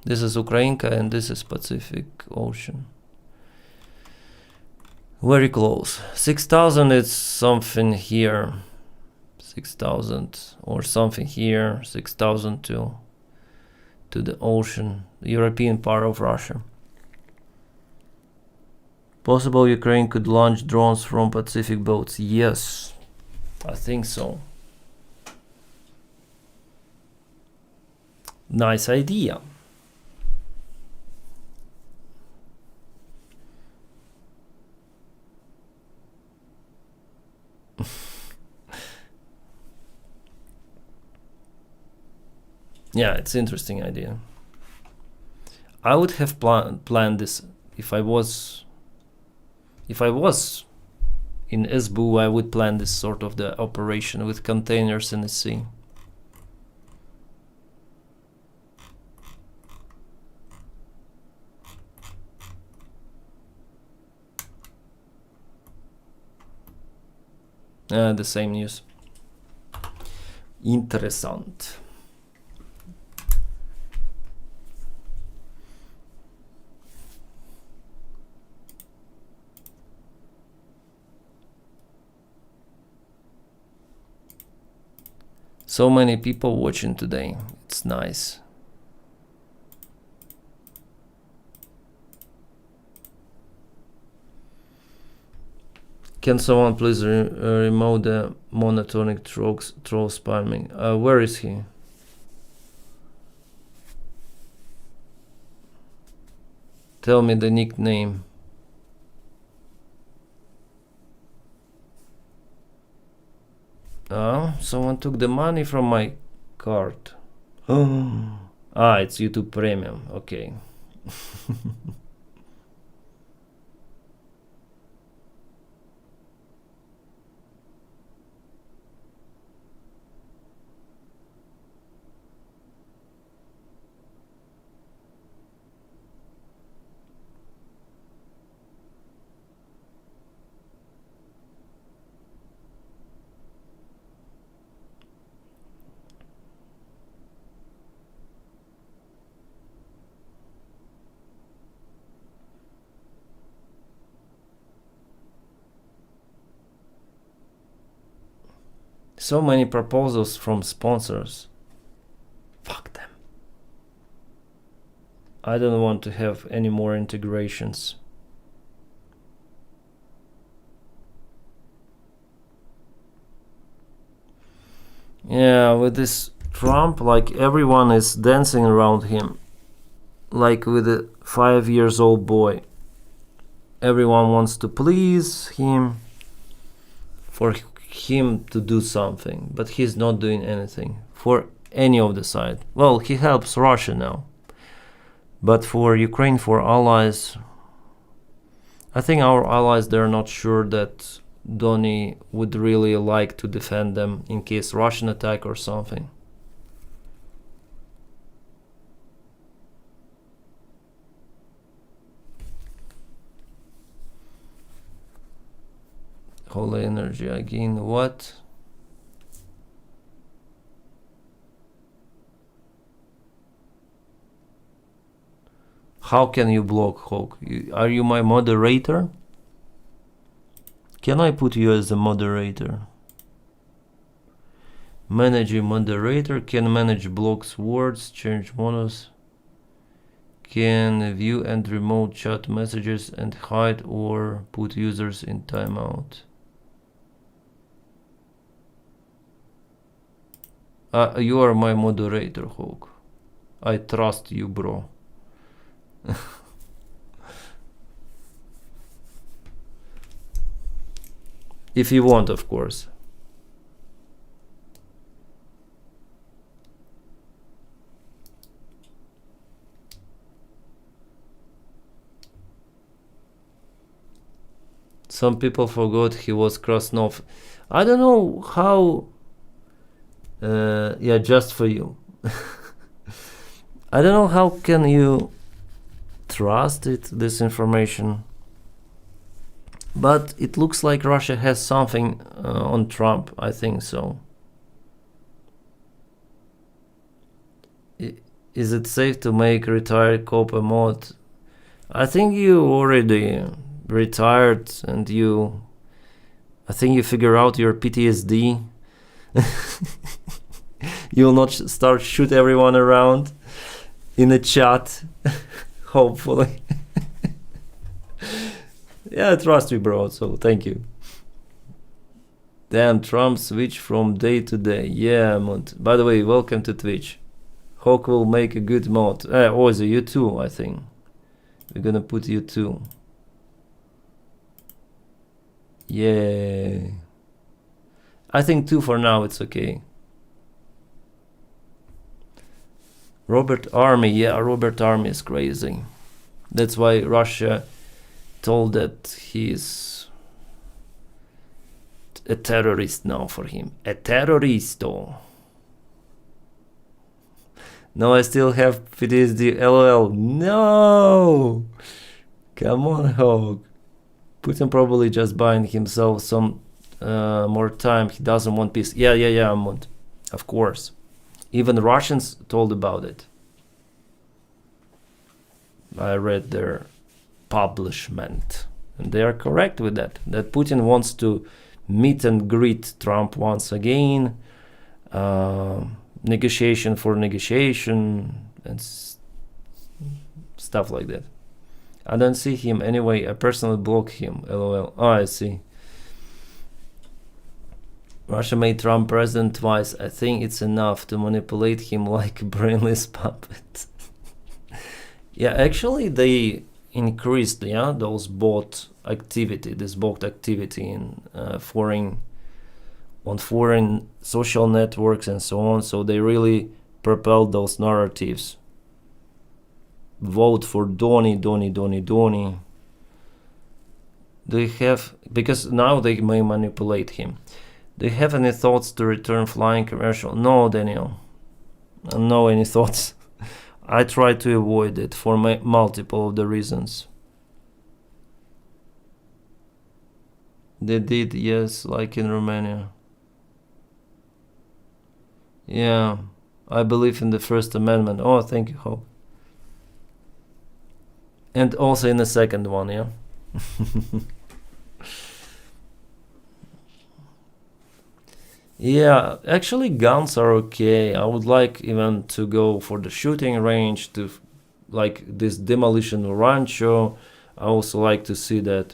This is Ukrainka and this is Pacific Ocean. Very close. 6,000 is something here. 6,000 or something here. 6,000 to the ocean, the European part of Russia. Possible Ukraine could launch drones from Pacific boats. Yes, I think so. Nice idea. Yeah, it's an interesting idea. I would have planned this if I was in SBU. I would plan this sort of the operation with containers in the sea. The same news. Interessant. So many people watching today. It's nice. Can someone please remove the monotonic troll spamming? Where is he? Tell me the nickname. Oh, someone took the money from my card. It's YouTube Premium. Okay. So many proposals from sponsors. Fuck them. I don't want to have any more integrations. Yeah, with this Trump, like everyone is dancing around him, like with a 5-year-old boy. Everyone wants to please him, for him to do something, but he's not doing anything for any of the side. Well, he helps Russia now, but for Ukraine, for allies, I think our allies, they're not sure that Donny would really like to defend them in case Russian attack or something. Holy energy again, what? How can you block Hawk? Are you my moderator? Can I put you as a moderator? Manage a moderator, can manage blocks words, change models, can view and remote chat messages and hide or put users in timeout. You are my moderator, Hawk. I trust you, bro. If you want, of course. Some people forgot he was Krasnov. I don't know how. Yeah, just for you. I don't know how can you trust this information, but it looks like Russia has something on Trump. I think so. Is it safe to make retired cop a mod? I think you already retired and I think you figure out your PTSD. You'll not start shoot everyone around in the chat. Hopefully. Yeah, trust me, bro, so thank you. Damn, Trump switch from day to day. Yeah, mod. By the way, welcome to Twitch. Hawk will make a good mod. Oh, is it you too, I think. We're gonna put you too. Yeah. I think 2 for now, it's okay. Robert Army, yeah, Robert Army is crazy. That's why Russia told that he's a terrorist now for him. A terroristo. No, I still have PTSD, LOL. No! Come on, Hawk. Putin probably just buying himself some more time. He doesn't want peace. Yeah, Amund. Of course. Even Russians told about it. I read their publishment. And they are correct with that. That Putin wants to meet and greet Trump once again. Negotiation for negotiation. And stuff like that. I don't see him anyway. I personally block him. LOL. Oh, I see. Russia made Trump president twice. I think it's enough to manipulate him like a brainless puppet. Yeah, actually they increased those bot activity, this bot activity in foreign social networks and so on. So they really propelled those narratives. Vote for Donny. They have, because now they may manipulate him. Do you have any thoughts to return flying commercial? No, Daniel. No any thoughts. I try to avoid it for multiple of the reasons. They did, yes, like in Romania. Yeah, I believe in the First Amendment. Oh, thank you, Hope. And also in the second one, yeah. Yeah, actually guns are okay. I would like even to go for the shooting range, to like this demolition rancho. I also like to see that,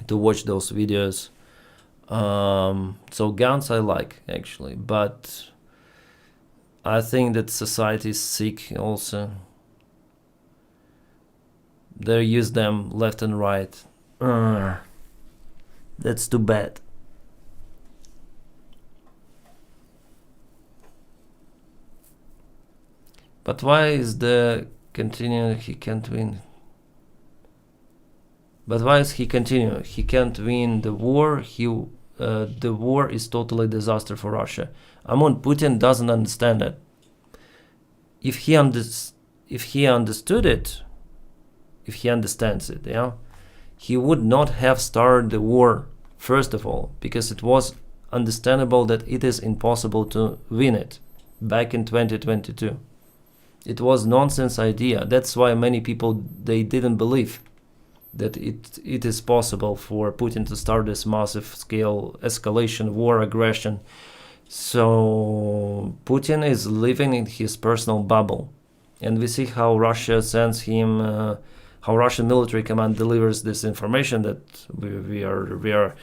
to watch those videos. So guns I like, actually, but I think that society is sick also. They use them left and right. That's too bad. But why is the continuing he can't win? But why is he continuing? He can't win the war. The war is totally disaster for Russia. Putin doesn't understand it. If he understood it, if he understands it, yeah, he would not have started the war, first of all, because it was understandable that it is impossible to win it back in 2022. It was nonsense idea. That's why many people, they didn't believe that it is possible for Putin to start this massive scale escalation, war, aggression. So Putin is living in his personal bubble. And we see how Russia sends him, how Russian military command delivers this information that we are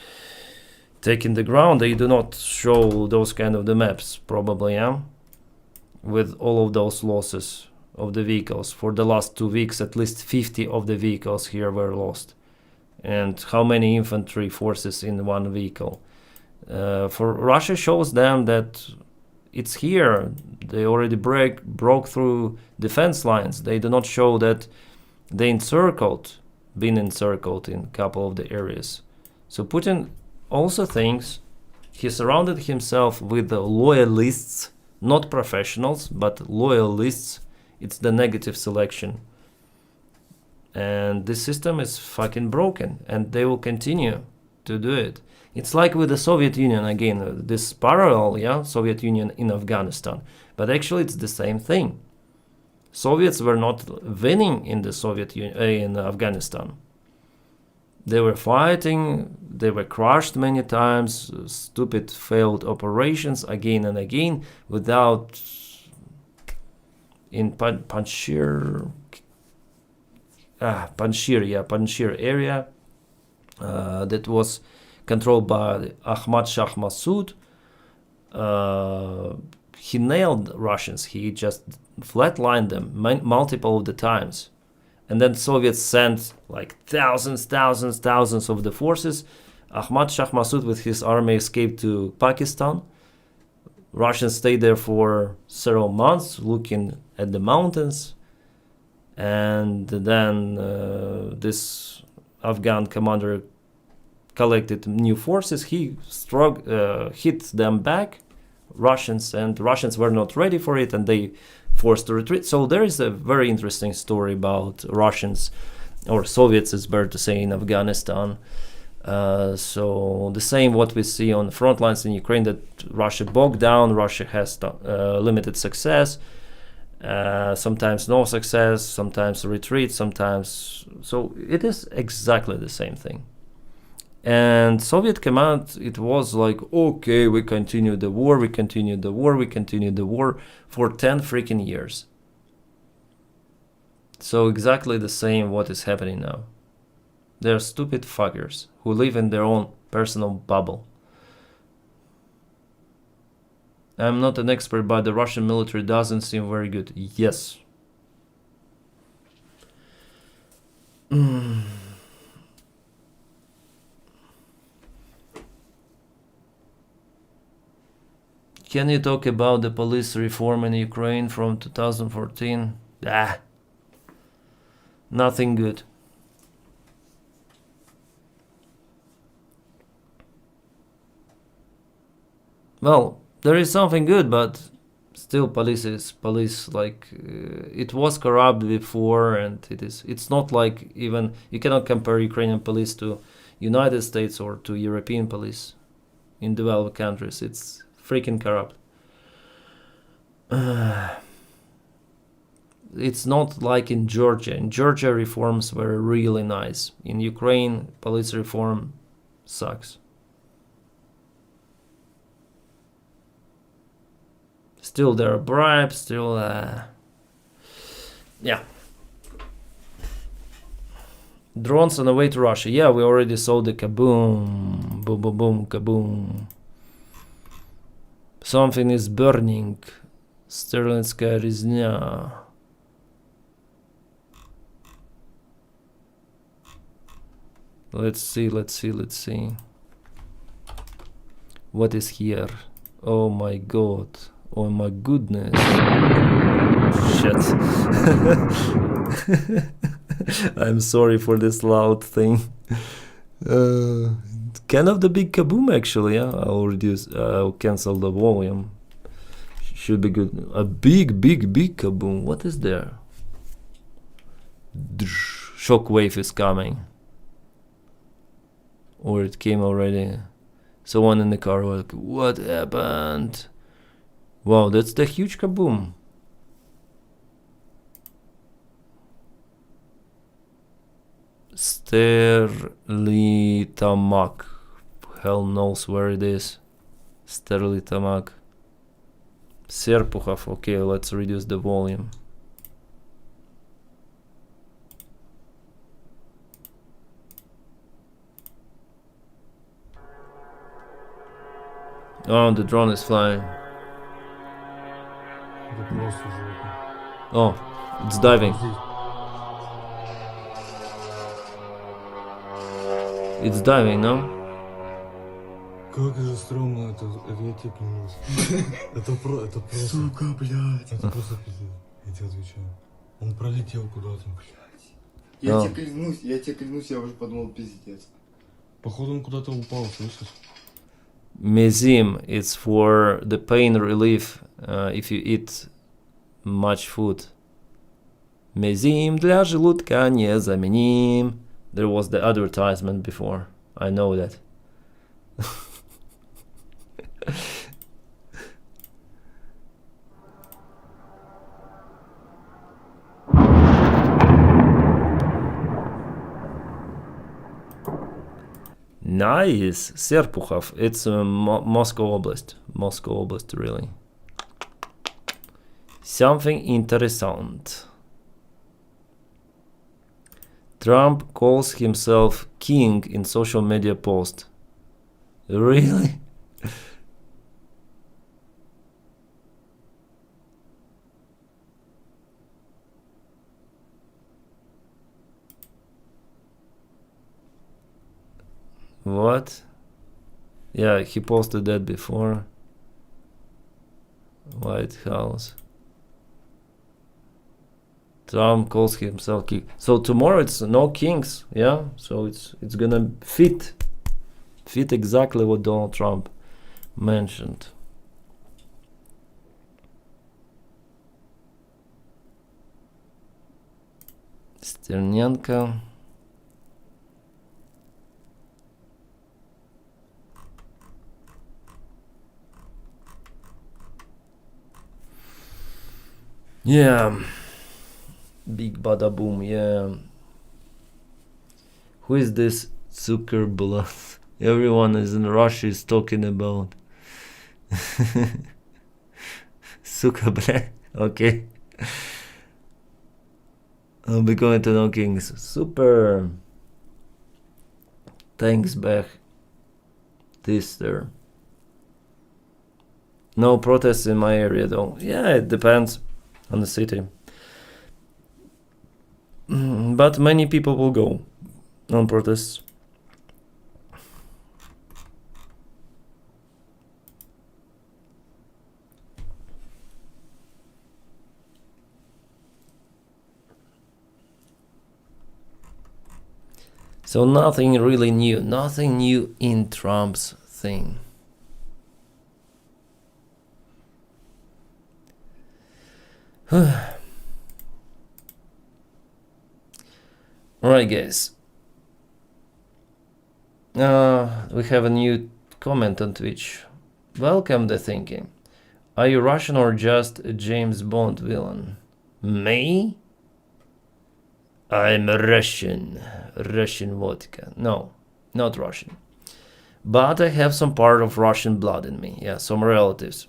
taking the ground. They do not show those kind of the maps, probably, yeah? With all of those losses of the vehicles. For the last 2 weeks, at least 50 of the vehicles here were lost. And how many infantry forces in one vehicle? For Russia shows them that it's here. They already broke through defense lines. They do not show that they been encircled in a couple of the areas. So Putin also thinks he surrounded himself with the loyalists, not professionals, but loyalists. It's the negative selection. And this system is fucking broken, and they will continue to do it. It's like with the Soviet Union again, this parallel, yeah, Soviet Union in Afghanistan. But actually it's the same thing. Soviets were not winning in the Soviet Union, in Afghanistan. They were fighting, they were crushed many times, stupid failed operations again and again, without in Panjshir area that was controlled by Ahmad Shah Massoud. He nailed Russians. He just flatlined them multiple of the times. And then Soviets sent like thousands of the forces. Ahmad Shah Massoud with his army escaped to Pakistan. Russians stayed there for several months looking at the mountains. And then this Afghan commander collected new forces. He hit them back, Russians, and Russians were not ready for it, and they forced to retreat. So there is a very interesting story about Russians, or Soviets, it's better to say, in Afghanistan. So the same what we see on the front lines in Ukraine, that Russia bogged down, Russia has limited success, sometimes no success, sometimes retreat, sometimes... So it is exactly the same thing. And Soviet command, it was like, okay, we continue the war for 10 freaking years. So exactly the same what is happening now. They're stupid fuckers who live in their own personal bubble. I'm not an expert, but the Russian military doesn't seem very good. Yes. Can you talk about the police reform in Ukraine from 2014? Nothing good. Well, there is something good, but still police like it was corrupt before, and it's not like, even you cannot compare Ukrainian police to United States or to European police in developed countries. It's freaking corrupt. It's not like in Georgia. In Georgia, reforms were really nice. In Ukraine, police reform sucks. Still there are bribes, still yeah. Drones on the way to Russia. Yeah, we already saw the kaboom. Boom, boom, boom, kaboom. Something is burning. Sterlinskaya резня. Let's see. What is here? Oh my god. Oh my goodness. Shit. I'm sorry for this loud thing. Kind of the big kaboom actually, yeah. I'll cancel the volume. Should be good. A big kaboom. What is there? Shockwave is coming. Or it came already. Someone in the car was like, what happened? Wow, that's the huge kaboom. Sterlitamak. Hell knows where it is. Sterlitamak. Serpukhov. Okay, let's reduce the volume. Oh, the drone is flying. Oh, it's diving. It's diving, no? Как же стрёмно, это я тебе клянусь. Это просто... Сука, блядь. Это просто пиздец, я тебе отвечаю. Он пролетел куда-то. Блядь. Я тебе клянусь, я уже подумал, пиздец. Походу он куда-то упал, слышишь? Mezim, it's for the pain relief if you eat much food. Mezim для желудка незаменим. There was the advertisement before. I know that. Nice, Serpukhov. It's Moscow Oblast. Moscow Oblast, really. Something interessant. Trump calls himself king in social media post. Really? What? Yeah, he posted that before. White House. Trump calls himself king. So tomorrow it's no kings, yeah? So it's gonna fit exactly what Donald Trump mentioned. Sternenko. Yeah. Big bada boom, yeah. Who is this Zuckerblot? Everyone is in Russia is talking about Zuckerblot. Okay. I'll be going to No Kings. Super. Thanks, Bech. This there. No protests in my area though. Yeah, it depends on the city. But many people will go on protests. So nothing really new, nothing new in Trump's thing. Alright guys, we have a new comment on Twitch. Welcome the thinking. Are you Russian or just a James Bond villain? Me? I'm Russian. Russian vodka. No, not Russian. But I have some part of Russian blood in me. Yeah, some relatives.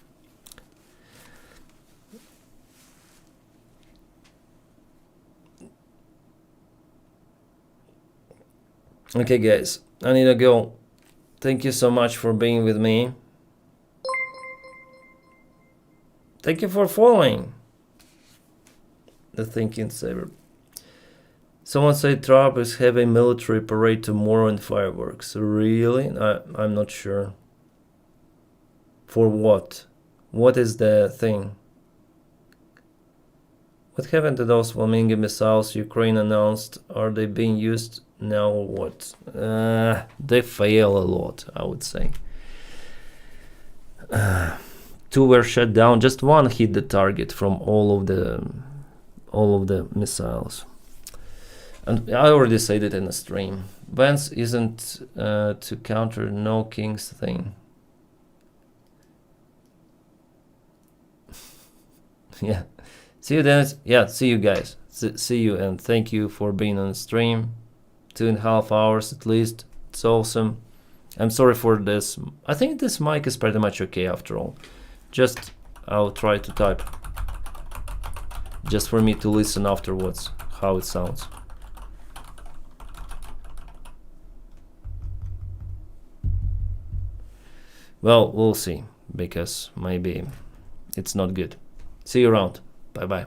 Okay, guys, I need to go. Thank you so much for being with me. Thank you for following the Thinking Saver. Someone said Trump is having military parade tomorrow and fireworks. Really? I'm not sure. For what? What is the thing? What happened to those Flamingo missiles Ukraine announced? Are they being used now or what? They fail a lot, I would say. 2 were shut down. Just 1 hit the target from all of the missiles. And I already said it in the stream. Vance isn't to counter no kings thing. Yeah. See you, Dennis. Yeah, see you guys. See you, and thank you for being on the stream. 2.5 hours at least. It's awesome. I'm sorry for this. I think this mic is pretty much okay after all. Just, I'll try to type. Just for me to listen afterwards how it sounds. Well, we'll see, because maybe it's not good. See you around. Bye bye.